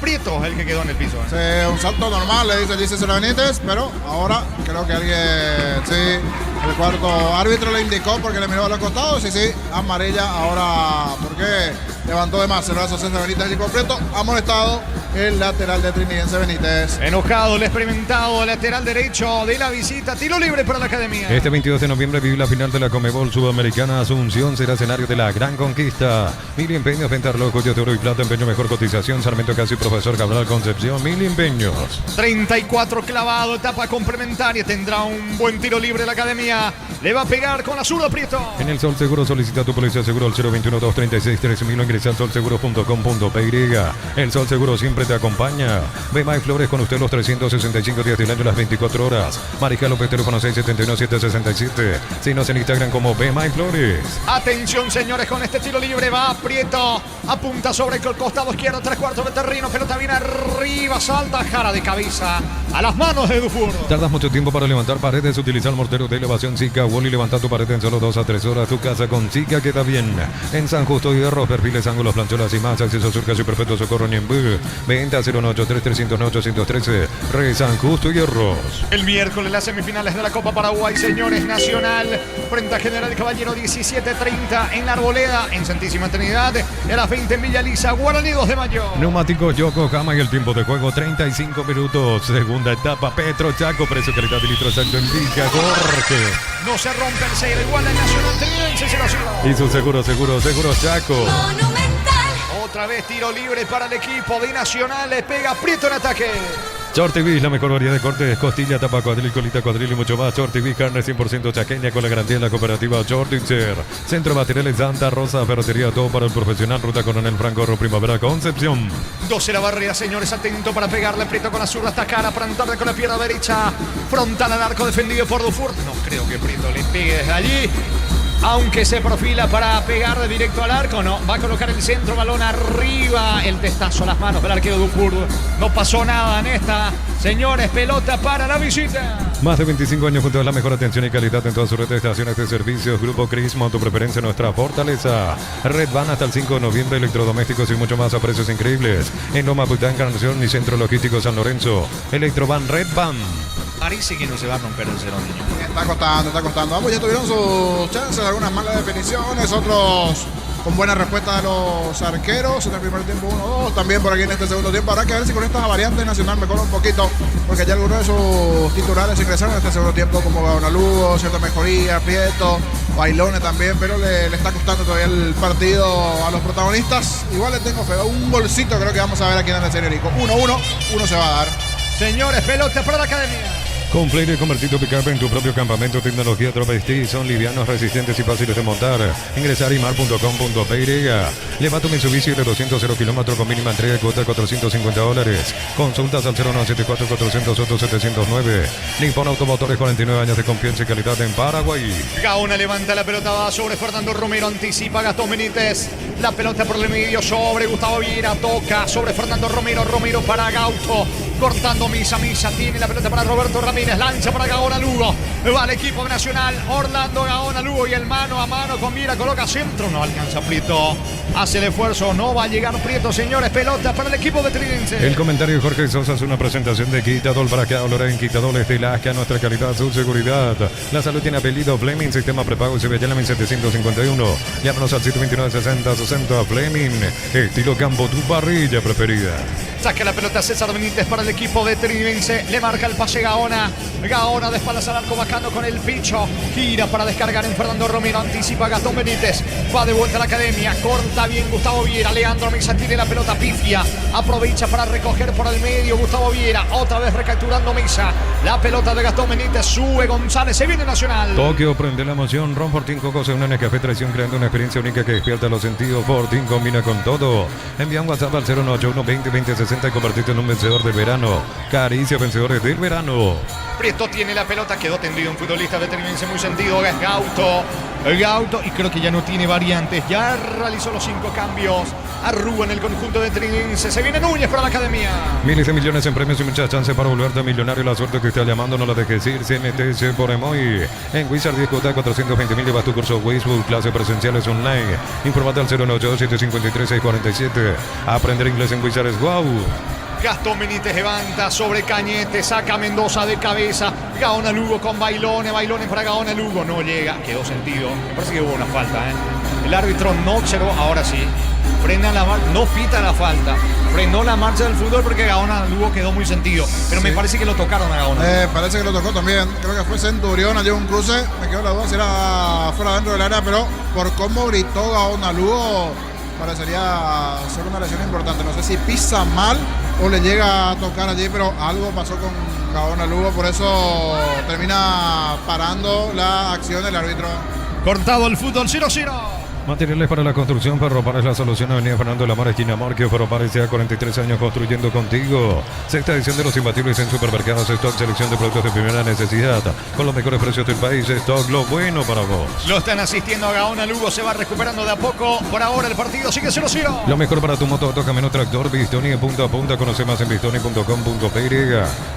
Prieto, el que quedó en el piso. Sí, un salto normal, le dice César Benítez, pero ahora creo que alguien, sí, el cuarto árbitro le indicó porque le miró a los costados, sí, amarilla ahora, porque levantó de más el brazo César Benítez allí completo, amonestado el lateral de Trinidense Benítez. Enojado, el experimentado lateral derecho de la visita, tiro libre para la academia. Este 22 de noviembre vive la final de la Conmebol Sudamericana. Asunción será escenario de la gran conquista. Mil empeños, venta reloj, joyas de oro y plata, empeño mejor cotización, Sarmiento Casi, Profesor Cabral Concepción, mil empeños. 34 clavado, etapa complementaria, tendrá un buen tiro libre la academia. Le va a pegar con la zurda Prieto. En el Sol Seguro solicita tu póliza de seguro al 021-236-3000 o ingresa al solseguro.com.py. El Sol Seguro siempre te acompaña. Bemay Flores con usted los 365 días del año, las 24 horas. Mariscal López, teléfono 671-767. Síguenos en Instagram como Bemay Flores. Atención, señores, con este tiro libre va Prieto. Apunta sobre el costado izquierdo, 3/4 de terreno. Pelota viene arriba, salta Jara de cabeza a las manos de Dufour. Tardas mucho tiempo para levantar paredes. Utiliza el mortero de elevación Zika. Wally, levanta tu pared en solo 2 a 3 horas. Tu casa con Zika queda bien. En San Justo y Hierro, perfiles, ángulos, plancholas y más. Acceso sur, casi perfecto socorro Ñembú. Venta 093-309-813. Re San Justo y Hierros. El miércoles las semifinales de la Copa Paraguay, señores. Nacional frente a General Caballero, 17:30 en la Arboleda, en Santísima Trinidad. A las 20 en Villa Lisa, Guaraní 2 de mayo. Neumáticos Yokohama y el tiempo de juego 35 minutos. Segunda etapa, Petro Chaco, precio, calidad y litro exacto indica Jorge. No se rompe el 6, igual el Nacional Trinense 0-0. Y su seguro Chaco. Monumental. Otra vez tiro libre para el equipo de Nacional, le pega Prieto en ataque. Short TV, la mejor variedad de cortes, costilla, tapa, cuadril, colita, cuadril y mucho más. Short TV, carne 100% chaqueña con la garantía de la cooperativa Shortitzer. Centro de Materiales Santa Rosa, ferretería, todo para el profesional. Ruta Coronel Franco, Primavera, Concepción. 12 la barrera, señores, atento para pegarle Prieto con la zurda hasta cara, plantarle con la pierna derecha. Frontal al arco defendido por Dufour. No creo que Prieto le pegue desde allí. Aunque se profila para pegar de directo al arco, no, va a colocar el centro, balón arriba, el testazo a las manos del arquero Dufour. No pasó nada en esta, señores, pelota para la visita. Más de 25 años junto a la mejor atención y calidad en todas sus redes de estaciones de servicios. Grupo Crismo, tu preferencia, nuestra fortaleza. Red Van hasta el 5 de noviembre, electrodomésticos y mucho más a precios increíbles. En Loma Pután, Encarnación y Centro Logístico San Lorenzo. Electrovan Red Van. Parece que no se va a romper el cero, niño. Está costando. Ambos ya tuvieron sus chances, algunas malas definiciones, otros con buena respuesta de los arqueros. En el primer tiempo 1-2, también por aquí en este segundo tiempo. Habrá que ver si con estas variantes Nacional mejora un poquito, porque ya algunos de sus titulares ingresaron en este segundo tiempo, como Gabonalugo, cierta mejoría, Prieto, Bailone también, pero le está costando todavía el partido a los protagonistas. Igual le tengo feo, un golcito creo que vamos a ver aquí en el Señorico. 1-1, uno se va a dar. Señores, pelota para la academia. Complete y convertir tu pick-up en tu propio campamento. Tecnología Tropesty. Son livianos, resistentes y fáciles de montar. Ingresar imar.com.py. Lleva tu Mitsubishi de 200 kilómetros con mínima entrega y cuota de $450. Consultas al 0974-400-709. Nippon Automotores, 49 años de confianza y calidad en Paraguay. Gaona levanta la pelota, va sobre Fernando Romero, anticipa Gastón Benítez. La pelota por el medio sobre Gustavo Viera, toca sobre Fernando Romero, Romero para Gauto. Cortando Misa. Misa tiene la pelota para Roberto Ramírez. Lanza para Gaona Lugo. Va el equipo nacional. Orlando Gaona Lugo y el mano a mano con Viera. Coloca centro. No alcanza Prieto. Hace el esfuerzo. No va a llegar Prieto, señores. Pelota para el equipo de Trinense. El comentario de Jorge Sosa es una presentación de Quitadol para que Loren Quitadol de Lasca. Nuestra calidad, su seguridad. La salud tiene apellido Fleming. Sistema prepago CBA 1751. Llámanos al 729-6060 Fleming. Estilo campo, tu parrilla preferida. Saca la pelota César Benítez para el equipo de Trinense. Le marca el pase Gaona. Gaona de espaldas al arco bajando con el picho. Gira para descargar en Fernando Romero. Anticipa Gastón Benítez. Va de vuelta a la academia. Corta bien Gustavo Viera. Leandro Misa tiene la pelota pifia. Aprovecha para recoger por el medio Gustavo Viera. Otra vez recapturando Misa. La pelota de Gastón Benítez. Sube González. Se viene Nacional. Tokio prende la emoción. Ron Fortín Coco se une a Nescafé Traición creando una experiencia única que despierta los sentidos. Fortín combina con todo. Envía un WhatsApp al 091 20 20 60 y convertirte en un vencedor del verano. Caricia vencedores del verano. Prieto tiene la pelota, quedó tendido un futbolista de Trinense muy sentido, es Gauto, y creo que ya no tiene variantes, ya realizó los 5 cambios. Arrúa en el conjunto de Trinense, se viene Núñez para la academia. Miles de millones en premios y muchas chances para volverte millonario. La suerte que está llamando no la dejes ir. CNTC por Emoy. En Wizard 10 cuota 420.000 llevas tu curso Wizard, clases presenciales online. Informate al 098-753-647. Aprender inglés en Wizard es wow. Gastón Benítez levanta sobre Cañete, saca a Mendoza de cabeza. Gaona Lugo con Bailone para Gaona Lugo. No llega, quedó sentido. Me parece que hubo una falta, El árbitro no observó, ahora sí. Frena la marcha, no pita la falta. Frenó la marcha del fútbol porque Gaona Lugo quedó muy sentido. Pero sí, me parece que lo tocaron a Gaona. Parece que lo tocó también. Creo que fue Centurión, allí un cruce. Me quedó la duda si era fuera dentro del área, pero por cómo gritó Gaona Lugo, parecería ser una lesión importante. No sé si pisa mal o le llega a tocar allí, pero algo pasó con Gaona Lugo, por eso termina parando la acción del árbitro. Cortado el fútbol, 0-0. Materiales para la construcción, Ferropar es la solución. Avenida Fernando de la Mar, esquina Marquio. Ferropar ya 43 años construyendo contigo. Sexta edición de los imbatibles en supermercados. Stock, selección de productos de primera necesidad con los mejores precios del país. Stock, lo bueno para vos. Lo están asistiendo a Gaona Lugo, se va recuperando de a poco. Por ahora el partido sigue 0-0. Lo mejor para tu moto, toca menos tractor. Bistoni en punta a punta. Conoce más en bistoni.com.py.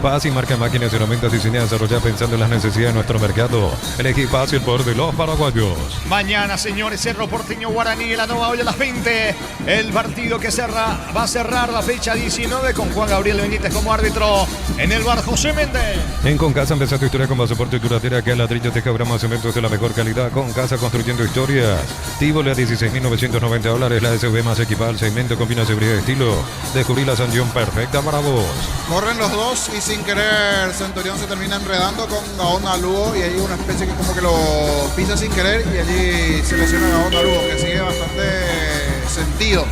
Paz y marca máquinas y herramientas diseñadas desarrolladas pensando en las necesidades de nuestro mercado. Elegí Paz y el poder de los paraguayos. Mañana, señores, Cerro Porteño Guaraní en la Nova Olla a las 20. El partido que va a cerrar la fecha 19 con Juan Gabriel Benítez como árbitro en el bar José Méndez. En Concasa empezá tu historia con pasaporte y duradera que a ladrillo te cabramos cementos de la mejor calidad. Concasa construyendo historias. Tívole a $16.990. La SUV más equipada al segmento combina seguridad y estilo. Descubrí la sanción perfecta para vos. Corren los dos y sin querer Centurión se termina enredando con Gaona Lugo y hay una especie que como que lo pisa sin querer y allí se lesiona Gaona Lugo, que sigue bastante sentido.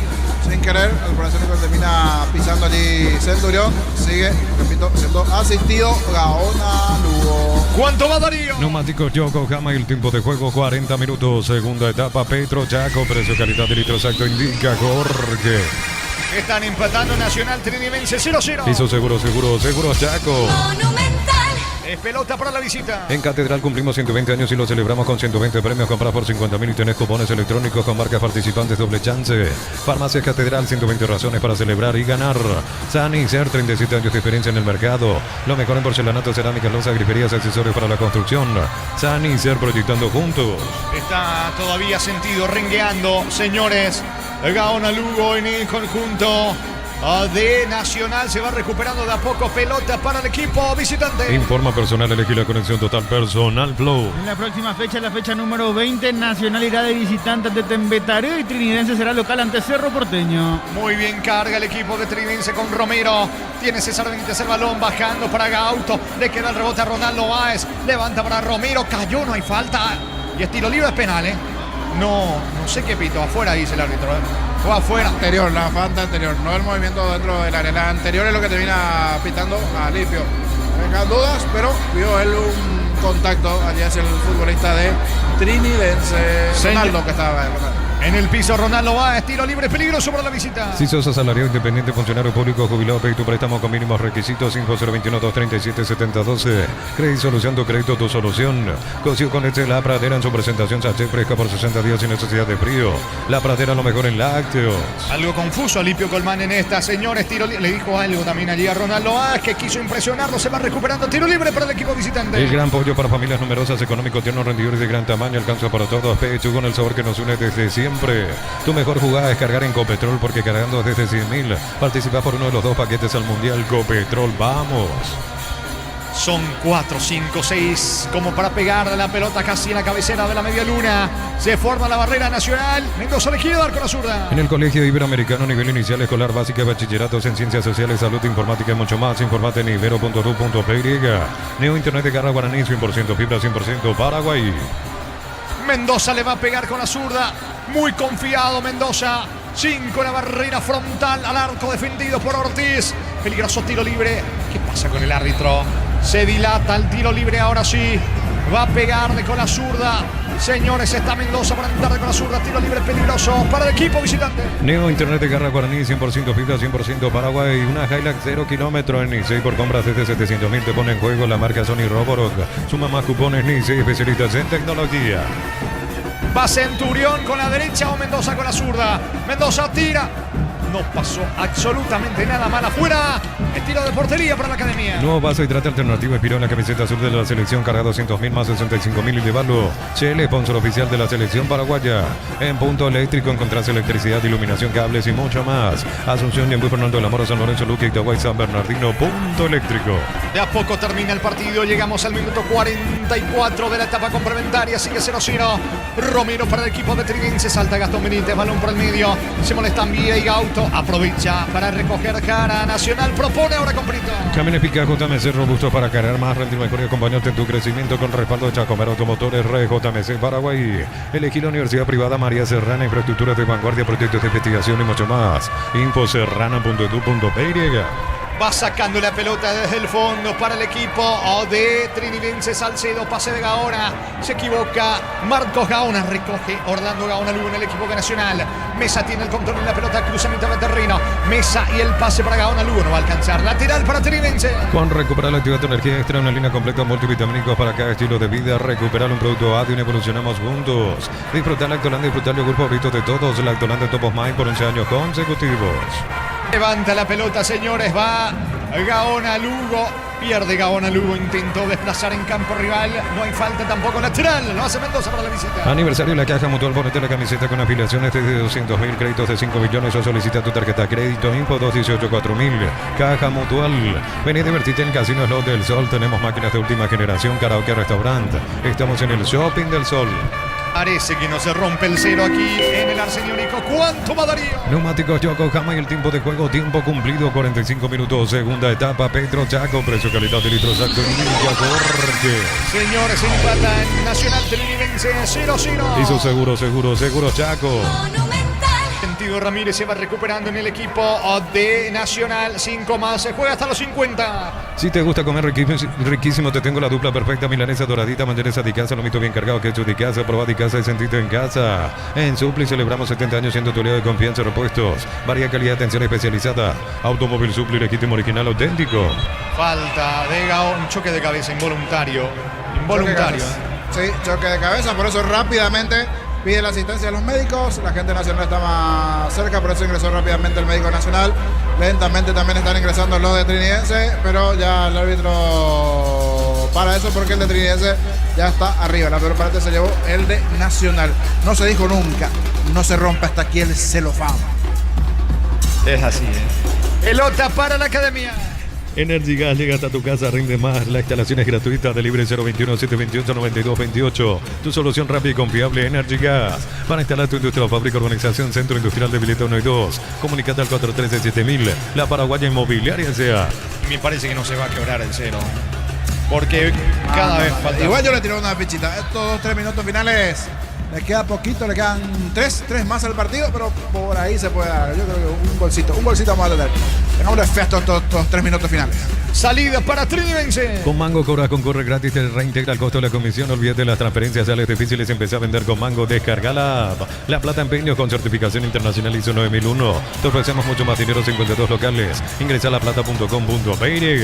Sin querer, al parecer que termina pisando allí Centurión. Sigue, repito, siendo asistido Gaona Lugo. ¿Cuánto va Darío? Neumáticos Yokohama y el tiempo de juego 40 minutos. Segunda etapa Petro Chaco. Precio calidad de litro exacto indica Jorge. Están empatando Nacional Trinense 0-0. Hizo seguro Chaco. Monumental. Es pelota para la visita. En Catedral cumplimos 120 años y lo celebramos con 120 premios. Compras por 50.000 y tenés cupones electrónicos con marcas participantes doble chance. Farmacias Catedral, 120 razones para celebrar y ganar. Sanicer, 37 años de experiencia en el mercado. Lo mejor en porcelanato, cerámicas, losas, griferías, accesorios para la construcción. Sanicer, proyectando juntos. Está todavía sentido, rengueando, señores. Gaona Lugo en el conjunto de Nacional se va recuperando de a poco. Pelota para el equipo visitante. Informa personal, elegí la conexión total personal Flow. En la próxima fecha, la fecha número 20, Nacional irá de visitante ante Tembetaré y Trinidense será local ante Cerro Porteño. Muy bien, carga el equipo de Trinense con Romero. Tiene César Benítez el balón bajando para Gauto. Le queda el rebote a Ronaldo Báez. Levanta para Romero. Cayó, no hay falta. Y estilo libre es penal, No sé qué pito. Afuera dice el árbitro, Fue afuera. Anterior, la falta anterior, no el movimiento dentro del área. La anterior es lo que termina pitando a Lipio. Vengan dudas, pero vio él un contacto allí hacia el futbolista de Trinidense. Ronaldo que estaba ahí. En el piso Ronaldo va, estilo libre, peligroso para la visita. Si sos asalariado, independiente, funcionario público, jubilado, pedí tu préstamo con mínimos requisitos. 5021-237-7012. Crédito Solución, tu crédito, tu solución. Coció con La Pradera en su presentación sachet fresca por 60 días sin necesidad de frío. La Pradera, lo mejor en lácteos. Algo confuso Alipio Colmán en esta, señores. Tiro le dijo algo también allí a Ronaldo que quiso impresionarlo. Se va recuperando. Tiro libre para el equipo visitante. El gran pollo para familias numerosas, económico, tierno, rendidores de gran tamaño. Alcanza para todos. Pecho con el sabor que nos une desde siempre. Tu mejor jugada es cargar en Copetrol, porque cargando desde 100.000 participa por uno de los 2 paquetes al Mundial. Copetrol, vamos. Son 4, 5, 6 como para pegar la pelota casi en la cabecera de la media luna. Se forma la barrera nacional. Mendoza le quiere dar con la zurda. En el Colegio Iberoamericano, nivel inicial, escolar, básica, bachilleratos en ciencias sociales, salud, informática y mucho más. Informate en ibero.ru.py. Neo Internet de Garra Guaraní, 100% fibra, 100% Paraguay. Mendoza le va a pegar con la zurda. Muy confiado Mendoza. 5 la barrera frontal al arco defendido por Ortiz. Peligroso tiro libre. ¿Qué pasa con el árbitro? Se dilata el tiro libre ahora sí. Va a pegarle con la zurda. Señores, está Mendoza para entrar con la zurda. Tiro libre peligroso para el equipo visitante. Neo Internet de Garra Guaraní, 100% fibra, 100% Paraguay. Una Hilux 0 kilómetros en Nicey por compras desde 700.000. Te pone en juego la marca Sony Roborock. Suma más cupones Nicey, especialistas en tecnología. Va Centurión con la derecha o Mendoza con la zurda. Mendoza tira. No pasó absolutamente nada mal afuera. Estilo de portería para la academia. Nuevo vaso hidrate alternativo inspiró en la camiseta azul de la selección. Carga 200.000 más 65.000 y llevarlo. Chele, sponsor oficial de la selección paraguaya. En Punto Eléctrico encontrás electricidad, iluminación, cables y mucho más. Asunción, Ñemby, Fernando de la Mora, San Lorenzo, Luque, Itaguay, San Bernardino. Punto Eléctrico. De a poco termina el partido. Llegamos al minuto 44 de la etapa complementaria. Sigue 0-0. Romero para el equipo de Trinense. Salta Gastón Benítez. Balón por el medio. Se molestan Vía y Gauto. Aprovecha para recoger cara. Nacional propone ahora con Brito. Camiones Pica JMC, robusto para cargar más, rendir mejor y acompañarte en tu crecimiento con respaldo de Chacomero Automotores, JMC Paraguay. Elegí la Universidad Privada María Serrana, infraestructuras de vanguardia, proyectos de investigación y mucho más. Infoserrana.edu.py. Va sacando la pelota desde el fondo para el equipo de Trinidense. Salcedo, pase de Gaona. Se equivoca Marcos Gaona. Recoge Orlando Gaona Lugo en el equipo de Nacional. Mesa tiene el control en la pelota. Cruza mitad de terreno. Mesa y el pase para Gaona Lugo. No va a alcanzar. Lateral para Trinidense. Con recuperar la actividad de energía extra, una línea completa multivitamínicos para cada estilo de vida. Recuperar un producto Adium, evolucionamos juntos. Disfrutar Lactolanda, disfrutar el grupo favorito de todos. Lactolanda Top of Mind por 11 años consecutivos. Levanta la pelota, señores. Va Gaona Lugo. Pierde Gaona Lugo. Intentó desplazar en campo rival. No hay falta tampoco lateral. Lo hace Mendoza para la visita. Aniversario de la Caja Mutual. Ponete la camiseta con afiliaciones desde 200.000, créditos de 5 millones o solicita tu tarjeta crédito. Info 218-4000. Caja Mutual. Vení a divertirte en Casino Slot del Sol. Tenemos máquinas de última generación. Karaoke, restaurante. Estamos en el Shopping del Sol. Parece que no se rompe el cero aquí en el Arseniónico. ¿Cuánto va Darío? Neumáticos Yokohama y el tiempo de juego, tiempo cumplido, 45 minutos. Segunda etapa, Pedro Chaco, precio calidad de litros acto y corte. Señores, empatan Nacional Trinidense 0-0. Hizo seguro Chaco. Sentido Ramírez se va recuperando en el equipo de Nacional. 5 más, se juega hasta los 50. Si te gusta comer riquísimo, te tengo la dupla perfecta. Milanesa doradita, mayonesa de casa, lomito bien cargado, queso de casa, probá de casa y sentite en casa. En Supli celebramos 70 años siendo tu aliado de confianza, repuestos, varia calidad, atención especializada. Automóvil Supli, legítimo, original, auténtico. Falta de Gaón, choque de cabeza involuntario. Sí, choque de cabeza, por eso rápidamente pide la asistencia de los médicos. La gente nacional está más cerca, por eso ingresó rápidamente el médico nacional. Lentamente también están ingresando los de Trinidense, pero ya el árbitro para eso porque el de Trinidense ya está arriba. La peor parte se llevó el de Nacional. No se dijo nunca, no se rompe hasta aquí el celofán. Es así, Pelota para la academia. Energy Gas llega hasta tu casa, rinde más. La instalación es gratuita. Delibre 021-728-9228. Tu solución rápida y confiable, Energy Gas. Para instalar tu industria o fábrica, organización, Centro Industrial de Vileta 1 y 2. Comunicate al 413-7000. La Paraguaya Inmobiliaria sea. Me parece que no se va a quebrar el cero. Porque cada vez falta. Igual yo le tiré una fichita. Estos 2-3 minutos finales Le queda poquito, le quedan tres más al partido, pero por ahí se puede dar. Yo creo que un golcito vamos a tener. Tengámosle fe a estos 3 minutos finales. Salida para Trinidense. Con Mango cobra concurre gratis, te reintegra el costo de la comisión. Olvídate de las transferencias, sales difíciles. Empecé a vender con Mango. Descarga la app. La Plata Empeño con certificación internacional ISO 9001. Te ofrecemos mucho más dinero, 52 locales. Ingresa a laplata.com.py.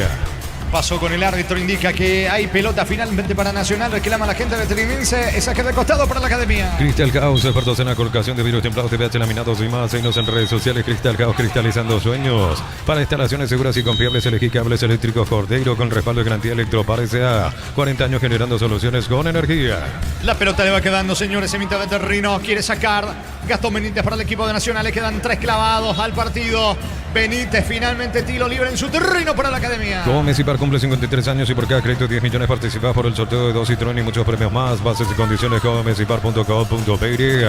Pasó con el árbitro, indica que hay pelota finalmente para Nacional. Reclama la gente de Trinidense. Esa queda de costado para la academia. Crystal House, expertos en la colocación de vidrios templados, TPH, laminados y más. Seguinos en redes sociales. Crystal House, cristalizando sueños. Para instalaciones seguras y confiables, elegí cables eléctricos Cordeiro con respaldo de garantía Electropar S.A. 40 años generando soluciones con energía. La pelota le va quedando, señores, en mitad de terreno. Quiere sacar Gastón Benítez para el equipo de Nacional. Le quedan 3 clavados al partido. Benítez finalmente tiro libre en su terreno para la academia. Gómez y Par cumple 53 años y por cada crédito 10 millones participados por el sorteo de 2 Citroën y muchos premios más. Bases y condiciones gómezipar.com.py.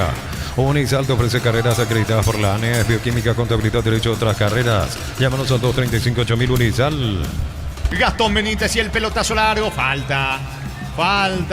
Unisalto ofrece carreras acreditadas por la ANES, bioquímica, contabilidad, derecho a otras carreras. Llámanos al 235-8000 Unisal. Gastón Benítez y el pelotazo largo. Falta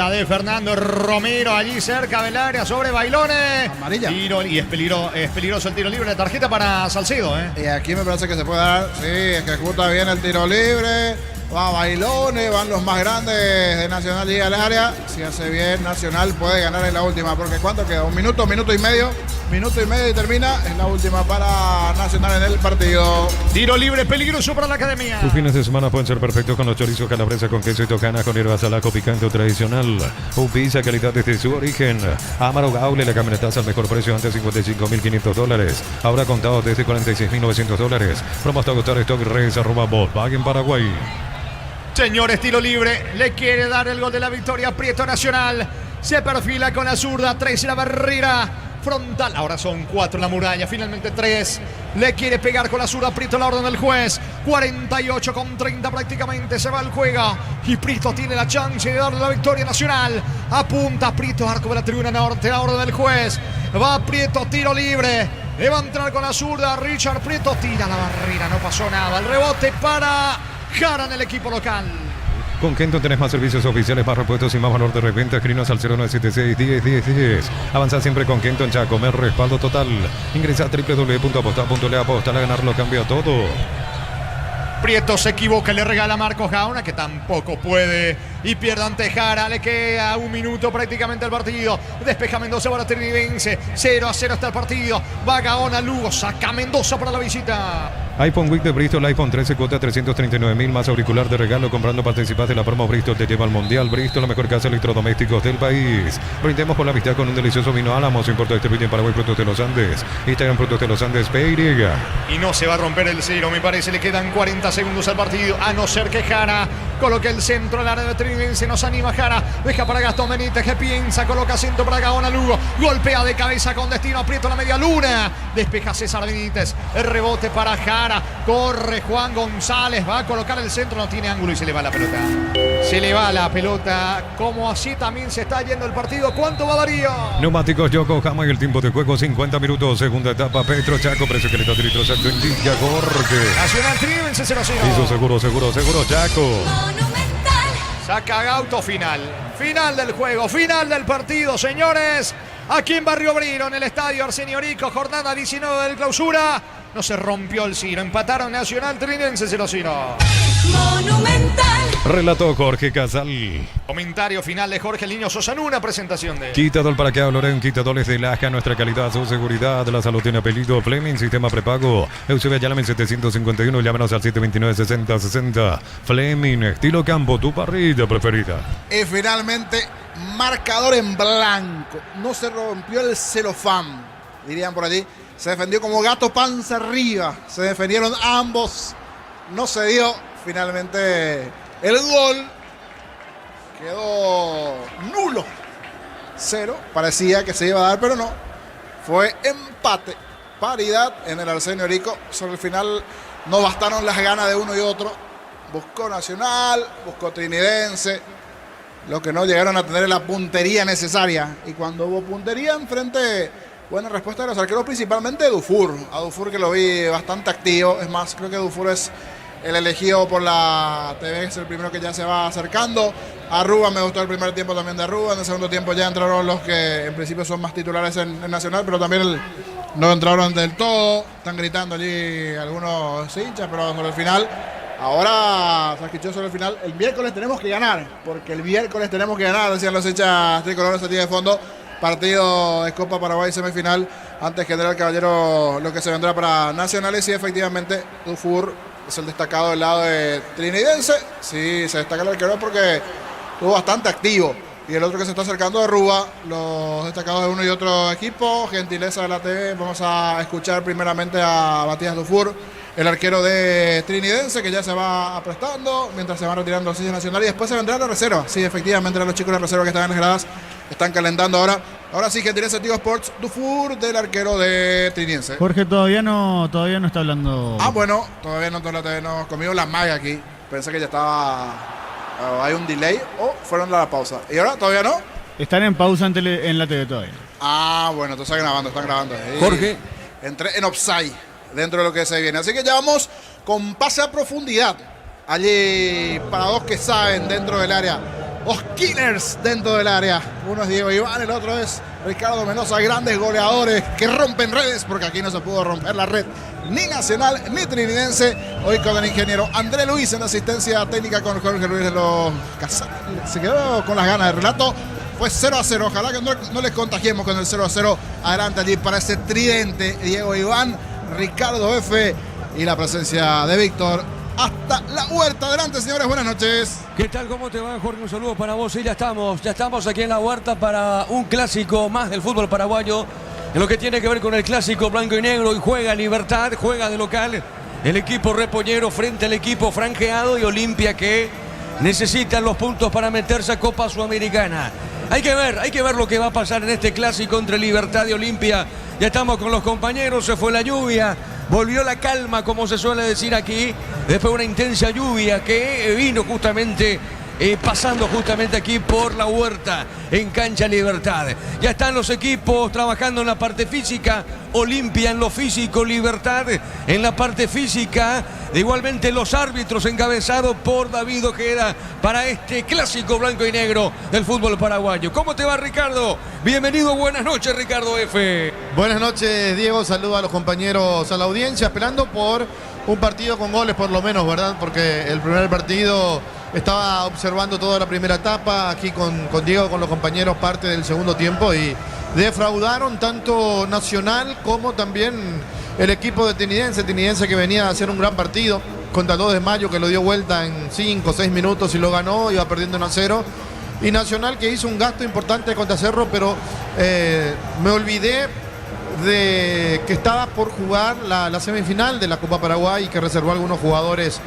de Fernando Romero allí cerca del área sobre Bailones. Amarilla. Tiro, y es peligroso el tiro libre. La tarjeta para Salcedo. Y aquí me parece que se puede dar. Sí, ejecuta bien el tiro libre. Va Bailones, van los más grandes de Nacional, llega al área. Si hace bien, Nacional puede ganar en la última. Porque ¿cuánto queda? Un minuto y medio. Minuto y medio y termina. Es la última para Nacional en el partido. Tiro libre peligroso para la academia. Tus fines de semana pueden ser perfectos con los chorizos calabresa con queso y tocana con hierbas alaco picante o tradicional. Pizza calidad desde su origen. Amaro Gaule, la camionetaza al mejor precio antes $55.500. Ahora contado desde $46.900. Promo hasta agotar stock redes @Volkswagen Paraguay. Señores, tiro libre. Le quiere dar el gol de la victoria. Prieto Nacional. Se perfila con la zurda. 3 en la barrera frontal. Ahora son 4 en la muralla. Finalmente 3. Le quiere pegar con la zurda. Prieto, la orden del juez. 48-30 prácticamente. Se va el juego. Y Prieto tiene la chance de darle la victoria Nacional. Apunta Prieto, arco de la tribuna norte. La orden del juez. Va Prieto, tiro libre. Le va a entrar con la zurda. Richard Prieto tira la barrera. No pasó nada. El rebote para Jara en el equipo local. Con Kenton tenés más servicios oficiales, más repuestos y más valor de reventa. Escrinos al 0976-10-10-10. Avanza siempre con Kenton Chacomer, respaldo total. Ingresa a www.apostar.le. Apostar a ganar lo cambia todo. Prieto se equivoca, le regala a Marcos Gaona, que tampoco puede. Y pierde ante Jara, le queda 1 minuto prácticamente al partido. Despeja Mendoza para Trinidense. 0-0 está el partido. Va Gaona, Lugo, saca Mendoza para la visita. iPhone Week de Bristol, iPhone 13, cuota 339.000 más auricular de regalo. Comprando participas de la promo Bristol te lleva al Mundial. Bristol, la mejor casa de electrodomésticos del país. Brindemos por la amistad con un delicioso vino Álamos. Importa distribuye en Paraguay Productos de los Andes. Instagram Productos de los Andes, PY. Y no se va a romper el 0, me parece. Le quedan 40 segundos al partido. A no ser que Jara coloque el centro al área de Trinidense. Nos anima Jara. Deja para Gastón Benítez, que piensa. Coloca centro para Gaona, Lugo. Golpea de cabeza con destino. Aprieto la media luna. Despeja César Benítez. El rebote para Jara. Corre Juan González, va a colocar el centro, no tiene ángulo y se le va la pelota. Se le va la pelota, como así también se está yendo el partido. ¿Cuánto va Darío? Neumáticos Yokohama y el tiempo de juego 50 minutos. Segunda etapa, Petro Chaco, precio que le da litro Chaco, indica Jorge. Nacional Trinidense 0-0. Hizo seguro, Chaco. Saca Gauto, final del juego, final del partido, señores. Aquí en Barrio Obrero, en el estadio Arsenio Rico, jornada 19 del clausura. No se rompió el ciro. Empataron Nacional Trinidense 0-0. Monumental. Relató Jorge Casal. Comentario final de Jorge Liño Sosa en una presentación de Quitador para que hablaré. Quitadores de Laja. Nuestra calidad, su seguridad. La salud tiene apellido. Fleming, sistema prepago. Eusebio Ayala 751. Llámanos al 729-6060. Fleming, estilo campo. Tu parrilla preferida. Y finalmente, marcador en blanco. No se rompió el celofán, dirían por allí. Se defendió como gato panza arriba. Se defendieron ambos. No se dio. Finalmente el gol quedó nulo. 0. Parecía que se iba a dar, pero no. Fue empate. Paridad en el Arsenio Rico. Sobre el final no bastaron las ganas de uno y otro. Buscó Nacional, buscó Trinidense. Lo que no llegaron a tener la puntería necesaria. Y cuando hubo puntería enfrente, buena respuesta de los arqueros, principalmente de Dufour. A Dufour, que lo vi bastante activo. Es más, creo que Dufour es el elegido por la TV, es el primero que ya se va acercando. Arruba, me gustó el primer tiempo también de Arruba. En el segundo tiempo ya entraron los que en principio son más titulares en Nacional, pero también no entraron del todo. Están gritando allí algunos hinchas, pero sobre el final, ahora se escuchó sobre el final, el miércoles tenemos que ganar, porque el miércoles tenemos que ganar, decían los hinchas tricolores allí de fondo. Partido de Copa Paraguay semifinal, antes que el Caballero lo que se vendrá para Nacionales, y efectivamente Dufour es el destacado del lado de Trinidense. Sí, se destaca el arquero porque estuvo bastante activo. Y el otro que se está acercando es Rúa, los destacados de uno y otro equipo. Gentileza de la TV, vamos a escuchar primeramente a Matías Dufour, el arquero de Trinidense, que ya se va aprestando mientras se van retirando los sillas nacionales, y después se vendrá la reserva. Sí, efectivamente, los chicos de la reserva que están en las gradas están calentando ahora. Ahora sí, Gentileza Tigo Sports, Dufour, del arquero de Trinidense. Jorge todavía no está hablando. Ah, bueno, todavía no, toda la TV no. Conmigo la maga aquí. Pensé que ya estaba. Hay un delay o fueron a la pausa. ¿Y ahora todavía no? Están en pausa en la TV todavía. Ah, bueno, entonces están grabando. Jorge. Entré en offside dentro de lo que se viene. Así que ya vamos con pase a profundidad. Allí para dos que saben dentro del área. Los killers dentro del área. Uno es Diego Iván, el otro es Ricardo Menosa. Grandes goleadores que rompen redes, porque aquí no se pudo romper la red ni nacional ni trinidense. Hoy con el ingeniero André Luis en asistencia técnica con Jorge Luis de los Casales. Se quedó con las ganas de relato. Fue 0-0. Ojalá que no les contagiemos con el 0-0. Adelante allí para ese tridente. Diego Iván, Ricardo F. y la presencia de Víctor. Hasta la Huerta. Adelante, señores, buenas noches. ¿Qué tal? ¿Cómo te va, Jorge? Un saludo para vos. Sí, ya estamos aquí en la Huerta para un clásico más del fútbol paraguayo, en lo que tiene que ver con el clásico blanco y negro. Y juega Libertad, juega de local el equipo repollero frente al equipo franjeado, y Olimpia, que necesitan los puntos para meterse a Copa Sudamericana. Hay que ver lo que va a pasar en este clásico entre Libertad y Olimpia. Ya estamos con los compañeros, se fue la lluvia, volvió la calma, como se suele decir aquí, después de una intensa lluvia que vino justamente pasando justamente aquí por la Huerta, en Cancha Libertad. Ya están los equipos trabajando en la parte física, Olimpia en lo físico, Libertad en la parte física. Igualmente los árbitros encabezados por David Ojeda para este clásico blanco y negro del fútbol paraguayo. ¿Cómo te va, Ricardo? Bienvenido, buenas noches, Ricardo F. Buenas noches, Diego. Saludo a los compañeros, a la audiencia, esperando por un partido con goles por lo menos, ¿verdad? Porque el primer partido estaba observando toda la primera etapa, aquí con Diego, con los compañeros, parte del segundo tiempo, y defraudaron tanto Nacional como también el equipo de Trinidense que venía a hacer un gran partido contra el 2 de Mayo, que lo dio vuelta en 5 o 6 minutos y lo ganó, iba perdiendo 1-0. Y Nacional, que hizo un gasto importante contra Cerro, pero me olvidé de que estaba por jugar la semifinal de la Copa Paraguay y que reservó a algunos jugadores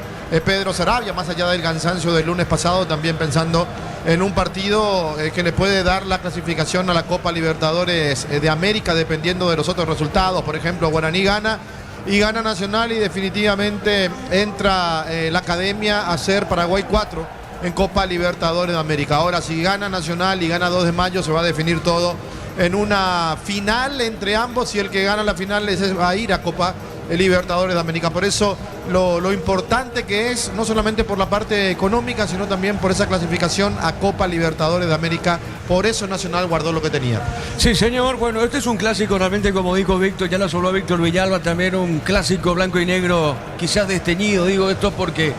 Pedro Sarabia, más allá del cansancio del lunes pasado, también pensando en un partido que le puede dar la clasificación a la Copa Libertadores de América, dependiendo de los otros resultados. Por ejemplo, Guaraní gana y gana Nacional, y definitivamente entra la Academia a ser Paraguay 4 en Copa Libertadores de América. Ahora, si gana Nacional y gana 2 de Mayo, se va a definir todo en una final entre ambos, y el que gana la final va a ir a Copa Libertadores de América. Por eso lo importante que es, no solamente por la parte económica, sino también por esa clasificación a Copa Libertadores de América. Por eso Nacional guardó lo que tenía. Sí, señor. Bueno, este es un clásico realmente, como dijo Víctor, ya lo habló Víctor Villalba, también un clásico blanco y negro, quizás desteñido. Digo esto porque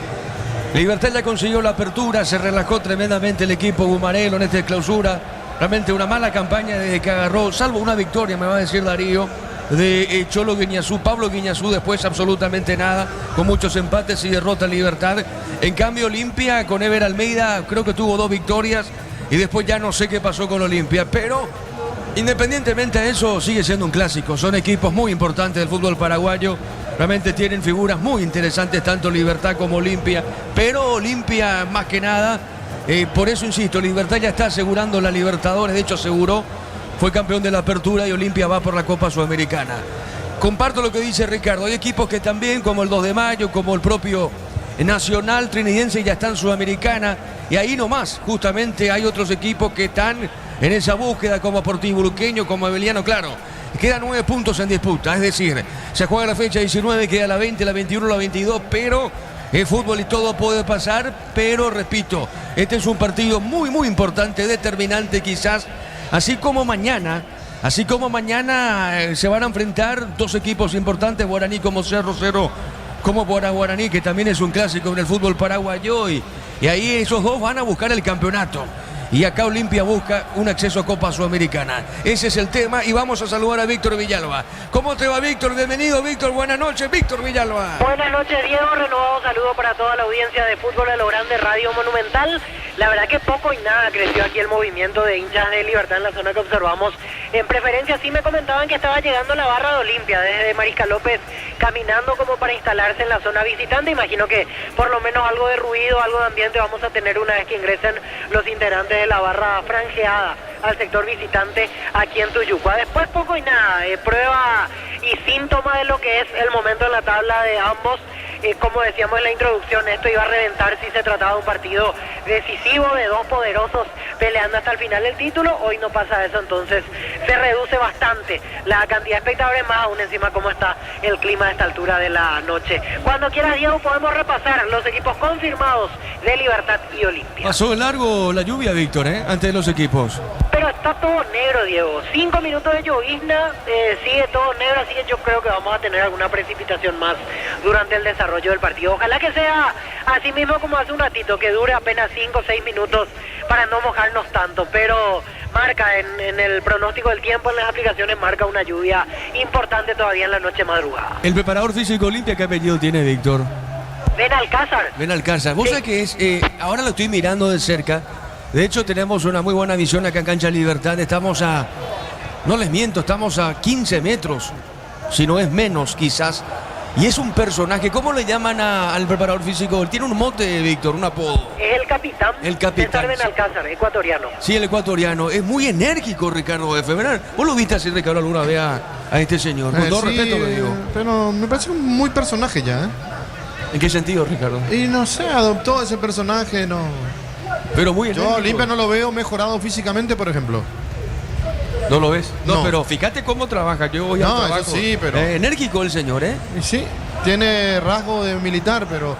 Libertad ya consiguió la apertura, se relajó tremendamente el equipo Gumarelo en esta clausura. Realmente una mala campaña desde que agarró, salvo una victoria, me va a decir Darío, de Cholo Guiñazú. Pablo Guiñazú después absolutamente nada, con muchos empates y derrota Libertad. En cambio Olimpia con Ever Almeida creo que tuvo 2 victorias, y después ya no sé qué pasó con Olimpia, pero independientemente de eso sigue siendo un clásico. Son equipos muy importantes del fútbol paraguayo, realmente tienen figuras muy interesantes tanto Libertad como Olimpia, pero Olimpia más que nada. Por eso insisto, Libertad ya está asegurando la Libertadores, de hecho aseguró, fue campeón de la apertura, y Olimpia va por la Copa Sudamericana. Comparto lo que dice Ricardo, hay equipos que también, como el 2 de Mayo, como el propio Nacional Trinidense, ya están en Sudamericana, y ahí nomás justamente hay otros equipos que están en esa búsqueda, como Sportivo Luqueño, como Abeliano. Claro, quedan 9 puntos en disputa, es decir, se juega la fecha 19, queda la 20, la 21, la 22, pero Es fútbol y todo puede pasar, pero repito, este es un partido muy, muy importante, determinante quizás, así como mañana se van a enfrentar dos equipos importantes, Guaraní como Cerro, Cerro como Guaraní, que también es un clásico en el fútbol paraguayo, y ahí esos dos van a buscar el campeonato. Y acá Olimpia busca un acceso a Copa Sudamericana. Ese es el tema y vamos a saludar a Víctor Villalba. ¿Cómo te va, Víctor? Bienvenido, Víctor. Buenas noches, Víctor Villalba. Buenas noches, Diego. Renovado saludo para toda la audiencia de Fútbol a lo Grande, Radio Monumental. La verdad que poco y nada creció aquí el movimiento de hinchas de Libertad en la zona que observamos. En preferencia sí me comentaban que estaba llegando la barra de Olimpia desde Mariscal López, caminando como para instalarse en la zona visitante. Imagino que por lo menos algo de ruido, algo de ambiente vamos a tener una vez que ingresen los integrantes de la barra franjeada al sector visitante aquí en Tuyucua. Después poco y nada, prueba y síntoma de lo que es el momento en la tabla de ambos. Como decíamos en la introducción, esto iba a reventar si se trataba de un partido decisivo de dos poderosos peleando hasta el final del título. Hoy no pasa eso, entonces se reduce bastante la cantidad de espectadores, más aún encima cómo está el clima a esta altura de la noche. Cuando quieras, Diego, podemos repasar los equipos confirmados de Libertad y Olimpia. Pasó de largo la lluvia, Víctor, antes de los equipos. Pero está todo negro, Diego. 5 minutos de llovizna, sigue todo negro, así que yo creo que vamos a tener alguna precipitación más durante el desarrollo del partido. Ojalá que sea así mismo como hace un ratito, que dure apenas 5 o 6 minutos para no mojarnos tanto, pero marca en el pronóstico del tiempo, en las aplicaciones, marca una lluvia importante todavía en la noche madrugada. El preparador físico Olimpia, ¿qué apellido tiene, Víctor? Benalcázar. Vos sabés que es, ahora lo estoy mirando de cerca. De hecho, tenemos una muy buena visión acá en Cancha Libertad. Estamos no les miento, estamos a 15 metros, si no es menos quizás. Y es un personaje, ¿cómo le llaman al preparador físico? Tiene un mote, Víctor, un apodo. Es el capitán. César Benalcázar, ecuatoriano. Sí, el ecuatoriano. Es muy enérgico, Ricardo F. ¿Vos lo viste así, Ricardo, alguna vez a este señor? Con todo respeto le digo. Pero me parece un muy personaje ya, ¿En qué sentido, Ricardo? Y no sé, adoptó ese personaje, no. Pero muy enérgico. Yo Olimpia no lo veo mejorado físicamente, por ejemplo. ¿No lo ves? No, pero fíjate cómo trabaja. Yo voy al trabajo. Eso sí, pero... enérgico el señor, Y sí, tiene rasgo de militar, pero...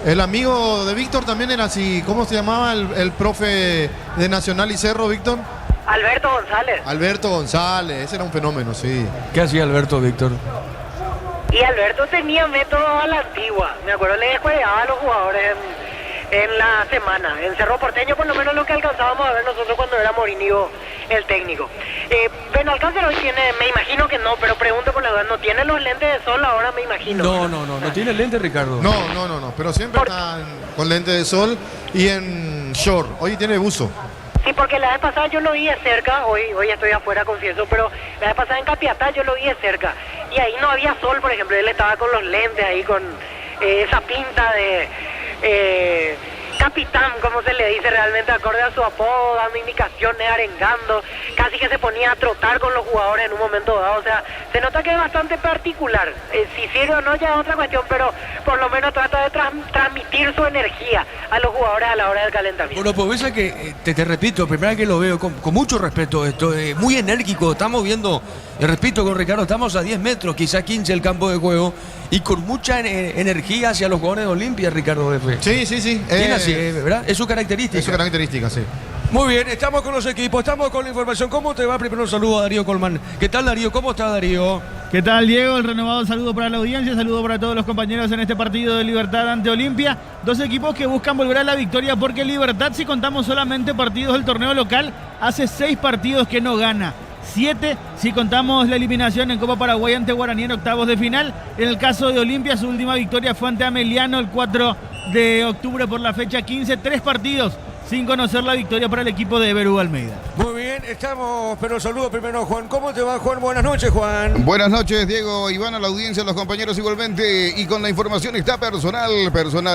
El amigo de Víctor también era así. ¿Cómo se llamaba el profe de Nacional y Cerro, Víctor? Alberto González, ese era un fenómeno, sí. ¿Qué hacía Alberto, Víctor? Y Alberto tenía método a la antigua. Me acuerdo, le descuidaba a los jugadores en la semana. En Cerro Porteño, por lo menos lo que alcanzábamos a ver nosotros cuando era Morínigo el técnico. Benalcázar hoy tiene, me imagino que no, pero pregunto por la duda, ¿no tiene los lentes de sol ahora, me imagino? No tiene lentes, Ricardo. No, pero siempre está con lentes de sol y en short. Hoy tiene buzo. Sí, porque la vez pasada yo lo vi de cerca, hoy estoy afuera, confieso, pero la vez pasada en Capiatá yo lo vi de cerca. Y ahí no había sol, por ejemplo, él estaba con los lentes ahí, con esa pinta de capitán, como se le dice realmente, acorde a su apodo, dando indicaciones, arengando, casi que se ponía a trotar con los jugadores en un momento dado. O sea, se nota que es bastante particular. Si sirve o no ya es otra cuestión, pero por lo menos trata de transmitir su energía a los jugadores a la hora del calentamiento. Bueno, pues ves que, te repito, primera vez que lo veo, con mucho respeto esto, muy enérgico, estamos viendo, repito con Ricardo, estamos a 10 metros, quizá 15 el campo de juego, y con mucha energía hacia los jugadores de Olimpia, Ricardo F. Sí. Tiene así, ¿verdad? Es su característica. Es su característica, sí. Muy bien, estamos con los equipos, estamos con la información. ¿Cómo te va? Primero un saludo a Darío Colman. ¿Qué tal, Darío? ¿Cómo está, Darío? ¿Qué tal, Diego? El renovado saludo para la audiencia, saludo para todos los compañeros en este partido de Libertad ante Olimpia. Dos equipos que buscan volver a la victoria porque Libertad, si contamos solamente partidos del torneo local, hace 6 partidos que no gana. 7 si contamos la eliminación en Copa Paraguay ante Guaraní en octavos de final. En el caso de Olimpia, su última victoria fue ante Ameliano el 4 de octubre por la fecha 15. 3 partidos sin conocer la victoria para el equipo de Ever Hugo Almeida. Muy bien, estamos, pero saludo primero a Juan. ¿Cómo te va, Juan? Buenas noches, Juan. Buenas noches, Diego, Iván, a la audiencia, a los compañeros igualmente. Y con la información está personal,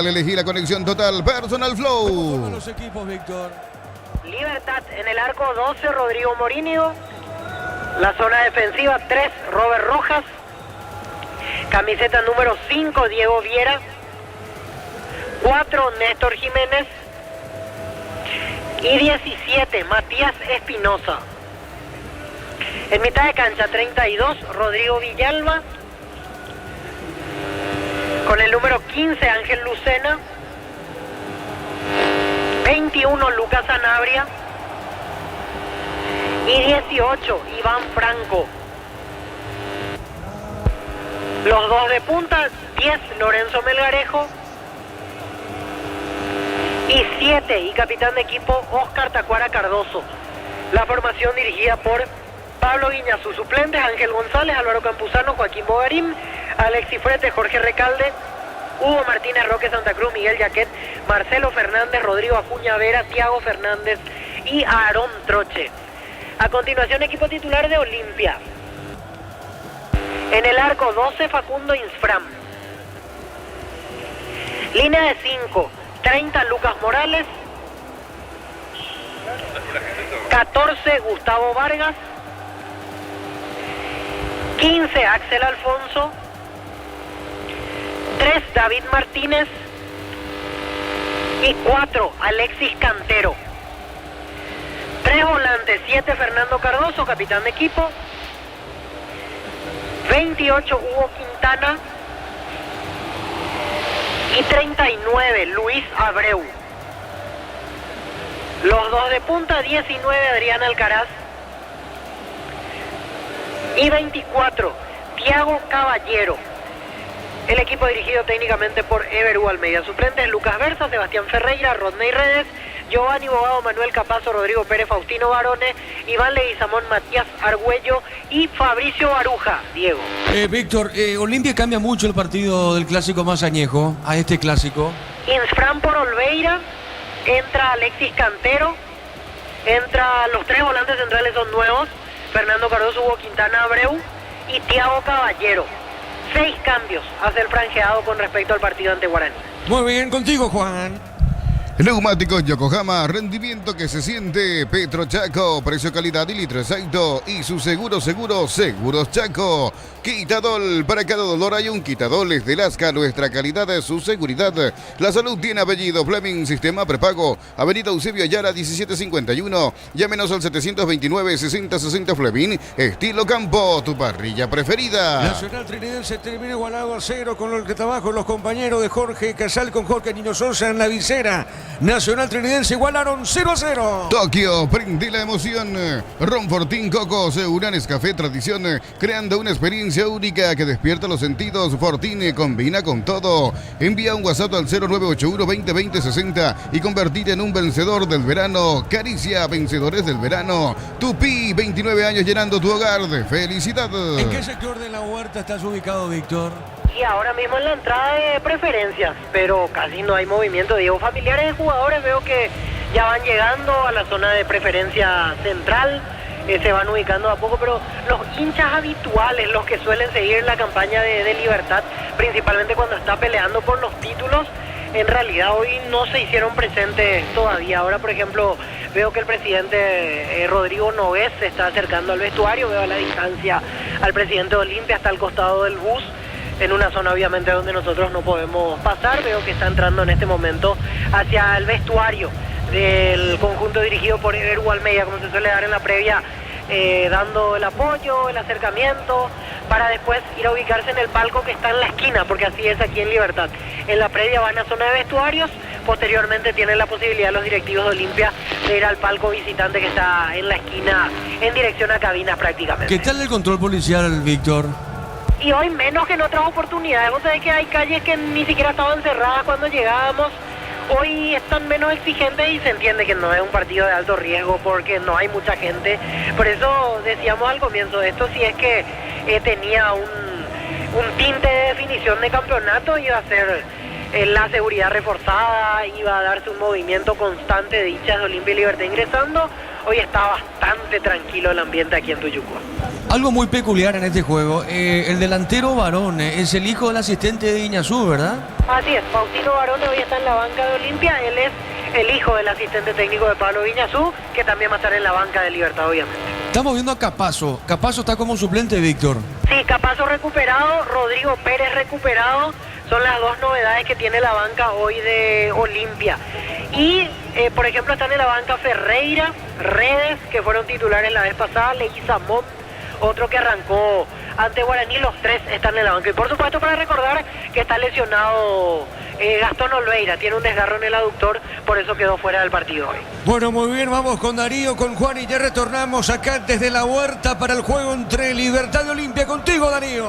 elegí la conexión total, Personal Flow. ¿Cómo fueron los equipos, Víctor? Libertad en el arco 12, Rodrigo Morínigo. La zona defensiva 3, Robert Rojas. Camiseta número 5, Diego Viera. 4, Néstor Jiménez. Y 17, Matías Espinosa. En mitad de cancha 32, Rodrigo Villalba. Con el número 15, Ángel Lucena. 21, Lucas Sanabria. Y 18, Iván Franco. Los dos de punta, 10, Lorenzo Melgarejo. Y 7, y capitán de equipo, Oscar Tacuara Cardoso. La formación dirigida por Pablo Guiñazú. Suplentes, Ángel González, Álvaro Campuzano, Joaquín Bogarín, Alexis Frete, Jorge Recalde, Hugo Martínez, Roque Santa Cruz, Miguel Yaquet, Marcelo Fernández, Rodrigo Acuña Vera, Tiago Fernández y Aarón Troche. A continuación, equipo titular de Olimpia. En el arco, 12, Facundo Insfram. Línea de 5, 30, Lucas Morales. 14, Gustavo Vargas. 15, Axel Alfonso. 3, David Martínez. Y 4, Alexis Cantero. 3 volantes, 7, Fernando Cardoso, capitán de equipo. 28, Hugo Quintana. Y 39, Luis Abreu. Los dos de punta, 19, Adrián Alcaraz. Y 24, Tiago Caballero. El equipo dirigido técnicamente por Everu Almeida. Suplentes, Lucas Versa, Sebastián Ferreira, Rodney Redes, Giovanni Bogado, Manuel Capazo, Rodrigo Pérez, Faustino Barone, Iván Leguizamón, Matías Argüello y Fabricio Baruja. Diego. Víctor, Olimpia cambia mucho el partido del clásico más añejo a este clásico. Insfram por Olveira, entra Alexis Cantero, entra los 3 volantes centrales son nuevos, Fernando Cardoso, Hugo Quintana, Abreu y Tiago Caballero. 6 cambios hace el franjeado con respecto al partido ante Guaraní. Muy bien, contigo, Juan. Neumáticos Yokohama, rendimiento que se siente. Petro Chaco, precio, calidad y litro exacto. Y su Seguros Chaco. Quitadol, para cada dolor hay un Quitadol. Es de Lasca, nuestra calidad es su seguridad. La salud tiene apellido. Fleming, sistema prepago. Avenida Eusebio Ayala, 1751. Llámenos al 729-6060 Fleming. Estilo Campo, tu parrilla preferida. Nacional Trinidense termina igualado a 0 con el que trabajo los compañeros de Jorge Casal con Jorge Nino Sosa en la visera. Nacional Trinidense igualaron 0-0. Tokio, prende la emoción. Ron Fortín Cocos, Uranes Café Tradición, creando una experiencia única que despierta los sentidos. Fortín combina con todo. Envía un WhatsApp al 0981-2020-60 y convertirte en un vencedor del verano. Caricia, vencedores del verano. Tupi, 29 años llenando tu hogar de felicidad. ¿En qué sector de la huerta estás ubicado, Víctor? Y ahora mismo en la entrada de preferencias, pero casi no hay movimiento. Digo, familiares de jugadores veo que ya van llegando a la zona de preferencia central, se van ubicando a poco, pero los hinchas habituales, los que suelen seguir la campaña de Libertad, principalmente cuando está peleando por los títulos, en realidad hoy no se hicieron presentes todavía. Ahora, por ejemplo, veo que el presidente Rodrigo Nogués se está acercando al vestuario, veo a la distancia al presidente de Olimpia hasta el costado del bus, en una zona obviamente donde nosotros no podemos pasar. Veo que está entrando en este momento hacia el vestuario del conjunto dirigido por Everu Almeida, como se suele dar en la previa, dando el apoyo, el acercamiento, para después ir a ubicarse en el palco que está en la esquina, porque así es aquí en Libertad. En la previa van a zona de vestuarios, posteriormente tienen la posibilidad los directivos de Olimpia de ir al palco visitante que está en la esquina en dirección a cabinas prácticamente. ¿Qué tal el control policial, Víctor? Y hoy menos que en otras oportunidades. Vos sabés que hay calles que ni siquiera estaban cerradas cuando llegábamos. Hoy están menos exigentes y se entiende que no es un partido de alto riesgo porque no hay mucha gente. Por eso decíamos al comienzo de esto, si es que tenía un tinte de definición de campeonato, iba a ser la seguridad reforzada, iba a darse un movimiento constante de hinchas de Olimpia y Libertad ingresando. Hoy está bastante tranquilo el ambiente aquí en Tuyuco. Algo muy peculiar en este juego, el delantero Barone es el hijo del asistente de Iñazú, ¿verdad? Así es, Faustino Barone hoy está en la banca de Olimpia, él es el hijo del asistente técnico de Pablo Iñazú, que también va a estar en la banca de Libertad, obviamente. Estamos viendo a Capazo, Capazo está como suplente, Víctor. Sí, Capazo recuperado, Rodrigo Pérez recuperado, son las dos novedades que tiene la banca hoy de Olimpia. Y, por ejemplo, están en la banca Ferreira, Redes, que fueron titulares la vez pasada, Leguizamón, otro que arrancó ante Guaraní, los 3 están en la banca. Y por supuesto, para recordar que está lesionado Gastón Olveira, tiene un desgarro en el aductor, por eso quedó fuera del partido hoy. Bueno, muy bien, vamos con Darío, con Juan y ya retornamos acá desde la Huerta para el juego entre Libertad y Olimpia. Contigo, Darío.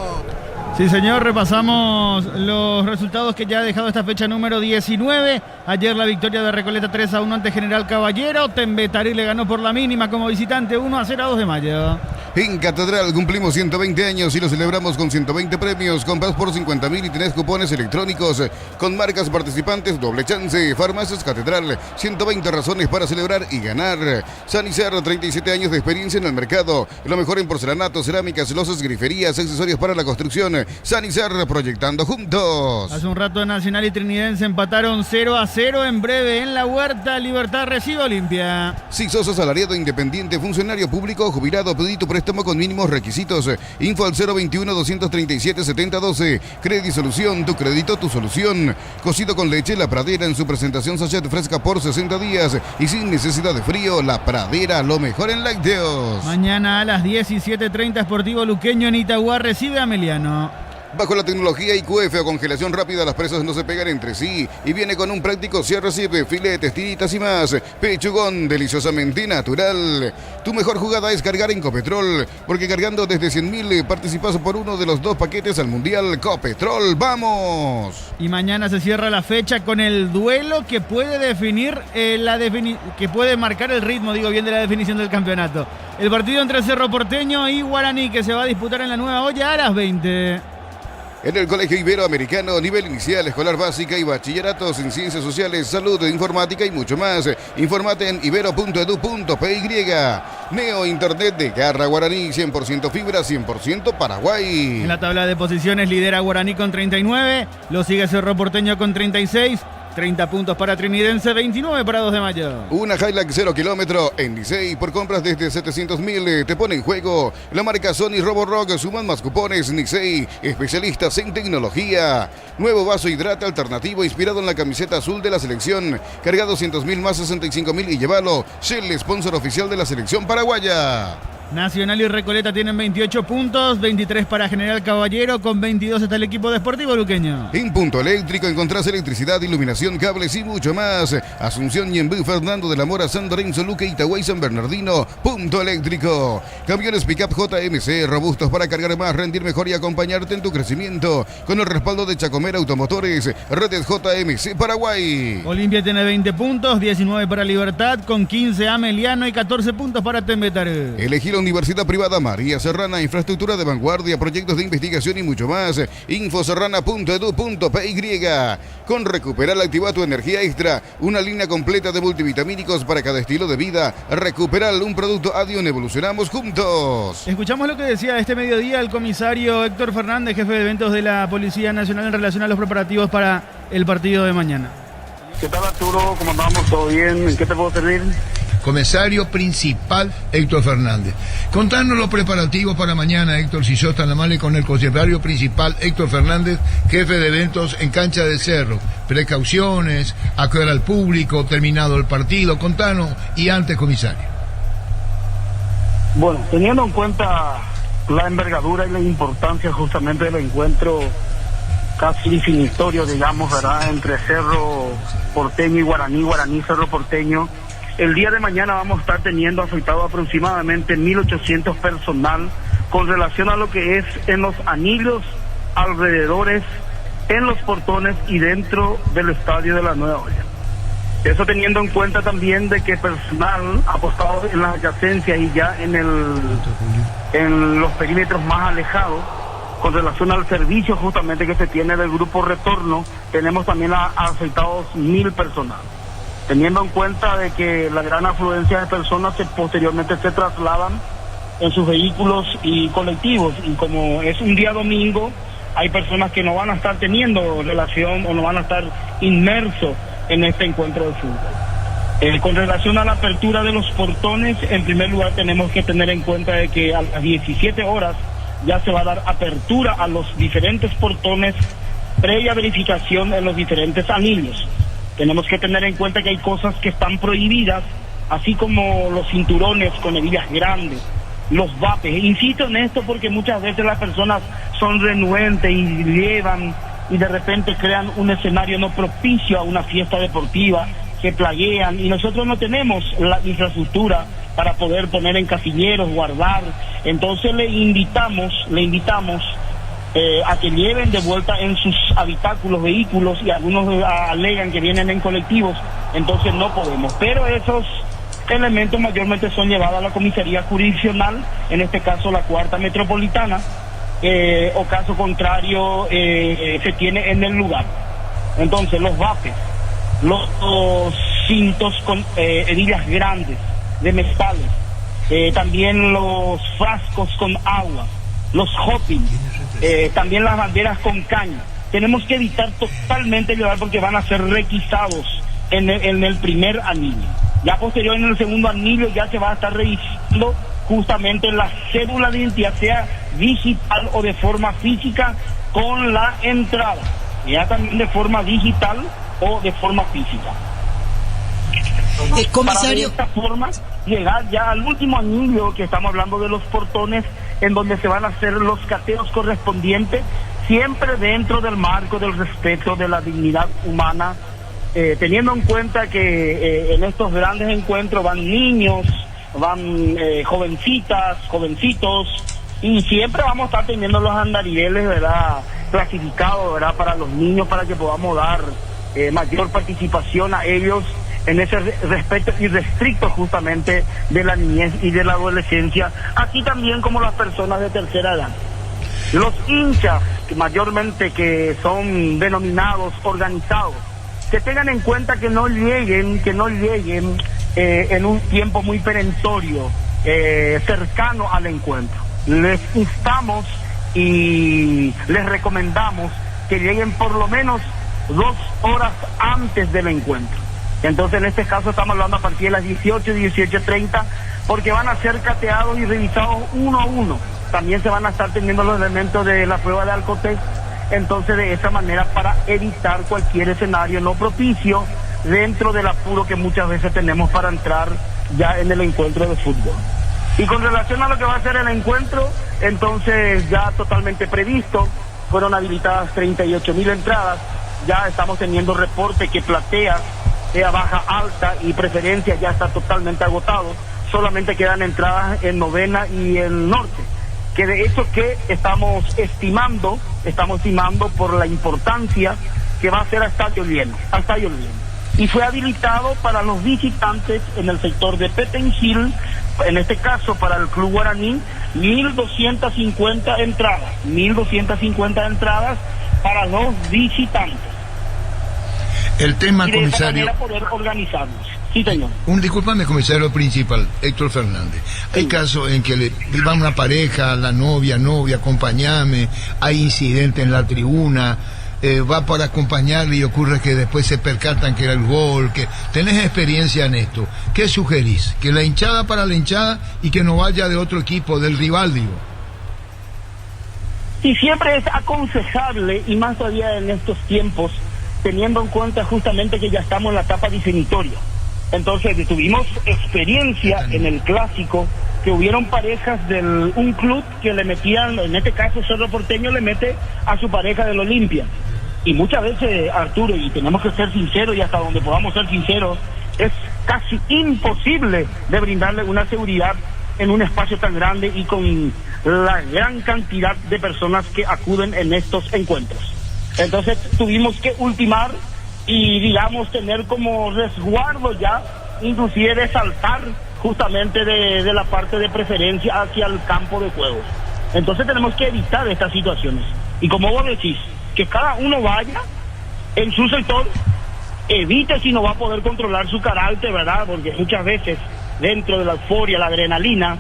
Sí, señor, repasamos los resultados que ya ha dejado esta fecha número 19. Ayer la victoria de Recoleta 3-1 ante General Caballero. Tembetarí le ganó por la mínima como visitante 1-0 a 2 de mayo. En Catedral cumplimos 120 años y lo celebramos con 120 premios. Compras por 50.000 y tenés cupones electrónicos con marcas participantes, doble chance. Farmacias Catedral, 120 razones para celebrar y ganar. Sanizar, 37 años de experiencia en el mercado. Lo mejor en porcelanato, cerámicas, losas, griferías, accesorios para la construcción. Sanizar, proyectando juntos. Hace un rato Nacional y Trinidense empataron 0-0. En breve en la Huerta, Libertad recibe Olimpia. Si sos asalariado independiente, funcionario público, jubilado, pedito préstamo con mínimos requisitos. Info al 021-237-7012. Credisolución, tu crédito, tu solución. Cocido con leche, La Pradera en su presentación sachet fresca por 60 días y sin necesidad de frío. La Pradera, lo mejor en lácteos. Mañana a las 17:30 Sportivo Luqueño en Itagua recibe a Meliano. Bajo la tecnología IQF o congelación rápida, las presas no se pegan entre sí y viene con un práctico cierre, filetes, tiritas y más. Pechugón, deliciosamente natural. Tu mejor jugada es cargar en Copetrol, porque cargando desde 100.000 participas por uno de los 2 paquetes al Mundial. Copetrol, ¡vamos! Y mañana se cierra la fecha con el duelo que puede definir que puede marcar el ritmo, digo bien, de la definición del campeonato. El partido entre Cerro Porteño y Guaraní, que se va a disputar en la Nueva Olla a las 20. En el Colegio Iberoamericano, nivel inicial, escolar básica y bachilleratos en ciencias sociales, salud, informática y mucho más. Informate en ibero.edu.py. Neo Internet de Garra Guaraní, 100% fibra, 100% Paraguay. En la tabla de posiciones lidera Guaraní con 39, lo sigue Cerro Porteño con 36. 30 puntos para Trinidense, 29 para 2 de mayo. Una Hilux 0 kilómetro en Licey por compras desde 700.000 te pone en juego. La marca Sony Roborock, suman más cupones. Licey, especialistas en tecnología. Nuevo vaso Hidrata alternativo inspirado en la camiseta azul de la selección. Carga 200.000 más 65.000 y llévalo. Shell, sponsor oficial de la selección paraguaya. Nacional y Recoleta tienen 28 puntos, 23 para General Caballero, con 22 está el equipo de Sportivo Luqueño. En Punto Eléctrico encontrás electricidad, iluminación, cables y mucho más. Asunción, Ñembú, Fernando de la Mora, San Lorenzo, Luque, Itagüí, San Bernardino. Punto Eléctrico. Camiones Pickup JMC, robustos para cargar más, rendir mejor y acompañarte en tu crecimiento. Con el respaldo de Chacomera Automotores, redes JMC Paraguay. Olimpia tiene 20 puntos, 19 para Libertad, con 15 Ameliano y 14 puntos para Tembetarí. Elegir Universidad Privada María Serrana, infraestructura de vanguardia, proyectos de investigación y mucho más. Infoserrana.edu.py. Con Recuperar activa tu energía extra, una línea completa de multivitamínicos para cada estilo de vida. Recuperar un producto Adion, evolucionamos juntos. Escuchamos lo que decía este mediodía el comisario Héctor Fernández, jefe de eventos de la Policía Nacional en relación a los preparativos para el partido de mañana. ¿Qué tal, Arturo? ¿Cómo andamos? ¿Todo bien? ¿En qué te puedo servir? Comisario principal Héctor Fernández. Contanos los preparativos para mañana, Héctor, si sos tan amable, con el comisario principal Héctor Fernández, jefe de eventos en Cancha de Cerro. Precauciones, acoger al público, terminado el partido. Contanos, y antes, comisario. Bueno, teniendo en cuenta la envergadura y la importancia justamente del encuentro casi definitorio, digamos, ¿verdad?, entre Cerro Porteño y Guaraní, Cerro Porteño. El día de mañana vamos a estar teniendo afectado aproximadamente 1.800 personal con relación a lo que es en los anillos, alrededores, en los portones y dentro del estadio de la Nueva Olla. Eso teniendo en cuenta también de que personal apostado en las adyacencias y ya en los perímetros más alejados, con relación al servicio justamente que se tiene del grupo Retorno, tenemos también afectados 1.000 personal. Teniendo en cuenta de que la gran afluencia de personas posteriormente se trasladan en sus vehículos y colectivos, y como es un día domingo, hay personas que no van a estar teniendo relación o no van a estar inmersos en este encuentro de fútbol. Con relación a la apertura de los portones, en primer lugar tenemos que tener en cuenta de que a las 17 horas ya se va a dar apertura a los diferentes portones previa verificación en los diferentes anillos. Tenemos que tener en cuenta que hay cosas que están prohibidas, así como los cinturones con hebillas grandes, los vapes. Insisto en esto porque muchas veces las personas son renuentes y llevan y de repente crean un escenario no propicio a una fiesta deportiva, se plaguean y nosotros no tenemos la infraestructura para poder poner en casilleros, guardar. Entonces le invitamos a que lleven de vuelta en sus habitáculos vehículos, y algunos alegan que vienen en colectivos, entonces no podemos. Pero esos elementos mayormente son llevados a la comisaría jurisdiccional, en este caso la Cuarta Metropolitana, o caso contrario se tiene en el lugar. Entonces los vapes, los cintos con hebillas grandes de metales, también los frascos con agua, los hopping, también las banderas con caña. Tenemos que evitar totalmente llevar, porque van a ser requisados en el primer anillo. Ya posterior, en el segundo anillo, ya se va a estar revisando justamente la cédula de identidad, sea digital o de forma física, con la entrada, ya también de forma digital o de forma física. Comisario, para de esta forma llegar ya al último anillo, que estamos hablando de los portones, en donde se van a hacer los cateos correspondientes, siempre dentro del marco del respeto de la dignidad humana, teniendo en cuenta que en estos grandes encuentros van niños, van jovencitas, jovencitos, y siempre vamos a estar teniendo los andariveles, ¿verdad?, clasificados, ¿verdad?, para los niños, para que podamos dar mayor participación a ellos en ese respeto irrestricto justamente de la niñez y de la adolescencia, así también como las personas de tercera edad. Los hinchas, que mayormente que son denominados organizados, que tengan en cuenta que no lleguen en un tiempo muy perentorio, cercano al encuentro. Les instamos y les recomendamos que lleguen por lo menos 2 horas antes del encuentro. Entonces, en este caso estamos hablando a partir de las 18, 18:30, porque van a ser cateados y revisados uno a uno. También se van a estar teniendo los elementos de la prueba de alcotest. Entonces, de esa manera, para evitar cualquier escenario no propicio dentro del apuro que muchas veces tenemos para entrar ya en el encuentro de fútbol. Y con relación a lo que va a ser el encuentro, entonces ya totalmente previsto, fueron habilitadas 38.000 entradas. Ya estamos teniendo reporte que platea, sea baja, alta y preferencia ya está totalmente agotado. Solamente quedan entradas en novena y en norte, que de hecho que estamos estimando por la importancia que va a ser a estadio lleno. Y fue habilitado para los visitantes en el sector de Petenjil, en este caso para el Club Guaraní, 1.250 entradas para los visitantes. El tema, y de comisario, esa manera poder organizarnos. Sí, señor. Discúlpame, comisario principal, Héctor Fernández. Hay casos en que va una pareja, la novia, acompáñame, hay incidente en la tribuna, va para acompañarle y ocurre que después se percatan que era el gol, que tenés experiencia en esto. ¿Qué sugerís? Que la hinchada para la hinchada y que no vaya de otro equipo, del rival, digo. Y siempre es aconsejable, y más todavía en estos tiempos, teniendo en cuenta justamente que ya estamos en la etapa definitoria. Entonces tuvimos experiencia en el clásico, que hubieron parejas un club que le metían, en este caso Cerro Porteño le mete a su pareja del Olimpia. Y muchas veces, Arturo, y tenemos que ser sinceros, y hasta donde podamos ser sinceros, es casi imposible de brindarle una seguridad en un espacio tan grande y con la gran cantidad de personas que acuden en estos encuentros. Entonces tuvimos que ultimar y, digamos, tener como resguardo ya, inclusive de saltar justamente de la parte de preferencia hacia el campo de juegos. Entonces tenemos que evitar estas situaciones. Y como vos decís, que cada uno vaya en su sector, evite si no va a poder controlar su carácter, ¿verdad? Porque muchas veces dentro de la euforia, la adrenalina,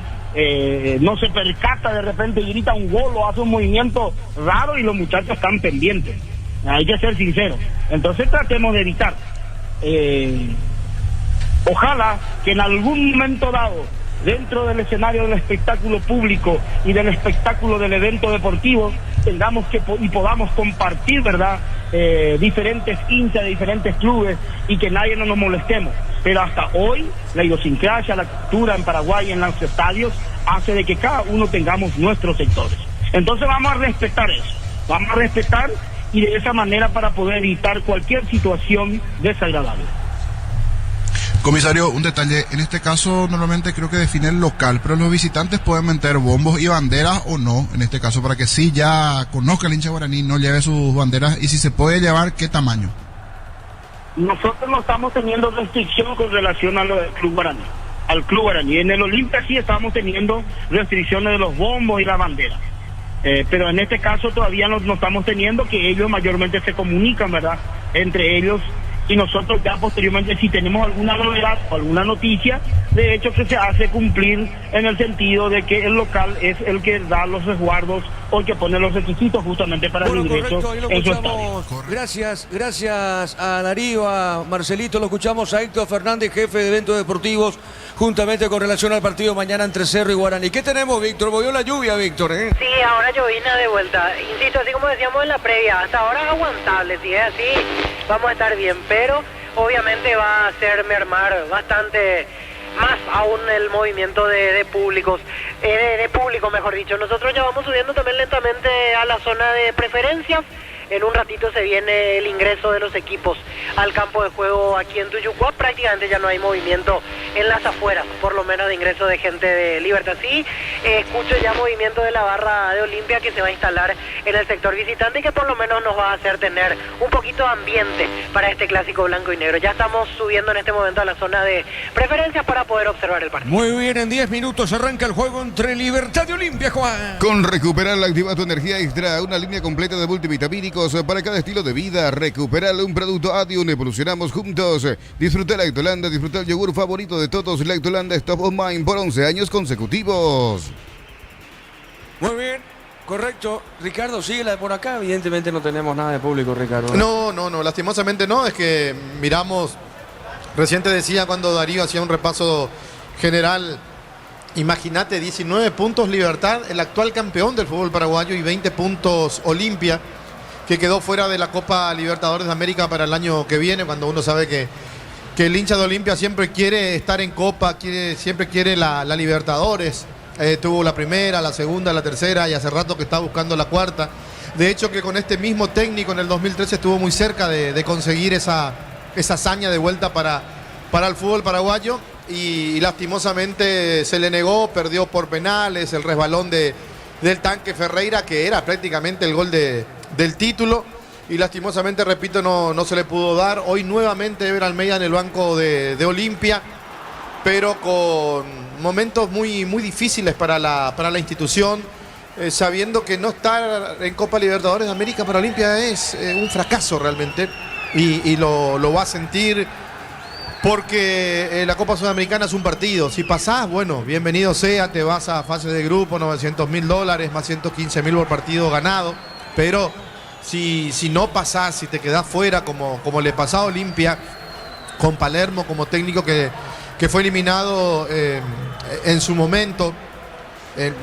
no se percata, de repente grita un gol o hace un movimiento raro y los muchachos están pendientes. Hay que ser sinceros. Entonces tratemos de evitar. Ojalá que en algún momento dado, dentro del escenario del espectáculo público y del espectáculo del evento deportivo, tengamos que y podamos compartir, ¿verdad?, diferentes hinchas de diferentes clubes y que nadie nos molestemos. Pero hasta hoy la idiosincrasia, la cultura en Paraguay, en los estadios, hace de que cada uno tengamos nuestros sectores. Entonces vamos a respetar eso, vamos a respetar y de esa manera para poder evitar cualquier situación desagradable. Comisario, un detalle, en este caso normalmente creo que define el local, pero los visitantes pueden meter bombos y banderas o no, en este caso, para que sí ya conozca el hincha guaraní, no lleve sus banderas, y si se puede llevar, ¿qué tamaño? Nosotros no estamos teniendo restricción con relación a lo del Club Guaraní, al Club Guaraní. En el Olimpia sí estamos teniendo restricciones de los bombos y las banderas. Pero en este caso todavía no estamos teniendo, que ellos mayormente se comunican, ¿verdad?, entre ellos, y nosotros ya posteriormente, si tenemos alguna novedad o alguna noticia, de hecho que se hace cumplir en el sentido de que el local es el que da los resguardos o el que pone los requisitos justamente para el ingreso correcto, ahí lo en su escuchamos. estadio. Gracias a Darío, a Marcelito, lo escuchamos a Héctor Fernández, jefe de eventos deportivos, juntamente con relación al partido mañana entre Cerro y Guaraní. ¿Qué tenemos, Víctor? Volvió la lluvia, Víctor, ¿eh? Sí, ahora llovina de vuelta. Insisto, así como decíamos en la previa, hasta ahora es aguantable. Si es así, vamos a estar bien, pero obviamente va a hacer mermar bastante más aún el movimiento de público, mejor dicho. Nosotros ya vamos subiendo también lentamente a la zona de preferencias. En un ratito se viene el ingreso de los equipos al campo de juego aquí en Tuyucuá. Prácticamente ya no hay movimiento en las afueras, por lo menos de ingreso de gente de Libertad. Sí, escucho ya movimiento de la barra de Olimpia que se va a instalar en el sector visitante y que por lo menos nos va a hacer tener un poquito de ambiente para este clásico blanco y negro. Ya estamos subiendo en este momento a la zona de preferencias para poder observar el partido. Muy bien, en 10 minutos arranca el juego entre Libertad y Olimpia, Juan. Con Recuperal activa tu energía extra, una línea completa de multivitamínicos para cada estilo de vida. Recuperal, un producto Adium, evolucionamos juntos. Disfruta la Lactolanda, disfruta el yogur favorito de todos. Lactolanda es top of mind por 11 años consecutivos. Muy bien, correcto. Ricardo, síguela por acá. Evidentemente no tenemos nada de público, Ricardo. No, lastimosamente no. Es que miramos, recién te decía cuando Darío hacía un repaso general, imagínate, 19 puntos Libertad, el actual campeón del fútbol paraguayo, y 20 puntos Olimpia, que quedó fuera de la Copa Libertadores de América para el año que viene, cuando uno sabe que el hincha de Olimpia siempre quiere estar en Copa, siempre quiere la Libertadores. Tuvo la primera, la segunda, la tercera, y hace rato que está buscando la cuarta. De hecho, que con este mismo técnico en el 2013 estuvo muy cerca de conseguir esa hazaña de vuelta para el fútbol paraguayo, y lastimosamente se le negó, perdió por penales, el resbalón del Tanque Ferreira, que era prácticamente el gol del título, y lastimosamente, repito, no se le pudo dar. Hoy nuevamente Ever Almeida en el banco de Olimpia, pero con momentos muy, muy difíciles para la institución, sabiendo que no estar en Copa Libertadores de América para Olimpia es un fracaso realmente, y lo va a sentir, porque la Copa Sudamericana es un partido. Si pasás, bueno, bienvenido sea, te vas a fase de grupo, $900.000, más 115.000 por partido ganado. Pero si no pasás, si te quedás fuera, como le pasó a Olimpia con Palermo como técnico que fue eliminado en su momento,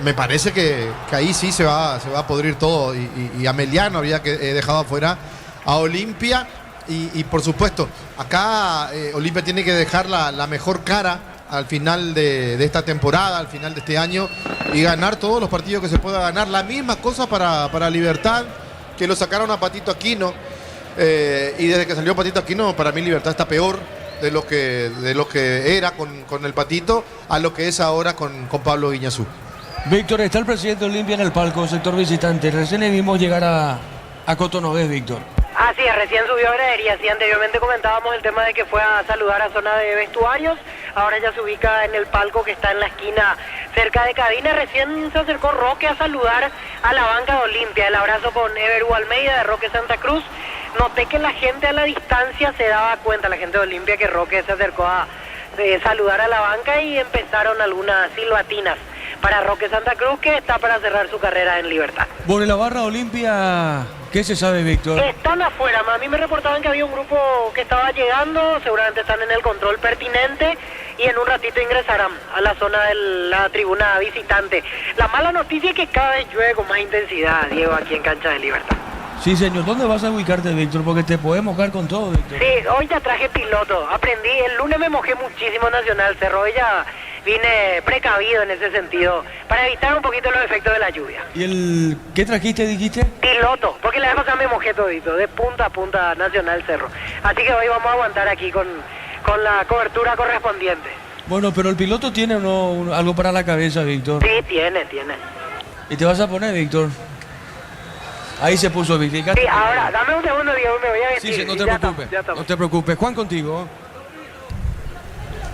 me parece que ahí sí se va a podrir todo, y a Meliano había dejado afuera a Olimpia. Y por supuesto, acá Olimpia tiene que dejar la mejor cara al final de esta temporada, al final de este año, y ganar todos los partidos que se pueda ganar. La misma cosa para Libertad, que lo sacaron a Patito Aquino, y desde que salió Patito Aquino, para mí Libertad está peor de lo que era con el Patito a lo que es ahora con Pablo Guiñazú. Víctor, está el presidente de Olimpia en el palco, sector visitante. Recién le vimos llegar a Cotonovés, Víctor. Así es, recién subió a gradería. Sí, anteriormente comentábamos el tema de que fue a saludar a zona de vestuarios. Ahora ya se ubica en el palco que está en la esquina cerca de cabina. Recién se acercó Roque a saludar a la banca de Olimpia. El abrazo con Ever Almeida de Roque Santa Cruz. Noté que la gente a la distancia se daba cuenta, la gente de Olimpia, que Roque se acercó a saludar a la banca, y empezaron algunas silbatinas para Roque Santa Cruz, que está para cerrar su carrera en Libertad. Por la barra Olimpia, ¿qué se sabe, Víctor? Están afuera. A mí me reportaban que había un grupo que estaba llegando, seguramente están en el control pertinente, y en un ratito ingresarán a la zona de la tribuna visitante. La mala noticia es que cada vez llueve con más intensidad, Diego, aquí en Cancha de Libertad. Sí, señor. ¿Dónde vas a ubicarte, Víctor? Porque te podés mojar con todo, Víctor. Sí, hoy ya traje piloto. Aprendí. El lunes me mojé muchísimo en Nacional Cerro. Hoy ya vine precavido en ese sentido, para evitar un poquito los efectos de la lluvia. ¿Y qué trajiste, dijiste? Piloto, porque la vez pasada me mojé todito, de punta a punta Nacional Cerro. Así que hoy vamos a aguantar aquí con la cobertura correspondiente. Bueno, pero el piloto tiene algo para la cabeza, Víctor. Sí, tiene. ¿Y te vas a poner, Víctor? Ahí se puso Víctor. Sí, ahora, dame un segundo, Diego, me voy a vestir. Sí, no te preocupes. No te preocupes. Juan, contigo.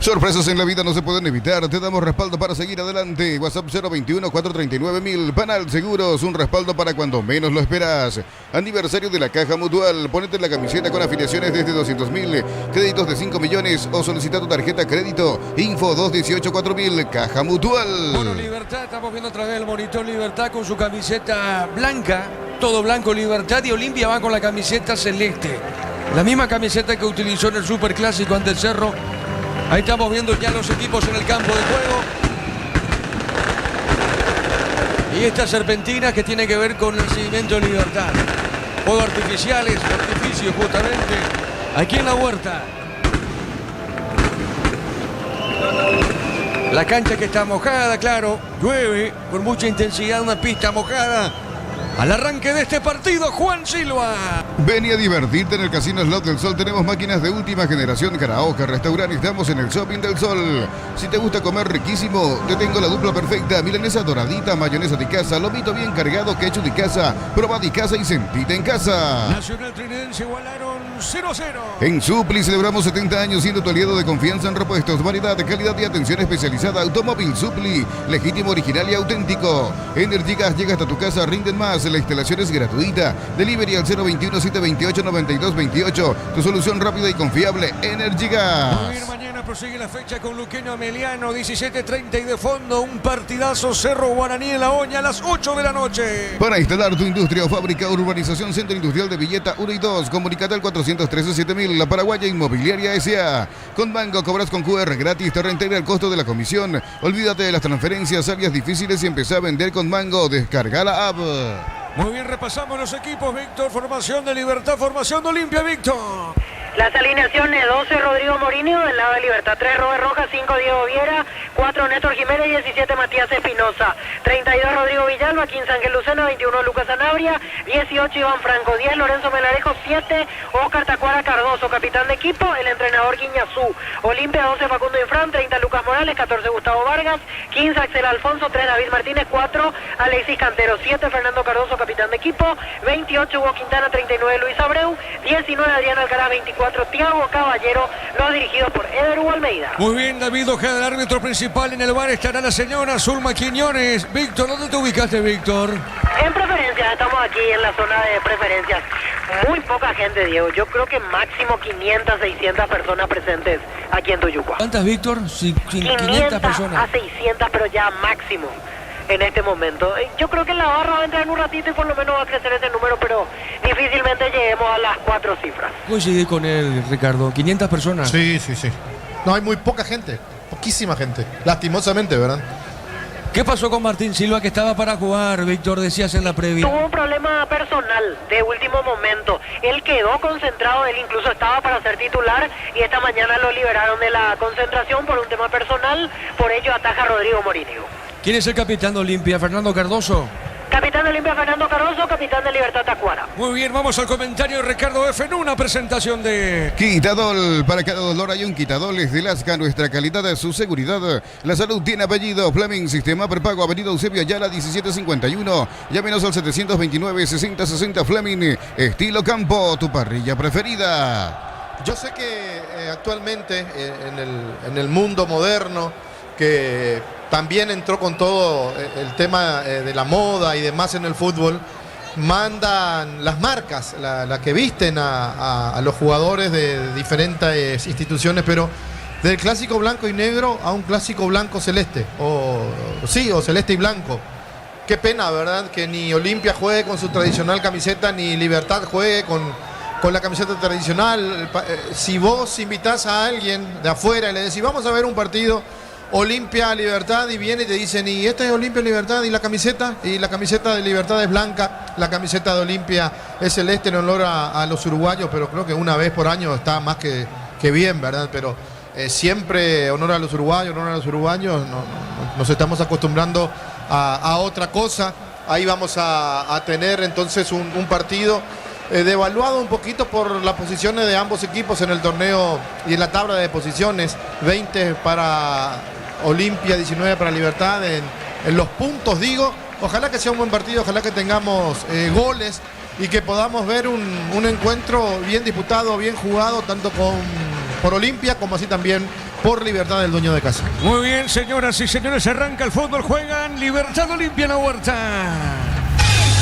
Sorpresas en la vida no se pueden evitar. Te damos respaldo para seguir adelante. WhatsApp 021-439-1000. Panal Seguros, un respaldo para cuando menos lo esperas. Aniversario de la Caja Mutual. Ponete la camiseta con afiliaciones desde 200.000. Créditos de 5 millones o solicita tu tarjeta crédito. Info 218-4000. Caja Mutual. Bueno, Libertad, estamos viendo a través del monitor Libertad con su camiseta blanca. Todo blanco Libertad, y Olimpia va con la camiseta celeste. La misma camiseta que utilizó en el Superclásico ante el Cerro. Ahí estamos viendo ya los equipos en el campo de juego. Y esta serpentina que tiene que ver con el seguimiento de Libertad. Juegos artificiales, artificios justamente. Aquí en la huerta. La cancha que está mojada, claro. Llueve con mucha intensidad, una pista mojada. Al arranque de este partido, Juan Silva. Ven a divertirte en el Casino Slot del Sol. Tenemos máquinas de última generación, karaoke, restaurante. Estamos en el Shopping del Sol. Si te gusta comer riquísimo, te tengo la dupla perfecta. Milanesa doradita, mayonesa de casa, lomito bien cargado, ketchup de casa. Probá de casa y sentite en casa. Nacional Trinense igualaron 0-0. En Supli celebramos 70 años siendo tu aliado de confianza en repuestos, variedad, calidad y atención especializada. Automóvil Supli, legítimo, original y auténtico. Energy Gas llega hasta tu casa, rinden más. La instalación es gratuita. Delivery al 021-728-9228. Tu solución rápida y confiable, Energy Gas. Muy bien, mañana prosigue la fecha con Luqueño Ameliano, 17:30 y de fondo un partidazo Cerro Guaraní en La Oña a las 8 de la noche. Para instalar tu industria o fábrica, Urbanización Centro Industrial de Villeta 1 y 2. Comunicate al 413-7000. La Paraguaya Inmobiliaria S.A. Con Mango cobras con QR gratis, te reintegra el costo de la comisión. Olvídate de las transferencias, áreas difíciles y empezá a vender con Mango. Descarga la app. Muy bien, repasamos los equipos, Víctor. Formación de Libertad, formación de Olimpia, Víctor. Las alineaciones: 12 Rodrigo Morini, del lado de Libertad, 3 Robert Rojas, 5 Diego Viera, 4 Néstor Jiménez, 17 Matías Espinosa, 32 Rodrigo Villalba, 15 Ángel Lucena, 21 Lucas Sanabria, 18 Iván Franco, 10 Lorenzo Melarejo, 7 Oscar Tacuara Cardoso, capitán de equipo, el entrenador Guiñazú. Olimpia 12 Facundo Infran, 30 Lucas Morales, 14 Gustavo Vargas, 15 Axel Alfonso, 3 David Martínez, 4 Alexis Cantero, 7 Fernando Cardoso, capitán de equipo, 28 Hugo Quintana, 39 Luis Abreu, 19 Adrián Alcaraz, 24 Tiago Caballero, los dirigidos por Eder Hugo Almeida. Muy bien, David Ojeda, el árbitro principal. En el bar estará la señora Zulma Quiñones. Víctor, ¿dónde te ubicaste, Víctor? En preferencias, estamos aquí en la zona de preferencias. Muy poca gente, Diego. Yo creo que máximo 500, 600 personas presentes aquí en Tuyucua. ¿Cuántas, Víctor? 500 personas. A 600, pero ya máximo en este momento. Yo creo que la barra va a entrar en un ratito y por lo menos va a crecer ese número, pero difícilmente lleguemos a las 4 cifras. Coincidí con él, Ricardo. 500 personas. Sí. No, hay muy poca gente. Poquísima gente. Lastimosamente, ¿verdad? ¿Qué pasó con Martín Silva, que estaba para jugar, Víctor, decías en la previa? Tuvo un problema personal de último momento. Él quedó concentrado, él incluso estaba para ser titular y esta mañana lo liberaron de la concentración por un tema personal. Por ello ataja Rodrigo Morini. ¿Quién es el capitán de Olimpia? ¿Fernando Cardoso? Capitán de Olimpia, Fernando Cardoso. Capitán de Libertad, Tacuara. Muy bien, vamos al comentario de Ricardo F. en una presentación de... Quitadol. Para cada dolor hay un Quitadol. Es de Lasca, nuestra calidad es su seguridad. La salud tiene apellido. Fleming, Sistema Prepago, Avenida Eusebio Ayala, 1751. Llámenos al 729-6060 Fleming. Estilo Campo, tu parrilla preferida. Yo sé que actualmente en el mundo moderno, que también entró con todo el tema de la moda y demás en el fútbol, mandan las marcas, la que visten a los jugadores de diferentes instituciones, pero del clásico blanco y negro a un clásico blanco celeste, o celeste y blanco. Qué pena, ¿verdad? Que ni Olimpia juegue con su tradicional camiseta, ni Libertad juegue con la camiseta tradicional. Si vos invitás a alguien de afuera y le decís, vamos a ver un partido Olimpia Libertad, y viene y te dicen, y esta es Olimpia Libertad, y la camiseta de Libertad es blanca, la camiseta de Olimpia es celeste, en honor a los uruguayos, pero creo que una vez por año está más que bien, ¿verdad? Pero siempre honor a los uruguayos, nos estamos acostumbrando a otra cosa. Ahí vamos a tener entonces un partido devaluado un poquito por las posiciones de ambos equipos en el torneo y en la tabla de posiciones. 20 para Olimpia, 19 para Libertad en los puntos, digo. Ojalá que sea un buen partido, ojalá que tengamos goles y que podamos ver un encuentro bien disputado, bien jugado, tanto por Olimpia como así también por Libertad del dueño de casa. Muy bien, señoras y señores, arranca el fútbol, juegan Libertad Olimpia en la Huerta.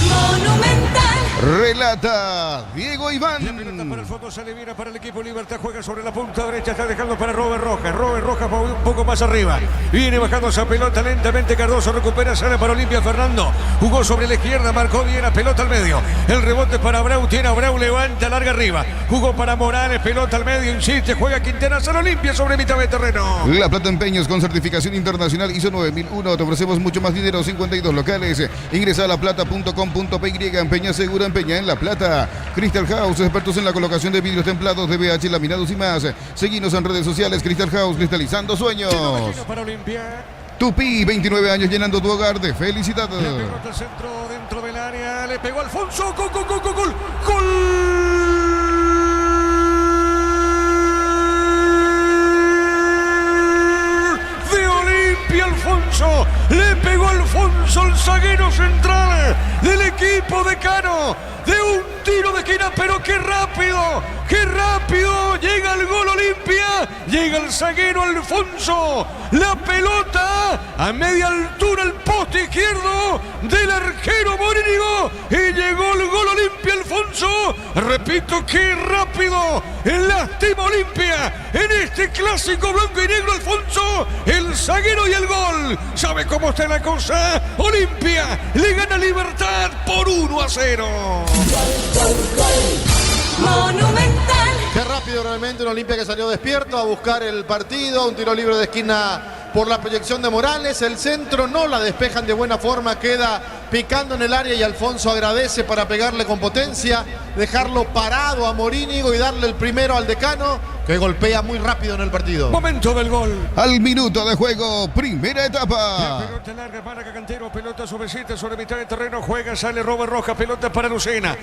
Monumental. Relata Diego Iván. La pelota para el fondo sale bien para el equipo Libertad, juega sobre la punta derecha, está dejando para Robert Rojas. Robert Rojas va un poco más arriba. Viene bajando esa pelota lentamente, Cardoso recupera, sale para Olimpia Fernando. Jugó sobre la izquierda, marcó bien la pelota al medio. El rebote para Abreu, tiene Abreu, levanta, larga arriba. Jugó para Morales, pelota al medio, insiste, juega Quintana, sale Olimpia sobre mitad de terreno. La Plata Empeños con certificación internacional ISO 9001. Te ofrecemos mucho más dinero, 52 locales. Ingresa a laplata.com.py, empeña segura, empeña en La Plata. Crystal House, expertos en la colocación de vidrios templados, DBH, laminados y más. Seguinos en redes sociales, Crystal House, cristalizando sueños. Para Olimpia. Tupi, 29 años llenando tu hogar de felicidad. La pelota al centro, dentro del área, le pegó Alfonso, gol. Alfonso, le pegó Alfonso, el zaguero central del equipo de Cano, de un tiro de esquina, pero qué rápido, llega el gol Olimpia, llega el zaguero Alfonso, la pelota a media altura, el poste izquierdo del arquero Morínigo, y llegó el gol Olimpia Alfonso, repito, qué rápido, lástima Olimpia, en este clásico blanco y negro Alfonso, el zaguero y el gol. ¿Sabe cómo está la cosa? Olimpia le gana Libertad por 1-0. Monumental. Qué rápido realmente un Olimpia que salió despierto a buscar el partido, un tiro libre de esquina por la proyección de Morales, el centro no la despejan de buena forma, queda picando en el área y Alfonso agradece para pegarle con potencia, dejarlo parado a Morínigo y darle el primero al decano, que golpea muy rápido en el partido. Momento del gol. Al minuto de juego, primera etapa. La pelota larga para Cacantero, pelota suavecita sobre mitad de terreno, juega, sale Robert Rojas, pelota para Lucena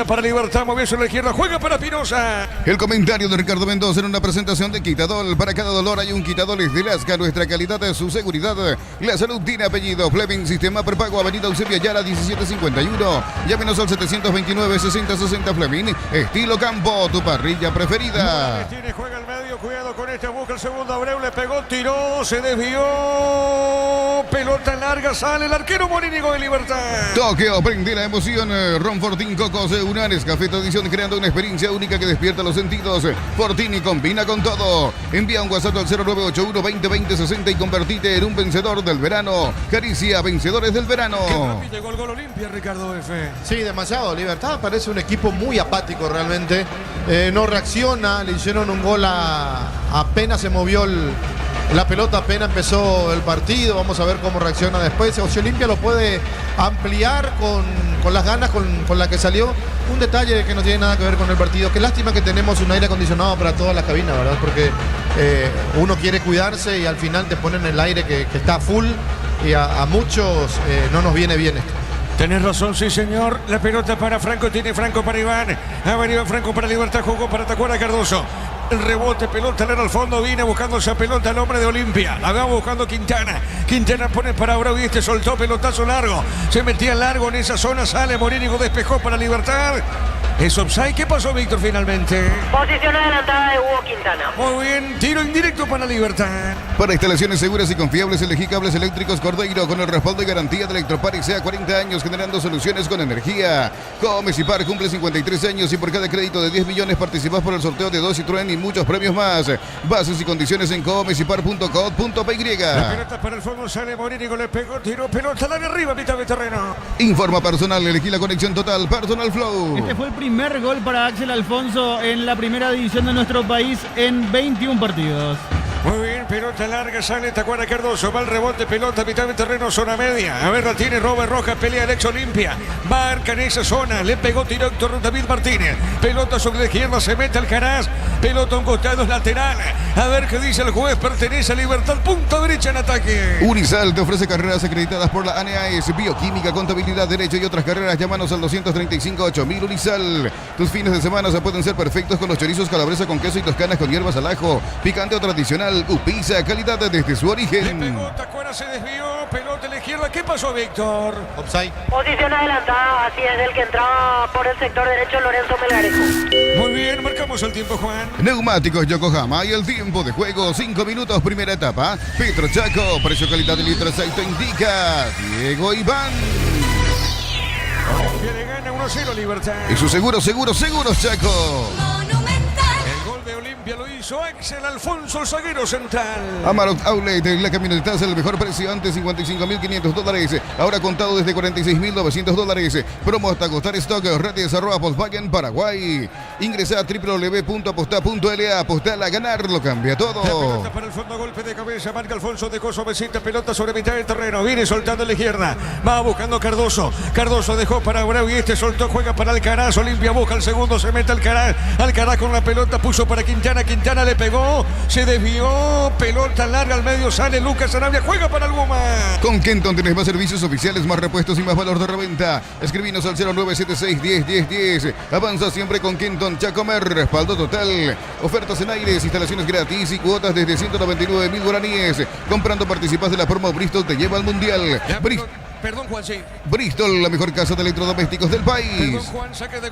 para Libertad, movió sobre la izquierda, juega para Pinoza. El comentario de Ricardo Mendoza en una presentación de Quitadol. Para cada dolor hay un Quitadol es de Lasca, nuestra calidad es su seguridad. La salud tiene apellido. Fleming, sistema prepago, avenida Eusebio Ayala 1751. Llámenos al 729-6060 Fleming. Estilo campo, tu parrilla preferida. Juega al medio, cuidado con este, busca el segundo, Abreu le pegó, tiró, se desvió, pelota larga, sale el arquero Morínigo de Libertad. Tokio, prende la emoción, Ron Fortín, Cocos, Unares, Café Tradición, creando una experiencia única que despierta los sentidos. Fortín combina con todo. Envía un WhatsApp al 0981-2020-60 y convertite en un vencedor del verano. Caricia, vencedores del verano. Qué rápido llegó el gol Olimpia, Ricardo F. Sí, demasiado. Libertad parece un equipo muy apático realmente. No reacciona, le hicieron un gol apenas se movió la pelota, apenas empezó el partido. Vamos a ver cómo reacciona después. O si Olimpia lo puede ampliar con las ganas con la que salió. Un detalle que no tiene nada que ver con el partido. Qué lástima que tenemos un aire acondicionado para toda la cabina, ¿verdad? Porque uno quiere cuidarse y al final te ponen el aire que está full y a muchos no nos viene bien esto. Tenés razón, sí señor. La pelota para Franco, tiene Franco para Iván. Ha venido Franco para Libertad, jugó para Tacuara Cardoso. El rebote, pelota larga al fondo, viene buscando esa pelota el hombre de Olimpia. La va buscando Quintana. Quintana pone para Abreu y este soltó pelotazo largo. Se metía largo en esa zona, sale Morínigo, despejó para Libertad. ¿Es offside? ¿Qué pasó, Víctor, finalmente? Posición adelantada de Hugo Quintana. Muy bien, tiro indirecto para Libertad. Para instalaciones seguras y confiables, elegí Cables Eléctricos Cordeiro con el respaldo y garantía de Electropar y sea 40 años generando soluciones con energía. Comecipar cumple 53 años y por cada crédito de 10 millones participas por el sorteo de 2 Citroën y muchos premios más. Bases y condiciones en comecipar.co.py. La pelota para el fondo, sale Morínigo, le pegó, tiró pelota larga arriba, mitad de terreno. Informa personal, elegí la conexión total, Personal Flow. Este fue el primer gol para Axel Alfonso en la primera división de nuestro país en 21 partidos. Muy bien, pelota larga, sale Tacuara Cardoso, va el rebote, pelota, mitad de terreno, zona media. A ver, la tiene Robert Rojas, pelea Alex Olimpia. Marca en esa zona, le pegó directo David Martínez. Pelota sobre la izquierda, se mete Alcaraz. Pelota a un costado, es lateral. A ver qué dice el juez, pertenece a Libertad, punta derecha en ataque. Unisal te ofrece carreras acreditadas por la ANEAES, bioquímica, contabilidad, derecho y otras carreras. Llámanos al 235-8000. Unisal. Tus fines de semana se pueden ser perfectos con los chorizos calabresa con queso y toscanas con hierbas al ajo. Picante o tradicional, Upisa, calidad desde su origen. Le pegó, Tacuara se desvió, pelota a la izquierda. ¿Qué pasó, Víctor? Offside. Posición adelantada, así es, el que entraba por el sector derecho, Lorenzo Melgarejo. Muy bien, marcamos el tiempo, Juan. Neumáticos Yokohama y el tiempo de juego, 5 minutos, primera etapa. Petro Chaco, precio calidad de litro aceite indica Diego Iván. Que le gana 1-0 Libertad. Y su seguros Chaco. El gol de Olimpia lo hizo Axel Alfonso, el zaguero central. Amarok Outlet, la camioneta es el mejor precio, antes $55.500, ahora contado desde $46.900. Promo hasta costar stock, redes @Volkswagen Paraguay. Ingresa a www.aposta.la, apostar a ganar, lo cambia La todo. pelota para el fondo, golpe de cabeza, marca Alfonso, dejó suavecita, pelota sobre mitad del terreno, viene soltando a la izquierda, va buscando Cardoso, Cardoso dejó para Bravo y este soltó, juega para Alcaraz, Olimpia busca el segundo, se mete Alcaraz con la pelota, puso para Quintana, Quintana le pegó, se desvió, pelota larga al medio, sale Lucas Arabia, juega para Alguma. Con Kenton tenés más servicios oficiales, más repuestos y más valor de reventa. Escribinos al 0976-10-10-10. Avanza siempre con Kenton Chacomer, respaldo total. Ofertas en aires, instalaciones gratis y cuotas desde 199.000 guaraníes. Comprando participas de la promo Bristol te lleva al Mundial. Perdón, Juan, sí. Bristol, la mejor casa de electrodomésticos del país. Perdón, Juan, saque de